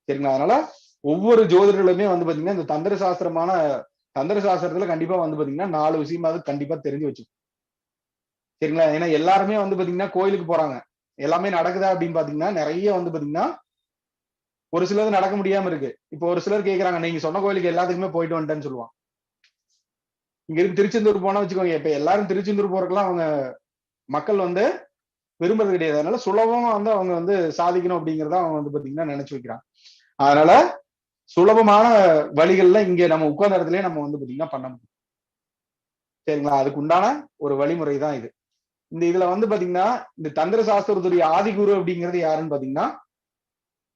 A: சரிங்களா? அதனால ஒவ்வொரு ஜோதிடர்களுமே வந்து பாத்தீங்கன்னா இந்த தந்திர சாஸ்திரத்துல கண்டிப்பா வந்து பாத்தீங்கன்னா 4 விஷயமாவது கண்டிப்பா தெரிஞ்சு வச்சுக்கணும். சரிங்களா? ஏன்னா எல்லாருமே வந்து பாத்தீங்கன்னா கோயிலுக்கு போறாங்க, எல்லாமே நடக்குதா அப்படின்னு பாத்தீங்கன்னா நிறைய வந்து பாத்தீங்கன்னா ஒரு சிலது நடக்க முடியாம இருக்கு. இப்போ ஒரு சிலர் கேக்குறாங்க, நீங்க சொன்ன கோயிலுக்கு எல்லாத்துக்குமே போயிட்டு வந்துட்டேன்னு சொல்லுவாங்க. இங்க இருக்கு திருச்செந்தூர் போனா வச்சுக்கோங்க, இப்ப எல்லாரும் திருச்செந்தூர் போறதுக்கெல்லாம் அவங்க மக்கள் வந்து விரும்புறது கிடையாது. அதனால சுலபமா வந்து அவங்க வந்து சாதிக்கணும் அப்படிங்கறத அவங்க வந்து பாத்தீங்கன்னா நினைச்சு வைக்கிறாங்க. அதனால சுலபமான வழிகள்ல இங்க நம்ம உட்கார்ந்த இடத்துலயே நம்ம வந்து பாத்தீங்கன்னா பண்ண முடியும். சரிங்களா? அதுக்கு உண்டான ஒரு வழிமுறை தான் இது. இந்த இதுல வந்து பாத்தீங்கன்னா இந்த தந்திர சாஸ்திரத்துடைய ஆதிகுரு அப்படிங்கிறது யாருன்னு பாத்தீங்கன்னா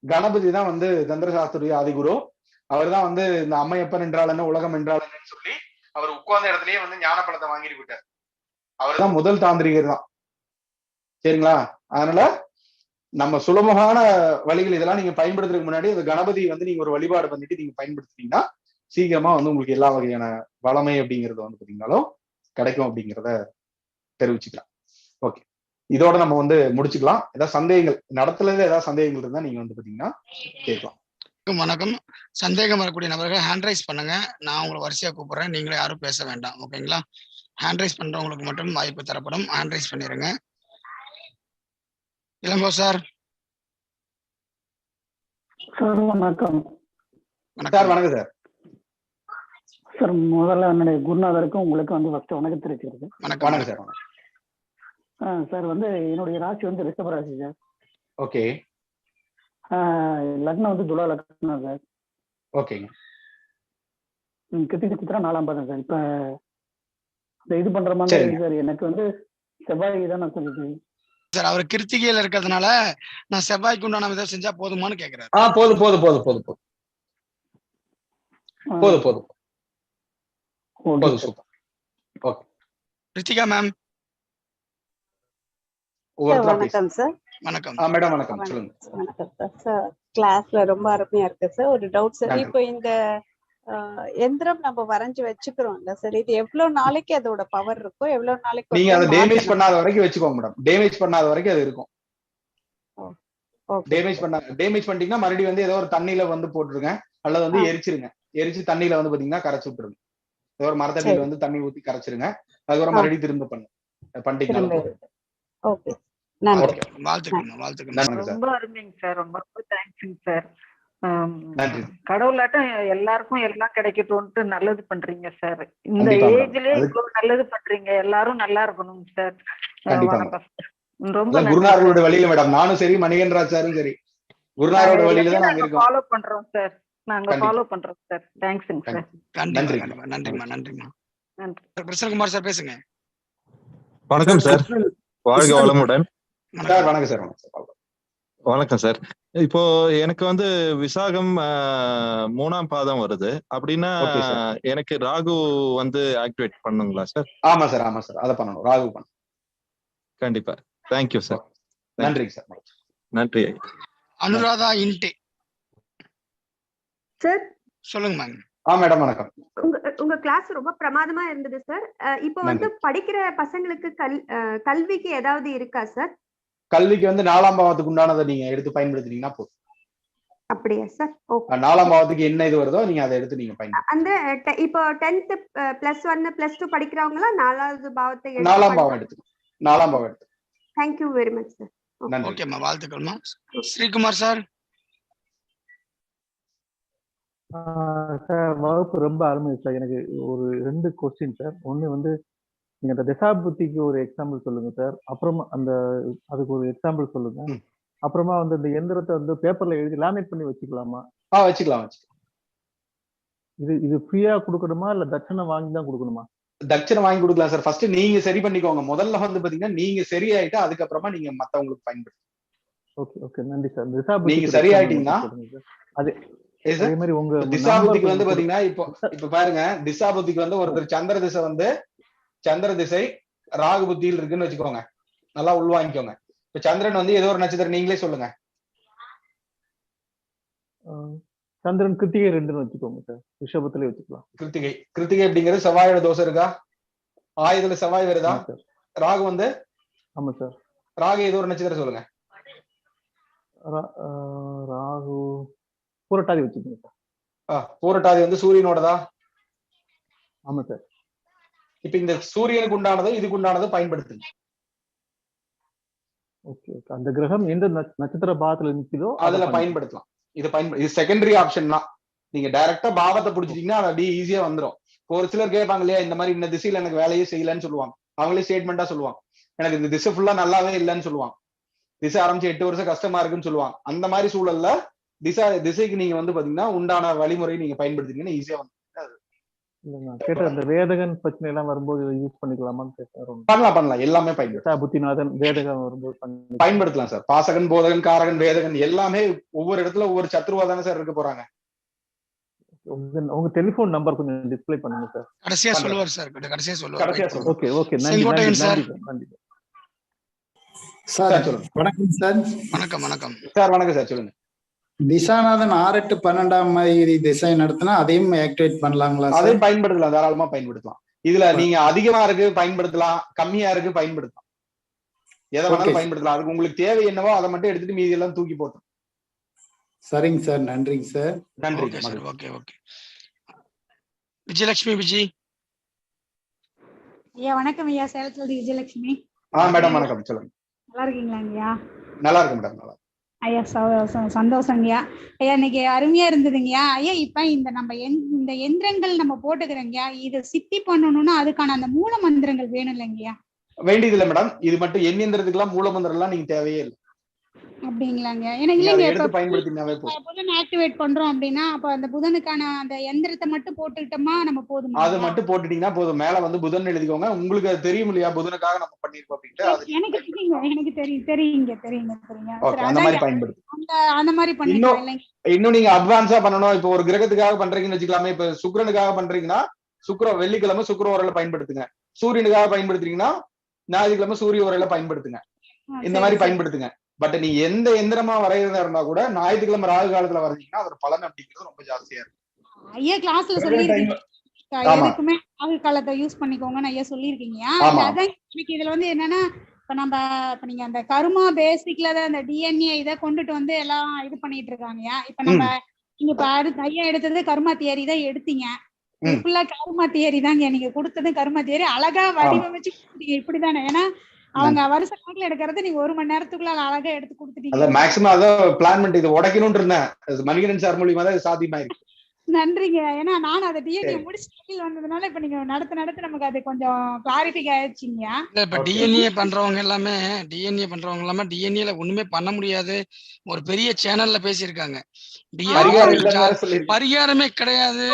A: கணபதி தான் வந்து தந்திர சாஸ்திரத்துடைய ஆதிகுரு. அவர் தான் வந்து இந்த அம்மையப்பன் என்றால் என்ன, உலகம் என்றால் என்னன்னு சொல்லி அவர் உட்கார்ந்த இடத்துலயே வந்து ஞான பழத்தை வாங்கிட்டு விட்டார். அவர் தான் முதல் தாந்திரிகர் தான். சரிங்களா? அதனால நம்ம சுலபமான வழிகள் இதெல்லாம் நீங்க பயன்படுத்துறதுக்கு முன்னாடி அந்த கணபதி வந்து நீங்க ஒரு வழிபாடு பண்ணிட்டு நீங்க பயன்படுத்திட்டீங்கன்னா சீக்கிரமா வந்து உங்களுக்கு எல்லா வகையான வளமை அப்படிங்கிறது வந்து பாத்தீங்கன்னாலும் கிடைக்கும் அப்படிங்கிறத தெரிவிச்சுக்கலாம். ஓகே, இதோட நம்ம வந்து முடிச்சுக்கலாம். ஏதாவது சந்தேகங்கள் நடத்துல ஏதாவது சந்தேகங்கள் இருந்தா நீங்க வந்து பாத்தீங்கன்னா கேட்கலாம்.
E: வணக்கம். சந்தேகம் வரக்கூடிய நபர்கள் ஹேண்ட் ரைஸ் பண்ணுங்க. நான் உங்களை வரிசையா கூப்பிடுறேன். நீங்களும் யாரும் பேச வேண்டாம். ஓகேங்களா? ஹேண்ட் ரைஸ் பண்றவங்களுக்கு மட்டும் வாய்ப்பு தரப்படும். ஹேண்ட் ரைஸ் பண்ணிருங்க. இளங்கோ சார்.
F: சார் வணக்கம்.
A: சார் வணக்கம் சார்.
F: சார் முதல்ல என்னுடைய குருநாதருக்கும் உங்களுக்கு வந்து ஃபர்ஸ்ட் வணக்கம் தெரிவிக்கிறது.
A: வணக்கம் சார்.
F: சார் வந்து என்னுடைய ராசி வந்து ரிஷப ராசி சார்.
A: ஓகே.
F: லக்னம் வந்து துலா லக்னம் சார்.
A: ஓகேங்க.
F: கிருத்திகை நட்சத்திரம் 4ஆம் பாதம் சார். இப்ப இந்த இது பண்ற மாதிரி சார் எனக்கு வந்து செவ்வாய் தான் நான் சொல்லிட்டேன்
E: சார். அவர் கிருத்திகையில இருக்கிறதுனால நான் செவ்வாய்க்கு உண்டான விதம் செஞ்சா போதுமான்னு கேக்குறாரு.
A: போதும் போதும் போதும் போதும் போதும் போதும் போதும் போதும். சூப்பர். ஓகே. கிருத்திகா மேம்.
G: வணக்கம் சார்.
E: வணக்கம்
A: மேடம். வணக்கம், சொல்லுங்க.
G: வணக்கம் சார். சார் கிளாஸ்ல ரொம்ப அருமையா இருக்கு சார். ஒரு டவுட் சார். இப்போ இந்த எந்திரம் நம்ம வரைஞ்சு வச்சுக்கிறோம்ல சார், இது எவ்வளவு நாளைக்கு அதோட பவர் இருக்கும்? எவ்வளவு நாளைக்கு
A: நீங்க அதை டேமேஜ் பண்ணாத வரைக்கும் வச்சுக்கோங்க மேடம். டேமேஜ் பண்ணாத வரைக்கும் அது இருக்கும். டேமேஜ் பண்ணிட்டீங்கன்னா மறுபடியும் வந்து ஏதோ ஒரு தண்ணியில வந்து போட்டுருங்க, அல்லது வந்து எரிச்சிருங்க. எரிச்சு தண்ணியில வந்து பாத்தீங்கன்னா கரைச்சு விட்டுருங்க. ஏதோ ஒரு மரத்தடியில வந்து தண்ணி ஊத்தி கரைச்சிருங்க. அதுக்கப்புறம் மறுபடியும் திரும்ப பண்ணிட்டீங்கன்னா.
G: ஓகே.
H: ரொம்ப அருமைங்க சார். ரொம்ப தேங்க்ஸுங்க சார். கடவுளாட்டம் எல்லாருக்கும் எல்லாம் கிடைக்கட்டும்ட்டு நல்லது பண்றீங்க சார். இந்த ஏஜ்லயே இவ்வளவு நல்லது பண்றீங்க. எல்லாரும் நல்லா இருக்கணும் சார். வணக்கம். ரொம்ப
A: குருநாதரோட வழியில மேடம், நானும் சரி மணிகண்டராஜ் சாரும் சரி குருநாதரோட வழியில தான் நாங்க இருக்கோம்.
H: ஃபாலோ பண்றோம் சார். நாங்க ஃபாலோ பண்றோம் சார். தேங்க்ஸ்ங்க சார்.
E: நன்றிமா. நன்றிமா. நன்றி. கிருஷ்ணகுமார் சார் பேசுங்க.
I: வணக்கம் சார். வாழ்க வளமுடன்.
A: வணக்கம் சார்.
I: வணக்கம் சார். இப்போ எனக்கு வந்து விசாகம் 3ஆம் பாதம் வருது. அப்படின்னா எனக்கு ராகு வந்து ஆக்டிவேட் பண்ணுங்களா சார்?
A: ஆமா சார். அதை பண்ணணும். ராகு பண்ணணும்.
I: கண்டிப்பா. Thank you sir.
A: நன்றி சார்.
I: நன்றி.
E: அனுராதா இன்டே
J: சார்
E: சொல்லுங்க மேம்.
A: மேடம் வணக்கம்.
J: உங்க கிளாஸ் ரொம்ப பிரமாதமா இருந்தது சார். இப்போ வந்து படிக்கிற பசங்களுக்கு கல்விக்கு ஏதாவது இருக்கா சார்?
A: கல்விக்கு வந்து 4ஆம் பாவத்துக்கு உண்டானதை நீங்க எடுத்து பயன்படுத்தினீங்கன்னா போதும்.
J: அப்படியா சார்?
A: 4ஆம் பாவத்துக்கு என்ன இது வருதோ நீங்க அதை எடுத்து நீங்க பயன்படுத்த.
J: அந்த இப்போ 10th +1 +2 படிக்கிறவங்களா 4வது பாவத்தை
A: 4ஆம் பாவம் எடுத்து. 4ஆம் பாவம் எடுத்து.
J: Thank you very much sir.
E: ஓகேம்மா, வாழ்த்துக்கள்மா. ஸ்ரீகுமார் சார்.
K: சார் வகுப்பு ரொம்ப அருமை சார். எனக்கு ஒரு 2 கொஸ்டின் சார். ஒண்ணு வந்து நீங்க அந்த திசாபுத்திக்கு ஒரு எக்ஸாம்பிள் சொல்லுங்க சார். அப்புறமா அதுக்கு ஒரு எக்ஸாம்பிள் சொல்லுங்க. அப்புறமா வந்து இந்த எந்திரத்தை வந்து பேப்பர்ல எழுதி லேமினேட் பண்ணி வச்சுக்கலாமா?
A: வச்சுக்கலாம்.
K: இது ஃப்ரீயா கொடுக்கணுமா இல்ல தட்சணை வாங்கி தான் கொடுக்கணுமா?
A: தட்சணை வாங்கி கொடுக்கலாம் சார். ஃபர்ஸ்ட் நீங்க சரி பண்ணிக்கோங்க. முதல்ல வந்து பாத்தீங்கன்னா நீங்க சரியாயிட்டா அதுக்கப்புறமா நீங்க மத்தவங்களுக்கு பயன்படுத்துங்க.
K: ஓகே. நன்றி சார்.
A: நீங்க சரியாயிட்டீங்கன்னா
K: அதே மாதிரி உங்க
A: திசாபுத்திக்கு வந்து பாத்தீங்கன்னா இப்ப பாருங்க, திசாபுத்திக்கு வந்து ஒருத்தர் சந்திர திசை ராகு புத்தியில் இருக்குன்னு வச்சுக்கோங்க. நல்லா உள்வாங்கிக்கோங்க. இப்ப சந்திரன் வந்து ஏதோ ஒரு நட்சத்திரம் நீங்களே சொல்லுங்க.
K: சந்திரன் கிருத்திகை 2ன்னு வச்சுக்கோங்க சார். ரிஷபத்திலே வச்சுக்கலாம்.
A: கிருத்திகை அப்படிங்கிறது செவ்வாயோட தோசை இருக்கா? ஆயுதல செவ்வாய் வருதா? ராகு வந்து
K: ஆமா சார்.
A: ராகு ஏதோ ஒரு நட்சத்திரம் சொல்லுங்க.
K: ராகு பூரட்டாதி வச்சுக்கோங்க சார்.
A: பூரட்டாதி வந்து சூரியனோடதா?
K: ஆமா சார்.
A: இப்ப இந்த சூரியனுக்கு உண்டானது இதுக்கு உண்டானது பயன்படுத்துங்க.
K: ஓகே. அந்த கிரகம் எந்த நட்சத்திர பாவத்துல நிக்குதோ
A: அதுல பயன்படுத்தலாம். இது செகண்டரி ஆப்ஷன் தான். நீங்க டைரக்டா பாவத்தை புடிச்சிட்டீங்கன்னா அது அப்படியே ஈஸியா வந்துடும். ஒரு சிலர் கேட்பாங்க இல்லையா, இந்த மாதிரி இந்த திசையில எனக்கு வேலையே செய்யலன்னு சொல்லுவாங்க. அவங்களே ஸ்டேட்மெண்டா சொல்லுவாங்க, எனக்கு இந்த திசை ஃபுல்லா நல்லாவே இல்லைன்னு சொல்லுவாங்க. திசை ஆரம்பிச்சு 8 வருஷம் கஷ்டமா இருக்குன்னு சொல்லுவாங்க. அந்த மாதிரி சூழல்ல திசைக்கு நீங்க வந்து பாத்தீங்கன்னா உண்டான வழிமுறையை நீங்க பயன்படுத்தினீங்கன்னா ஈஸியா வந்து
K: கேட்ட அந்த வேதகன் பிரச்சனை எல்லாம் வரும்போது யூஸ் பண்ணிக்கலாமான்னு கேட்டேன்.
A: பண்ணலாம். எல்லாமே பயன்படுத்தலாம்.
K: புத்திநாதன் வேதகன் வரும்போது
A: பயன்படுத்தலாம் சார். பாசகன், போதகன், காரகன், வேதகன் எல்லாமே ஒவ்வொரு இடத்துல ஒவ்வொரு சத்ருவா தானே சார் இருக்க போறாங்க.
K: உங்க டெலிபோன் நம்பர் கொஞ்சம் டிஸ்ப்ளே பண்ணுங்க சார்.
E: கடைசியா சொல்லுவார் சார். கடைசியா சொல்லுவார்.
K: ஓகே. நன்றி சார்.
L: சார் வணக்கம் சார்.
E: வணக்கம் சார்.
A: வணக்கம் சார். சொல்லுங்க.
L: திசாநாதன் 6-8-12 திசை நடத்தினா அதையும் ஆக்டிவேட் பண்ணலாங்களா சார்?
A: அதையும் பயன்படுத்தலாம், தாராளமா பயன்படுத்தலாம். இதுல நீங்க அதிகமா இருக்கு பயன்படுத்தலாம், கம்மியா இருக்கு பயன்படுத்தலாம், எதை வேணாலும் பயன்படுத்தலாம். அதுக்கு உங்களுக்கு தேவை என்னவோ அதை மட்டும் எடுத்துட்டு மீதி எல்லாம் தூக்கி போட்டோம்.
L: சரிங்க சார், நன்றிங்க சார்.
A: நன்றி.
E: ஓகே. விஜயலட்சுமி விஜய்.
M: ஐயா வணக்கம் ஐயா, சேலத்துல இருந்து விஜயலட்சுமி.
A: மேடம் வணக்கம், சொல்லுங்க.
M: நல்லா இருக்கீங்களா ஐயா?
A: நல்லா இருக்கு மேடம். நல்லா
M: ஐயா சந்தோஷங்கய்யா. ஐயா இன்னைக்கு அருமையா இருந்ததுங்கய்யா. ஐயா இப்ப இந்த நம்ம இந்த எந்திரங்கள் நம்ம போட்டுக்கிறோங்கய்யா, இதை சித்தி பண்ணணும்னா அதுக்கான அந்த மூல மந்திரங்கள் வேணும் இல்லைங்கய்யா?
A: வேண்டியது இல்லை மேடம். இது மட்டும் எண் எந்திரத்துக்குலாம் மூல மந்திரம் எல்லாம் நீங்க தேவையே இல்லை.
M: அப்படிங்களாங்க? எனக்கு இல்லைங்க, இப்ப
A: பயன்படுத்தினாவே
M: புதன் ஆக்டிவேட் பண்றோம் அப்படின்னா அப்ப அந்த புதனுக்கான அந்த எந்திரத்தை மட்டும் போட்டுக்கிட்டோமா நம்ம போதுமா?
A: அது மட்டும் போட்டுட்டீங்கன்னா போதும். மேல வந்து புதன் எழுதிக்கோங்க. உங்களுக்கு அது தெரியும் இல்லையா, புதனுக்காக நம்ம பண்ணிருக்கோம் அப்படின்ட்டு.
M: எனக்கு தெரியுங்க.
A: அந்த மாதிரி பயன்படுத்து.
M: அந்த மாதிரி பண்ணிக்கலாம்.
A: இன்னும் நீங்க அட்வான்ஸா பண்ணணும். இப்போ ஒரு கிரகத்துக்காக பண்றீங்கன்னு வச்சுக்கலாமே. இப்ப சுக்கிரனுக்காக பண்றீங்கன்னா வெள்ளிக்கிழமை சுக்கிர உரையில பயன்படுத்துங்க. சூரியனுக்காக பயன்படுத்துறீங்கன்னா ஞாயிற்றுக்கிழமை சூரிய உரையில பயன்படுத்துங்க. இந்த மாதிரி பயன்படுத்துங்க. பட் நீ எந்த எந்திரமா வரைகிறதா இருந்தா கூட ஞாயிற்றுக்கிழமை ராகு காலத்துல வரைஞ்சீங்கன்னா அதோட பலன் அப்படிங்கிறது ரொம்ப ஜாஸ்தியா இருக்கும்.
M: ஐயா கிளாஸ்ல சொல்லிருக்கீங்க எதுக்குமே ராகு காலத்தை யூஸ் பண்ணிக்கோங்கன்னு ஐயா சொல்லிருக்கீங்க. அதான் எனக்கு இதுல வந்து என்னன்னா, இப்ப நீங்க அந்த கர்மா பேசிக்ல தான் அந்த டிஎன்ஏ இதை கொண்டுட்டு வந்து எல்லாம் இது பண்ணிட்டு இருக்காங்க. இப்ப நீங்க இப்ப ஐயா எடுத்தது கர்மா தியரி தான் எடுத்தீங்க. ஃபுல்லா கர்மா தியரி தாங்க நீங்க கொடுத்தது. கர்மா தியரி அழகா வடிவமைச்சு இப்படிதானே? ஏன்னா அவங்க வருஷ கணக்குல எடுக்கிறது நீங்க 1 மணி நேரத்துக்குள்ள அழகா எடுத்து கொடுத்துட்டீங்க.
A: மேக்ஸிமம் அதான் பிளான் பண்ணிட்டு இதை உடைக்கணும்னு இருந்தேன். மணிகண்டன் சார் மூலியமா தான் சாத்தியமா இருக்கு.
M: நன்றிங்க. ஏன்னா நான் அதை டிஎன்ஏ முடிச்சு வந்ததுனால இப்ப நீங்க நடத்த நமக்கு அது கொஞ்சம் கிளாரிஃபை ஆயிடுச்சுங்க.
E: இப்ப டிஎன்ஏ பண்றவங்க எல்லாமே டிஎன்ஏல ஒண்ணுமே பண்ண முடியாது. ஒரு பெரிய சேனல்ல பேசியிருக்காங்க. பரிகாரமே கிடையாது.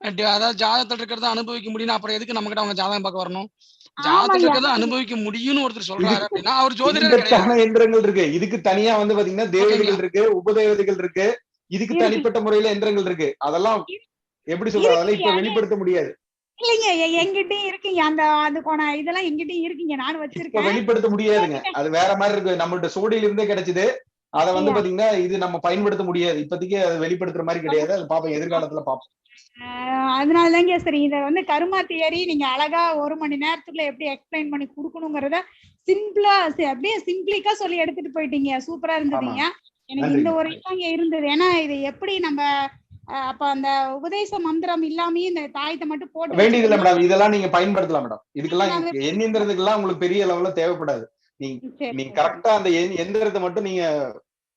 E: அதாவது ஜாதகத்துல இருக்கிறத அனுபவிக்க முடியும். அப்புறம் எதுக்கு நம்ம கிட்ட அவங்க ஜாதகம் பார்க்க வரணும்? ஜாதகத்துல இருக்கிறத அனுபவிக்க முடியும்னு ஒருத்தர் சொல்றாரு அப்படின்னா அவர் ஜோதிடர் கிடையாது.
A: எந்திரங்கள் இருக்கு. இதுக்கு தனியா வந்து பாத்தீங்கன்னா தேவதைகள் இருக்கு, உபதேவதைகள் இருக்கு. இதுக்கு தனிப்பட்ட முறையில எந்திரங்கள் இருக்கு. அதெல்லாம் எப்படி சொல்றது, அதெல்லாம் இப்ப வெளிப்படுத்த முடியாது.
M: இல்லைங்க, எங்கிட்டயும் இருக்குங்க. அந்த இதெல்லாம் எங்கிட்டயும் இருக்குங்க, நானும் வச்சிருக்கேன்.
A: வெளிப்படுத்த முடியாதுங்க. அது வேற மாதிரி இருக்கு. நம்மள்ட்ட சோடியில இருந்தே கிடைச்சது. அதை வந்து பாத்தீங்கன்னா இது நம்ம பயன்படுத்த முடியாது. இப்போதைக்கு அது வெளிப்படுத்துற மாதிரி கிடையாது. அது பாப்போம், எதிர்காலத்துல பாப்போம்.
M: அதனாலதாங்க சரி, இத வந்து கர்மா தியரி நீங்க அழகா 1 மணி நேரத்துக்குள்ள எப்படி எக்ஸ்பிளைன் பண்ணி கொடுக்கணுங்கிறத சிம்பிளா அப்படியே சிம்பிளிக்கா சொல்லி எடுத்துட்டு போயிட்டீங்க. சூப்பரா இருந்ததுங்க. எனக்கு இந்த ஒரு இதாங்க இருந்தது. ஏன்னா இது எப்படி நம்ம அப்ப அந்த உபதேச மந்திரம் இல்லாமயே இந்த தாயத்தை மட்டும் போட்டு
A: வேண்டியது இல்லை மேடம். இதெல்லாம் நீங்க பயன்படுத்தலாம் மேடம். இதுக்கெல்லாம் எண்ணிந்திரத்துக்கெல்லாம் உங்களுக்கு பெரிய லெவல்ல தேவைப்படாது. நீங்க கரெக்டா அந்த எந்திரத்தை மட்டும் நீங்க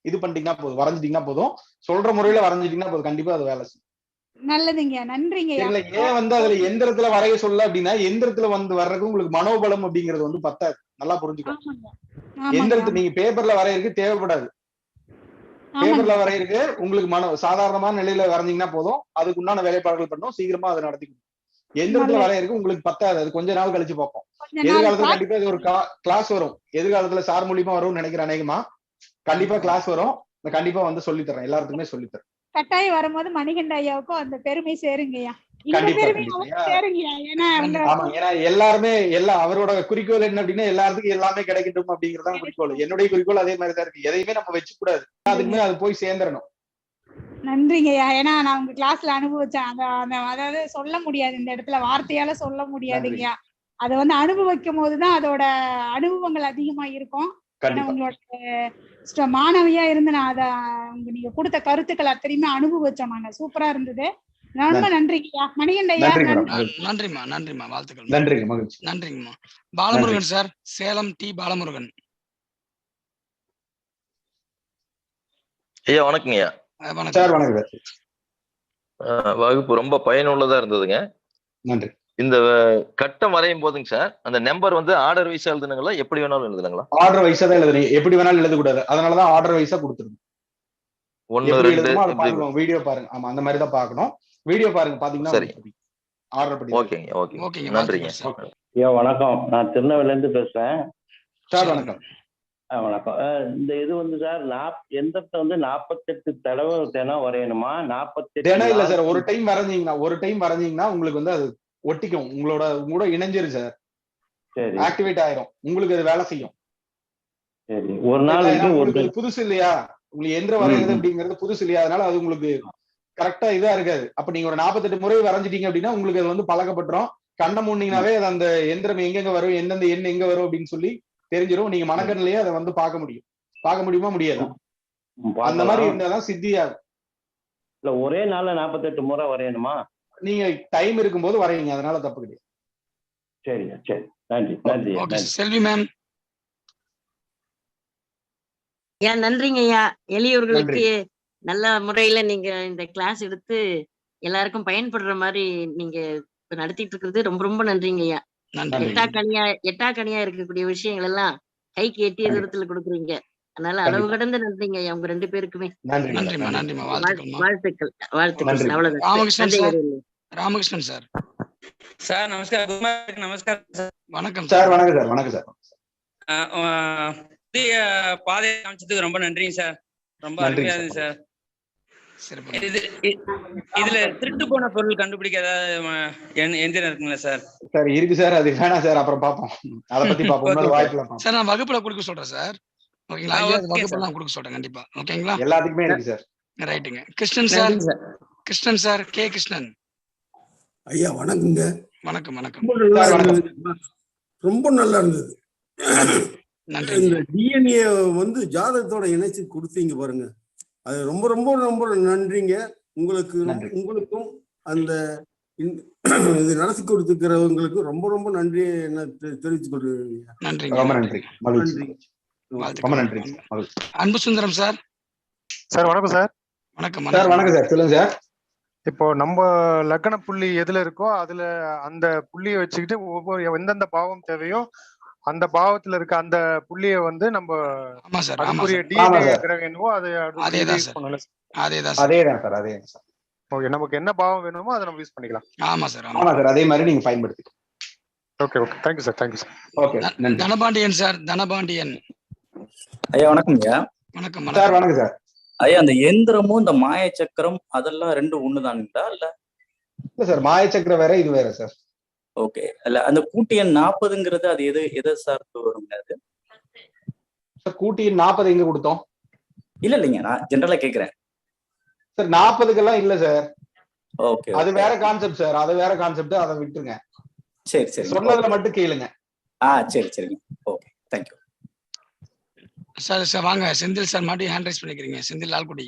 A: இது பண்ணிட்டீங்கன்னா போதும், வரைஞ்சிட்டீங்கன்னா போதும். சொல்ற முறையில வரைஞ்சிட்டீங்கன்னா போதும், கண்டிப்பா அது வேலை செய்யும்.
M: நல்லதுங்க, நன்றிங்க.
A: ஏன் வந்து அதுல எந்திரத்துல வரைய சொல்ல அப்படின்னா, எந்திரத்துல வந்து வர்றதுக்கு உங்களுக்கு மனோபலம் அப்படிங்கிறது வந்து பத்தாது. நல்லா புரிஞ்சுக்கோங்க. எந்திரத்தை நீங்க பேப்பர்ல வரையறதுக்கு தேவைப்படாது. பேப்பர்ல வரையறதுக்கு உங்களுக்கு சாதாரணமான நிலையில வரைஞ்சீங்கன்னா போதும். அதுக்கு உண்டான வேலைப்பாடுகள் பண்ணும், சீக்கிரமா அதை நடத்தி. எந்திரத்துல வரையறதுக்கு உங்களுக்கு பத்தாது. அது கொஞ்ச நாள் கழிச்சு பார்ப்போம். எதிர்காலத்துல கண்டிப்பா இது ஒரு கிளாஸ் வரும். எதிர்காலத்துல சார் மூலியமா வரும்னு நினைக்கிறேன். அநேகமா கண்டிப்பா கிளாஸ் வரும். கண்டிப்பா வந்து சொல்லித்தரேன், எல்லாருக்குமே சொல்லித்தரேன்.
M: கட்டாயம் வரும்போது மணிகண்ட ஐயாவுக்கும் அந்த பெருமை சேருங்கய்யா.
A: எல்லாருமே அவரோட குறிக்கோள் என்ன அப்படின்னா, எல்லாத்துக்கும் எல்லாமே கிடைக்கட்டும் அப்படிங்கறதான் குறிக்கோள். என்னுடைய குறிக்கோள் அதே மாதிரிதான் இருக்கு. எதையுமே நம்ம வச்சு கூடாது, அதுக்குமே அது போய் சேர்ந்துடணும்.
M: நன்றிங்கய்யா. ஏன்னா நான் உங்க கிளாஸ்ல அனுபவிச்சேன். அதாவது சொல்ல முடியாது, இந்த இடத்துல வார்த்தையால சொல்ல முடியாதுங்கய்யா. அதை வந்து அனுபவிக்கும் போதுதான் அதோட அனுபவங்கள் அதிகமா இருக்கும். உங்களோட மாணவியா இருந்து நான் அதை நீங்க கொடுத்த கருத்துக்கள் அத்தனையுமே அனுபவிச்சோம். நாங்க சூப்பரா இருந்தது. ரொம்ப நன்றிங்கய்யா. மணிகண்டையா
E: நன்றிமா, வாழ்த்துக்கள்.
A: நன்றிங்கம்மா.
E: பாலமுருகன் சார், சேலம் டி பாலமுருகன்
N: ஐயா. வணக்கங்கய்யா. வகுப்பு ரொம்ப பயனுள்ளதா இருந்ததுங்க.
A: நன்றி.
N: இந்த கட்டம் வரையும் போதுங்க சார், அந்த நம்பர் வந்து ஆர்டர் வைஸா எழுதுனுங்களா, எப்படி வேணாலும் எழுதுங்களா?
A: ஆர்டர் வைஸா தான் எழுதுறீங்க, எப்படி வேணாலும் எழுதக்கூடாது. அதனாலதான் ஆர்டர் வைஸா கொடுத்துருங்க.
N: 1 2
A: வீடியோ பாருங்க. ஆமா, அந்த மாதிரி தான் பார்க்கணும். வீடியோ பாருங்க, பாத்தீங்கன்னா சரி. ஆர்டர் பண்ணி.
N: ஓகேங்க, நன்றிங்க.
O: ஐயா வணக்கம், நான் திருநெல்வேலில இருந்து பேசுறேன்.
A: சார் வணக்கம்.
O: வணக்கம். இந்த இது வந்து சார் எந்திரத்தை வந்து 48 தடவை தினம் வரையணுமா? 48
A: தினம் இல்ல சார், ஒரு டைம் வரைஞ்சீங்கன்னா உங்களுக்கு வந்து அது ஒட்டிக்கும். உங்களோட இணைஞ்சிரு சார். சரி, ஆக்டிவேட் ஆயிரும். உங்களுக்கு அது வேலை செய்யும்.
O: சரி, ஒரு நாளைக்கு ஒரு
A: புதுசு இல்லையா, உங்களுக்கு எந்திரம் வரைகிறது அப்படிங்கிறது புதுசு இல்லையா, அதனால அது உங்களுக்கு கரெக்டா இதா இருக்காது. அப்ப நீங்க ஒரு 48 முறை வரைஞ்சிட்டீங்க அப்படின்னா உங்களுக்கு அது வந்து பழக்கப்பட்டுரும். கண்ணை மூடினீங்கனாவே அது அந்த எந்திரம் எங்கெங்க வரும், எந்தெந்த எண் எங்க வரும் அப்படின்னு சொல்லி தெரிஞ்சிடும். நீங்க மனக்கண்ணிலேயே அதை வந்து பார்க்க முடியும். பார்க்க முடியுமா? முடியாது. அந்த மாதிரி இருந்தாதான் சித்தியாகும்.
O: இல்ல ஒரே நாள்ல 48 முறை வரையணுமா?
A: நீங்க டைம் இருக்கும்போது வரையுங்க, அதனால தப்பு கிடையாது.
O: சரிங்க, சரி, நன்றி நன்றி நன்றி.
E: செல்வி மேம்.
P: ஐயா நன்றிங்க ஐயா. எளியவர்களுக்கு நல்ல முறையில நீங்க இந்த கிளாஸ் எடுத்து எல்லாருக்கும் பயன்படுற மாதிரி நீங்க இப்ப நடத்திட்டு இருக்கிறது ரொம்ப ரொம்ப நன்றிங்க ஐயா. எட்டாக்கனியா இருக்கக்கூடிய விஷயங்கள் எல்லாம் கைக்கு எட்டிய தூரத்துல கொடுக்குறீங்க. அதனால அளவு கடந்த நன்றிங்க ஐயா உங்க 2 பேருக்குமே. வாழ்த்துக்கள் வாழ்த்துக்கள். அவ்வளவுதான்.
E: ராமகிருஷ்ணன் சார்.
Q: சார் நமஸ்காரம். நமஸ்காரம் சார்.
E: வணக்கம்
A: சார். வணக்கம் சார். வணக்கம் சார்.
Q: பாதை காமிச்சதுக்கு ரொம்ப நன்றிங்க சார். ரொம்ப அருமையா இருந்துச்சு சார். இதுல திருட்டு போன பொருள் கண்டுபிடிக்க ஏதாவது எந்திரம் இருக்குங்களா சார்?
A: சார் இருக்கு சார். அது வேணாம் சார், அப்புறம் பாப்போம். அத பத்தி பாப்போம். வாய்ப்பு
E: சார் நான் வகுப்புல கொடுக்க சொல்றேன் சார். ஓகேங்களா? வகுப்புலாம் கொடுக்க சொல்றேன் கண்டிப்பா. ஓகேங்களா?
A: எல்லாத்துக்குமே இருக்கு சார்.
E: ரைட்டுங்க. Krishnan sir. Krishnan sir. K Krishnan
R: ஐயா வணக்கங்க.
E: வணக்கம். வணக்கம்.
R: ரொம்ப நல்லா இருந்தது. இந்த டிஎன்ஏ வந்து ஜாதகத்தோட இணைச்சு கொடுத்தீங்க பாருங்க, அது ரொம்ப ரொம்ப ரொம்ப நன்றிங்க. உங்களுக்கும் அந்த இது நடத்தி கொடுத்துக்கிறவங்களுக்கும் ரொம்ப ரொம்ப நன்றி தெரிவித்துக் கொள்கிறேன்.
E: நன்றி.
A: ரொம்ப நன்றி.
E: அன்பு சுந்தரம் சார்.
S: சார் வணக்கம் சார்.
E: வணக்கம்
A: சார். வணக்கம் சார். சொல்லுங்க சார்.
S: இப்போ நம்ம லக்ன புள்ளி எதுல இருக்கோ அதுல அந்த புள்ளியை வச்சுக்கிட்டு ஒவ்வொரு எந்தெந்த பாவம் தேவையோ அந்த பாவத்துல இருக்க அந்த புள்ளிய வந்து நம்ம அதுக்குரிய டிஎன்ஏ கிரகம் என்னவோ அதை
A: அதேதான் சார்.
S: ஓகே, நமக்கு என்ன பாவம் வேணுமோ அதை நம்ம யூஸ் பண்ணிக்கலாம்.
E: ஆமா சார்.
A: ஆமா சார். அதே மாதிரி நீங்க பயன்படுத்திக்கலாம்.
S: Okay okay. Thank you sir. Thank you sir.
A: Okay.
E: Dhanapandian sir. Dhanapandian
T: ஐயா வணக்கம் ஐயா.
E: வணக்கம்
A: சார். வணக்கம் சார்.
T: ஐயா அந்த எந்திரமும் இந்த மாய சக்கரம் அதெல்லாம் ரெண்டு ஒண்ணுதானுங்களா?
A: இல்ல சார், மாய சக்கரம் வேற, இது வேற சார்.
T: ஓகே. இல்ல அந்த கூட்டு எண் 40ங்கிறது அது எதை சார்ந்து வருங்க? அது
A: சார் கூட்டு எண் 40 எங்க கொடுத்தோம்?
T: இல்லைங்க, நான் ஜெனரலா கேக்குறேன்
A: சார். 40க்கெல்லாம் இல்ல சார்.
T: ஓகே,
A: அது வேற கான்செப்ட் சார். அது வேற கான்செப்ட், அதை விட்டுருங்க.
T: சரி சரி.
A: சொன்னதுல மட்டும் கேளுங்க.
T: சரி சரிங்க. Okay, thank you
E: sir. சார் வாங்க. செந்தில் சார் மாட்டி ஹேண்ட் ரைஸ் பண்ணிக்கிறீங்க. செந்தில் லால்குடி.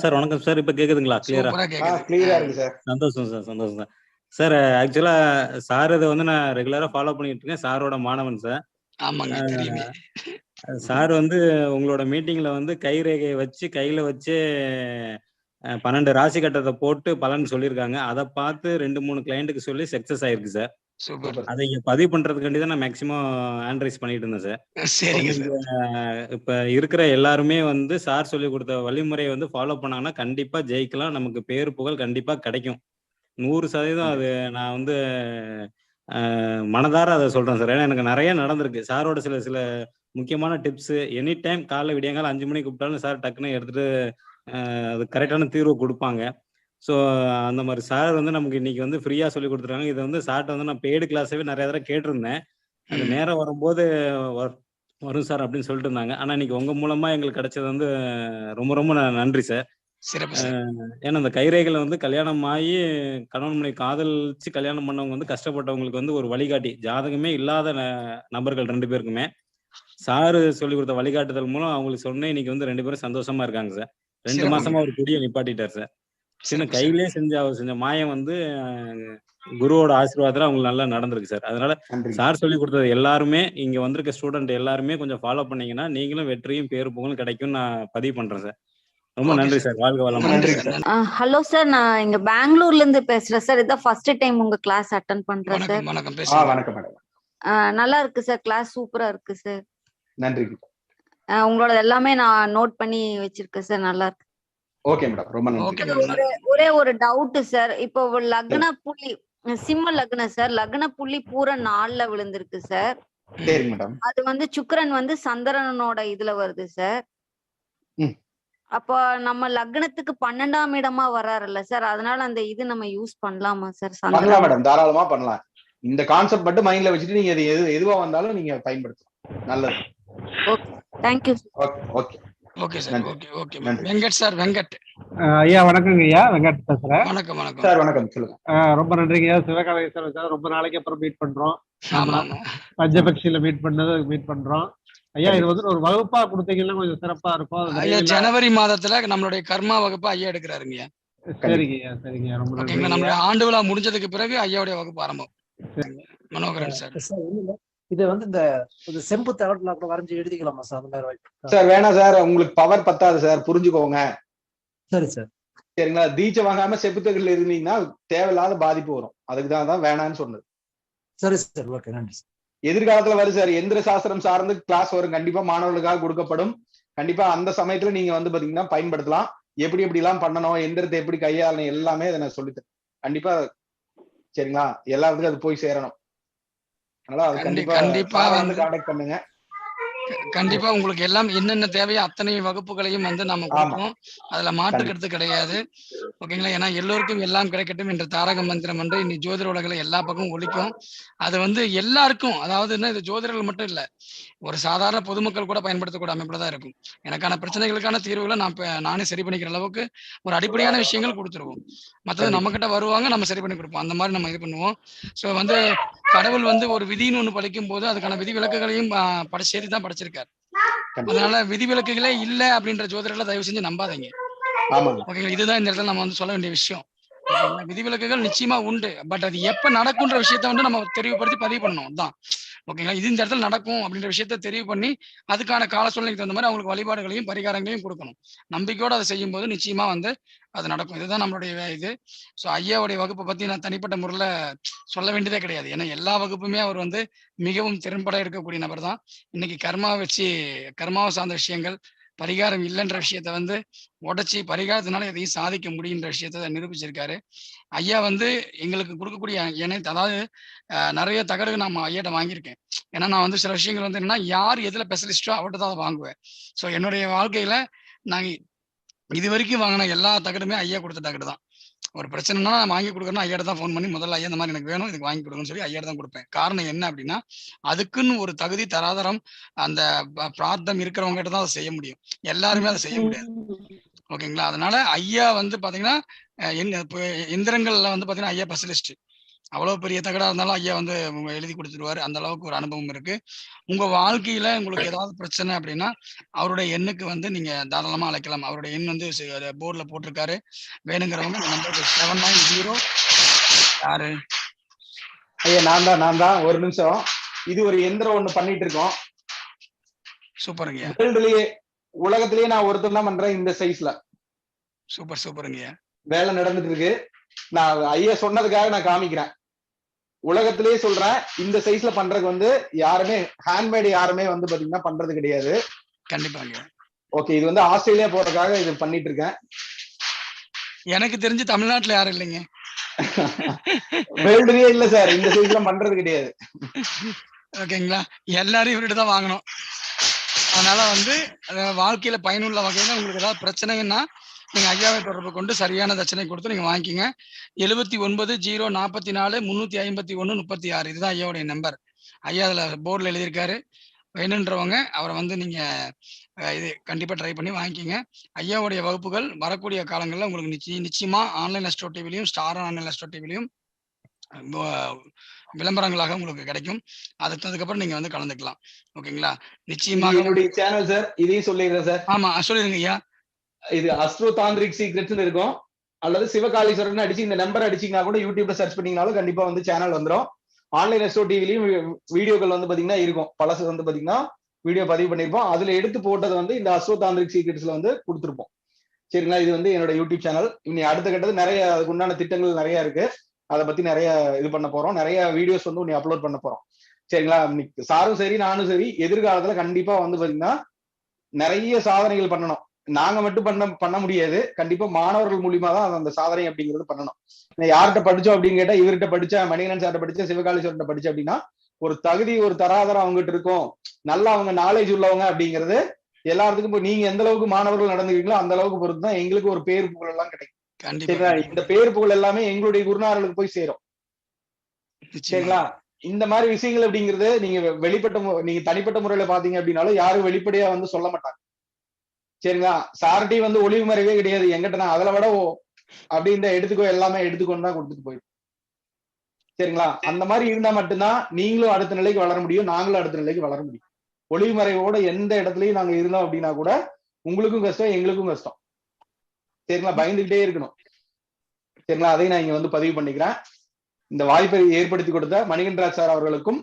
U: சார் வணக்கம் சார். இப்ப கேக்குதுங்களா?
A: கிளியரா இருக்கு சார்.
U: சந்தோஷம் சார். சந்தோஷம் சார். சார் ஆக்சுவலா சார் இதை வந்து நான் ரெகுலரா ஃபாலோ பண்ணிட்டு இருக்கேன். சாரோட மாணவன் சார்.
E: ஆமாங்க, தெரியுமே.
U: சார் வந்து உங்களோட மீட்டிங்ல வந்து கை ரேகையை வச்சு கையில வச்சு 12 ராசி கட்டத்தை போட்டு பலன் சொல்லியிருக்காங்க. அதை பார்த்து 2-3 கிளைண்ட்டுக்கு சொல்லி சக்சஸ் ஆயிருக்கு சார். அதை இங்க பதிவு பண்றதுக்காண்டி தான் நான் மேக்சிமம் ஹேண்ட் ரைஸ் பண்ணிட்டு இருந்தேன் சார். இப்ப இருக்கிற எல்லாருமே வந்து சார் சொல்லி கொடுத்த வழிமுறையை வந்து ஃபாலோ பண்ணாங்கன்னா கண்டிப்பா ஜெயிக்கலாம். நமக்கு பேர் புகழ் கண்டிப்பா கிடைக்கும். 100% அது நான் வந்து மனதார அதை சொல்றேன் சார். ஏன்னா எனக்கு நிறைய நடந்திருக்கு. சாரோட சில முக்கியமான டிப்ஸ் எனி டைம் காலைல விடியங்காலம் 5 மணிக்கு கூப்பிட்டாலும் சார் டக்குன்னு எடுத்துட்டு அது கரெக்டான தீர்வு கொடுப்பாங்க. ஸோ அந்த மாதிரி சார் வந்து நமக்கு இன்னைக்கு வந்து ஃப்ரீயா சொல்லி கொடுத்துருக்காங்க. இதை வந்து சார்ட்ட வந்து நான் பெய்டு கிளாஸவே நிறைய தடவை கேட்டிருந்தேன். அது நேரம் வரும்போது வரும் சார் அப்படின்னு சொல்லிட்டு இருந்தாங்க. ஆனா இன்னைக்கு உங்க மூலமா எங்களுக்கு கிடைச்சது வந்து ரொம்ப ரொம்ப நன்றி சார். ஏன்னா அந்த கைரேகைகளை வந்து கல்யாணம் ஆகி கணவன் மனைவி காதலிச்சு கல்யாணம் பண்ணவங்க வந்து கஷ்டப்பட்டவங்களுக்கு வந்து ஒரு வழிகாட்டி. ஜாதகமே இல்லாத நபர்கள் 2 பேருக்குமே சாரு சொல்லி கொடுத்த வழிகாட்டுதல் மூலம் அவங்களுக்கு சொன்னேன். இன்னைக்கு வந்து 2 பேரும் சந்தோஷமா இருக்காங்க சார். 2 மாசமா ஒரு குடியை நிப்பாட்டிட்டார் சார். சின்ன கையிலே அவர் செஞ்ச மாயம் வந்து குருவோட ஆசீர்வாதத்துல அவங்களுக்கு நல்லா நடந்திருக்கு சார். அதனால சார் சொல்லி கொடுத்தது எல்லாருமே இங்க வந்திருக்க ஸ்டூடெண்ட் எல்லாருமே கொஞ்சம் ஃபாலோ பண்ணீங்கன்னா நீங்களும் வெற்றியும் பேரு புகழும் கிடைக்கும் நான் பதிவு பண்றேன் சார். ரொம்ப நன்றி சார். வாழ்க வளமுடன்.
V: ஹலோ சார், நான் இங்க பெங்களூர்ல இருந்து பேசுறேன் சார். இதான் ஃபர்ஸ்ட் டைம் உங்க கிளாஸ் அட்டெண்ட் பண்றேன் சார்.
A: வணக்கம் மேடம்.
V: நல்லா இருக்கு சார். கிளாஸ் சூப்பரா இருக்கு சார்.
A: நன்றி.
V: உங்களோட எல்லாமே நான் நோட் பண்ணி வச்சிருக்கேன் சார். நல்லா இருக்கு.
A: ஓகே மேடம், ரொம்ப நன்றி.
V: ஒரே ஒரு டவுட் சார். இப்போ லக்ன புள்ளி சிம்ம லக்னம் சார். லக்ன புள்ளி பூரா 4ல விழுந்திருக்கு சார்.
A: சரி மேடம்.
V: அது வந்து சுக்கிரன் வந்து சந்திரனோட இதுல வருது சார். அப்போ நம்ம லக்னத்துக்கு 12ஆம் இடமா வர்றாருல்ல சார், அதனால அந்த இது நம்ம யூஸ் பண்ணலாமா சார்?
A: பண்ணலாம் மேடம், தாராளமா பண்ணலாம். இந்த கான்செப்ட் மட்டும் மைண்ட்ல வச்சுட்டு நீங்க எதுவா வந்தாலும் நீங்க பயன்படுத்தலாம். நல்லது.
V: Okay, thank you.
A: Okay.
E: Okay sir. Okay okay. Venkat sir, Venkat.
B: ஐயா வணக்கங்க ஐயா, வெங்கட் பேசுறேன்.
E: வணக்கம் வணக்கம்
A: சார். வணக்கம், சொல்லுங்க.
B: ரொம்ப நன்றிங்க ஐயா. சிவகாலேஸ்வரர் சார் ரொம்ப நாளைக்கு அப்புறம் மீட் பண்றோம்.
E: ஆமா ஆமா.
B: பஞ்சபக்ஷியில மீட் பண்றோம் ஐயா. இது வந்து ஒரு வகுப்பா கொடுத்தீங்கன்னா கொஞ்சம் சிறப்பா இருக்கும்.
E: ஐயா ஜனவரி மாதத்துல நம்மளுடைய கர்மா வகுப்பு ஐயா எடுக்கிறாருங்க.
B: சரிங்க ஐயா, சரிங்க ஐயா, ரொம்ப நன்றி.
E: நம்மளுடைய ஆண்டு விழா முடிஞ்சதுக்கு பிறகு ஐயாவுடைய வகுப்பு ஆரம்பம். மனோகரன் சார்.
C: இது வந்து இந்த செம்பு தகவல் கூட வரைஞ்சு எழுதிக்கலாமா சார்? அந்த மாதிரி வாய்ப்பு
A: சார் வேணாம் சார், உங்களுக்கு பவர் பத்தாது சார், புரிஞ்சுக்கோங்க.
C: சரி சார்.
A: சரிங்களா? தீட்சை வாங்காம செப்புத்தகல் இருந்தீங்கன்னா தேவையில்லாத பாதிப்பு வரும். அதுக்கு தான் வேணான்னு சொன்னது.
C: சரி சார், ஓகே, நன்றி சார்.
A: எதிர்காலத்துல வரும் சார், எந்திர சாஸ்திரம் சார்ந்து கிளாஸ் வரும், கண்டிப்பா மாணவர்களுக்காக கொடுக்கப்படும். கண்டிப்பா அந்த சமயத்துல நீங்க வந்து பாத்தீங்கன்னா பயன்படுத்தலாம். எப்படி எப்படி எல்லாம் பண்ணணும், எந்திரத்தை எப்படி கையாளணும், எல்லாமே அதை நான் சொல்லித்தரேன் கண்டிப்பா. சரிங்களா? எல்லாத்துக்கும் அது போய் சேரணும். அதனால அது கண்டிப்பா வந்து கான்டாக்ட் பண்ணுங்க.
E: கண்டிப்பா உங்களுக்கு எல்லாம் என்னென்ன தேவையோ அத்தனை வகுப்புகளையும் வந்து நம்ம கொடுப்போம். அதுல மாற்றுக்கிறது கிடையாது. ஓகேங்களா? ஏன்னா எல்லோருக்கும் எல்லாம் கிடைக்கட்டும் என்ற தாரக மந்திரம் வந்து இன்னைக்கு ஜோதிட உலகில எல்லா பக்கமும் ஒழிக்கும். அது வந்து எல்லாருக்கும், அதாவது என்ன, இது ஜோதிடர்கள் மட்டும் இல்ல, ஒரு சாதாரண பொதுமக்கள் கூட பயன்படுத்தக்கூடிய அமைப்புலதான் இருக்கும். எனக்கான பிரச்சனைகளுக்கான தீர்வுகளை நானே சரி பண்ணிக்கிற அளவுக்கு ஒரு அடிப்படையான விஷயங்கள் கொடுத்துருவோம். மற்றது நம்ம கிட்ட வருவாங்க, நம்ம சரி பண்ணி கொடுப்போம். அந்த மாதிரி நம்ம இது பண்ணுவோம். ஸோ வந்து கடவுள் வந்து ஒரு விதின்னு ஒண்ணு படிக்கும் போது அதுக்கான விதி விலக்குகளையும் சேர்த்து தான் படைச்சிருக்காரு. அதனால விதிவிலக்குகளே இல்ல அப்படின்ற ஜோதிடர்களை தயவு செஞ்சு நம்பாதீங்க. ஓகேங்களா? இதுதான் இந்த இடத்துல நம்ம வந்து சொல்ல வேண்டிய விஷயம். விதிவிலக்குகள் நிச்சயமா உண்டு. பட் அது எப்ப நடக்கும்ன்ற விஷயத்த வந்து நம்ம தெளிவுபடுத்தி பதிவு பண்ணணும் தான். ஓகேங்களா? இது இந்த இடத்துல நடக்கும் அப்படின்ற விஷயத்த தெரிவு பண்ணி அதுக்கான கால சூழ்நிலைக்கு தகுந்த மாதிரி அவங்களுக்கு வழிபாடுகளையும் பரிகாரங்களையும் கொடுக்கணும். நம்பிக்கையோடு அதை செய்யும் போது நிச்சயமா வந்து அது நடக்கும். இதுதான் நம்மளுடைய இது. ஸோ ஐயாவுடைய வகுப்பை பத்தி நான் தனிப்பட்ட முறையில சொல்ல வேண்டியதே கிடையாது. ஏன்னா எல்லா வகுப்புமே அவர் வந்து மிகவும் திறன்பட இருக்கக்கூடிய நபர் தான். இன்னைக்கு கர்மாவை சார்ந்த விஷயங்கள், பரிகாரம் இல்லைன்ற விஷயத்த வந்து உடைச்சி பரிகாரத்தினால எதையும் சாதிக்க முடியுன்ற விஷயத்த நிரூபிச்சிருக்காரு. ஐயா வந்து எங்களுக்கு கொடுக்கக்கூடிய அதாவது நிறைய தகடுகள் நான் ஐயாட்ட வாங்கியிருக்கேன். ஏன்னா நான் வந்து சில விஷயங்கள் வந்து என்னன்னா, யார் எதுல ஸ்பெஷலிஸ்டோ அவர்கிட்ட தான் வாங்குவேன். ஸோ என்னுடைய வாழ்க்கையில நாங்க இது வரைக்கும் வாங்கின எல்லா தகடுமே ஐயா கொடுத்த தகடு தான். ஒரு பிரச்சனைனா நான் வாங்கி கொடுக்குறேன்னா ஐயாட்ட தான் ஃபோன் பண்ணி முதல்ல ஐயா இந்த மாதிரி எனக்கு வேணும், இதுக்கு வாங்கி கொடுங்கன்னு சொல்லி ஐயாட்ட தான் கொடுப்பேன். காரணம் என்ன அப்படின்னா, அதுக்குன்னு ஒரு தகுதி தராதரம் அந்த பிரார்த்தம் இருக்கிறவங்க கிட்ட தான் அதை செய்ய முடியும். எல்லாருமே அதை செய்ய முடியாது. ஓகேங்களா? அதனால ஐயா வந்து பாத்தீங்கன்னா எந்திரங்கள்ல வந்து பாத்தீங்கன்னா ஐயா ஸ்பெஷலிஸ்ட். அவ்வளவு பெரிய தகடா இருந்தாலும் ஐயா வந்து எழுதி கொடுத்துருவாரு. அந்த அளவுக்கு ஒரு அனுபவம் இருக்கு. உங்க வாழ்க்கையில உங்களுக்கு ஏதாவது பிரச்சனை அப்படின்னா அவருடைய எண்ணுக்கு வந்து நீங்க தாராளமா அழைக்கலாம். அவருடைய எண் வந்து போர்ட்ல போட்டிருக்காரு. வேணுங்கிறவங்க நம்பர் 790 யாரு?
A: ஐயா நான் தான். ஒரு நிமிஷம். இது ஒரு எந்திரம் ஒண்ணு பண்ணிட்டு இருக்கோம்.
E: சூப்பருங்க.
A: வேர்ல்டுலயே உலகத்திலேயே நான் ஒருத்தர் தான் பண்றேன் இந்த சைஸ்ல.
E: சூப்பருங்க.
A: வேலை நடந்துட்டு இருக்கு. நான் ஐயா சொன்னதுக்காக நான் காமிக்கிறேன். உலகத்திலேயே சொல்றேன், இந்த சைஸ்ல பண்றதுக்கு வந்து யாருமே ஹேண்ட்மேட் யாருமே வந்து பாத்தீங்கன்னா பண்றது கிடையாது.
E: கண்டிப்பாங்க.
A: ஓகே, இது வந்து ஆஸ்திரேலியா போறதுக்காக இது பண்ணிட்டு இருக்கேன்.
E: எனக்கு தெரிஞ்சு தமிழ்நாட்டுல யாரும் இல்லைங்க.
A: வேர்ல்டுலயே இல்ல சார், இந்த சைஸ்ல பண்றது கிடையாது.
E: ஓகேங்களா? எல்லாரும் இவர்கிட்ட தான் வாங்கணும். அதனால வந்து வாழ்க்கையில பயனுள்ள வகையில உங்களுக்கு ஏதாவது பிரச்சனைன்னா நீங்க ஐயாவை தொடர்பு கொண்டு சரியான தட்சணை கொடுத்து நீங்க வாங்கிக்கோங்க. 7904435136 இதுதான் ஐயாவுடைய நம்பர். ஐயா அதுல போர்டில் எழுதியிருக்காரு. வேணுன்றவங்க அவரை வந்து நீங்க இது கண்டிப்பா ட்ரை பண்ணி வாங்கிக்கோங்க. ஐயாவுடைய வகுப்புகள் வரக்கூடிய காலங்களில் உங்களுக்கு நிச்சயமா ஆன்லைன் அஸ்ட்ரோ டிவிலையும் ஸ்டார் ஆன்லைன் அஸ்ட்ரோ டிவிலையும் விளம்பரங்களாக உங்களுக்கு கிடைக்கும். அதுக்கப்புறம் நீங்க வந்து கலந்துக்கலாம். ஓகேங்களா? நிச்சயமாக
A: என்னுடைய சேனல் சார், இதையும் சொல்லிடுறேன் சார்.
E: ஆமா சொல்லிடுங்க ஐயா.
A: இது அஸ்ட்ரோ தாந்திரிக் சீக்ரெட்ஸ்னு இருக்கும். அல்லது சிவகாளீஸ்வரன் அடிச்சு இந்த நம்பர் அடிச்சீங்கன்னா கூட யூடியூப்ல சர்ச் பண்ணீங்கனாலும் கண்டிப்பா வந்து சேனல் வந்துடும். ஆன்லைன் அஸ்ட்ரோ டிவிலையும் வீடியோக்கள் வந்து பாத்தீங்கன்னா இருக்கும். பழசு வந்து பாத்தீங்கன்னா வீடியோ பதிவு பண்ணிருப்போம். அதுல எடுத்து போட்டது வந்து இந்த அஸ்ட்ரோ தாந்திரிக் சீக்ரெட்ஸ்ல வந்து கொடுத்துருப்போம். சரிங்களா? இது வந்து என்னோட யூடியூப் சேனல். இனி அடுத்த கட்டது நிறைய அதுக்கு உண்டான திட்டங்கள் நிறைய இருக்கு. அதை பத்தி நிறைய இது பண்ண போறோம். நிறைய வீடியோஸ் வந்து உன்னை அப்லோட் பண்ண போறோம். சரிங்களா? சாரும் சரி நானும் சரி எதிர்காலத்துல கண்டிப்பா வந்து பாத்தீங்கன்னா நிறைய சாதனைகள் பண்ணணும். நாங்க மட்டும் பண்ண முடியாது. கண்டிப்பா மாணவர்கள் மூலியமா தான் அந்த சாதனை அப்படிங்கிறது பண்ணணும். யார்கிட்ட படிச்சோம் அப்படின்னு கேட்டா இவர்கிட்ட படிச்சேன், மணிகண்டன் சார்ட்ட படிச்சேன், சிவகாளீஸ்வரன் படிச்சேன் அப்படின்னா ஒரு தகுதி ஒரு தராதரம் அவங்ககிட்ட இருக்கும். நல்லா அவங்க நாலேஜ் உள்ளவங்க அப்படிங்கிறது எல்லாத்துக்கும். இப்போ நீங்க எந்த அளவுக்கு மாணவர்கள் நடந்துக்கிறீங்களோ அந்த அளவுக்கு பொறுத்து தான் எங்களுக்கு ஒரு பேர் புகழ் எல்லாம் கிடைக்கும். இந்த பேர் புகழ் எல்லாமே எங்களுடைய குருநாதர்களுக்கு போய் சேரும். சரிங்களா? இந்த மாதிரி விஷயங்கள் அப்படிங்கிறது நீங்க நீங்க தனிப்பட்ட முறையில பாத்தீங்க அப்படின்னாலும் யாரும் வெளிப்படையா வந்து சொல்ல மாட்டாங்க. சரிங்களா? சார்ட்டி வந்து ஒளிவு மறைவே கிடையாது எங்கிட்ட, நான் அதில் விட அப்படின்ற எடுத்துக்கோ எல்லாமே எடுத்துக்கொண்டு தான் கொடுத்துட்டு போயிடும். சரிங்களா? அந்த மாதிரி இருந்தா மட்டும்தான் நீங்களும் அடுத்த நிலைக்கு வளர முடியும், நாங்களும் அடுத்த நிலைக்கு வளர முடியும். ஒளிவு மறைவோட எந்த இடத்துலயும் நாங்க இருந்தோம் அப்படின்னா கூட உங்களுக்கும் கஷ்டம், எங்களுக்கும் கஷ்டம். சரிங்களா? பயந்துகிட்டே இருக்கணும். சரிங்களா? அதையும் நான் இங்க வந்து பதிவு பண்ணிக்கிறேன். இந்த வாய்ப்பை ஏற்படுத்தி கொடுத்த மணிகண்டராஜ் சார் அவர்களுக்கும்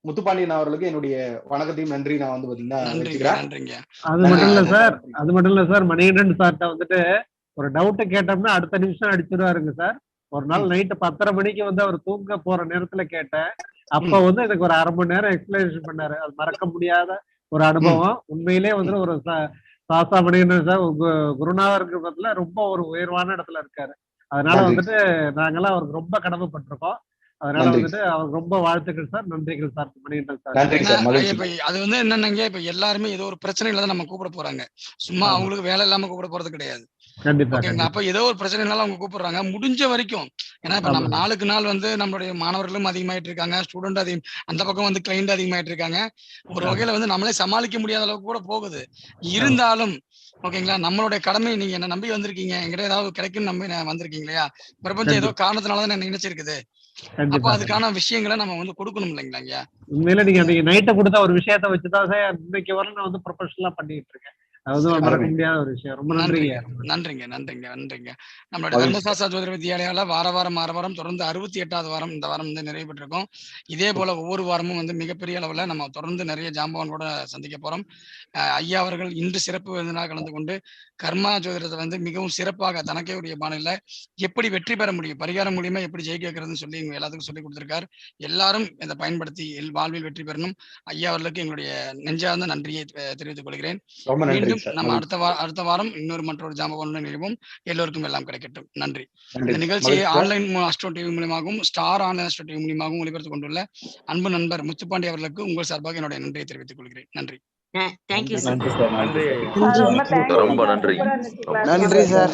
A: முத்துப்பாண்டியன் அவர்களுக்கும் என்னுடைய வணக்கத்தையும் நன்றி நான் வந்து பாத்தீங்கன்னா வச்சுக்கிறேன்.
B: அது மட்டும் இல்ல சார், மணிகண்டன் சார்ட்ட வந்துட்டு ஒரு டவுட் கேட்டோம்னா அடுத்த நிமிஷம் அடிச்சிருவாருங்க சார். ஒரு நாள் நைட்டு 10:30 மணிக்கு வந்து அவர் தூங்க போற நேரத்துல கேட்டேன். அப்ப வந்து எனக்கு ஒரு 1/2 மணி நேரம் எக்ஸ்பிளனேஷன் பண்ணாரு. அது மறக்க முடியாத ஒரு அனுபவம். உண்மையிலே வந்து ஒரு சாசா மணிகண்டன் சார் குருநாதர் இருக்கிறதுல ரொம்ப ஒரு உயர்வான இடத்துல இருக்காரு. அதனால வந்துட்டு நாங்கெல்லாம் அவருக்கு ரொம்ப கடமைப்பட்டிருக்கோம். அதனால வந்துட்டு அவருக்கு ரொம்ப வாழ்த்துக்கள் சார், நன்றிகள் சார் மணிகண்டன் சார்.
E: அது வந்து என்னன்னாங்க, இப்ப எல்லாருமே ஏதோ ஒரு பிரச்சனையில தான் நம்ம கூப்பிட போறாங்க, சும்மா அவங்களுக்கு வேலை இல்லாம கூப்பிட போறது கிடையாது. ஓகேங்களா? அப்ப ஏதோ ஒரு பிரச்சனைனால அவங்க கூப்பிடுறாங்க. முடிஞ்ச வரைக்கும், ஏன்னா இப்ப நம்ம நாளுக்கு நாள் வந்து நம்மளுடைய மாணவர்களும் அதிகமாயிட்டு இருக்காங்க, ஸ்டூடெண்ட் அந்த பக்கம் வந்து கிளைண்ட் அதிகமாயிட்டு இருக்காங்க. ஒரு வகையில வந்து நம்மளே சமாளிக்க முடியாத அளவுக்கு கூட போகுது. இருந்தாலும் ஓகேங்களா, நம்மளுடைய கடமை, நீங்க என்ன நம்பி வந்திருக்கீங்க, என்கிட்ட ஏதாவது கிடைக்கும் நம்பி வந்திருக்கீங்க இல்லையா? பிரபஞ்சம் ஏதோ காரணத்தினாலதான் என்ன நினைச்சிருக்குது. அப்ப அதுக்கான விஷயங்களை நம்ம வந்து கொடுக்கணும் இல்லைங்களா ஐயா?
B: உண்மையில நீங்க அன்னைக்கு நைட்டை கொடுத்த ஒரு விஷயத்த வச்சுதான் சார் இன்னைக்கு வரை நான் வந்து ப்ரொஃபஷனலா பண்ணிட்டு இருக்கேன். அது மறக்க முடியாத ஒரு விஷயம். ரொம்ப நன்றிங்க.
E: நன்றிங்க. நம்மளுடைய தர்மசாஸ்திரா ஜோதிட வித்யாலயால வாரம் தொடர்ந்து 68வது வாரம் இந்த வாரம் வந்து நிறைவு பெற்றிருக்கோம். இதே போல ஒவ்வொரு வாரமும் வந்து மிகப்பெரிய அளவுல நம்ம தொடர்ந்து நிறைய ஜாம்பவான்களோட சந்திக்க போறோம். ஐயா அவர்கள் இன்று சிறப்பு விருந்தினராக கலந்து கொண்டு கர்மா ஜோதிடத்தை வந்து மிகவும் சிறப்பாக தனக்கே உரிய பாணியில எப்படி வெற்றி பெற முடியும், பரிகாரம் மூலியமா எப்படி ஜெயிக்க வைக்கிறதுன்னு சொல்லி எங்க எல்லாத்துக்கும் சொல்லி கொடுத்திருக்காரு. எல்லாரும் இதை பயன்படுத்தி வாழ்வில் வெற்றி பெறணும். ஐயா அவர்களுக்கு எங்களுடைய நெஞ்சார்ந்த நன்றியை தெரிவித்துக் கொள்கிறேன். மீண்டும் நம்ம அடுத்த வாரம் மற்றொரு ஜாம்பவானுடன் நினைவோம். எல்லோருக்கும் எல்லாம் கிடைக்கட்டும். நன்றி. இந்த நிகழ்ச்சியை ஆன்லைன் அஸ்ட்ரோ டிவி மூலமாகவும் ஸ்டார் ஆன்லைன் அஸ்ட்ரோ டிவி மூலமாகவும் ஒளிபரப்பு கொண்டுள்ள அன்பு நண்பர் முத்துப்பாண்டி அவர்களுக்கு உங்கள் சார்பாக என்னுடைய நன்றியை தெரிவித்துக் கொள்கிறேன். நன்றி.
P: தேங்க்யூ
N: ரொம்ப நன்றி. நன்றி சார்.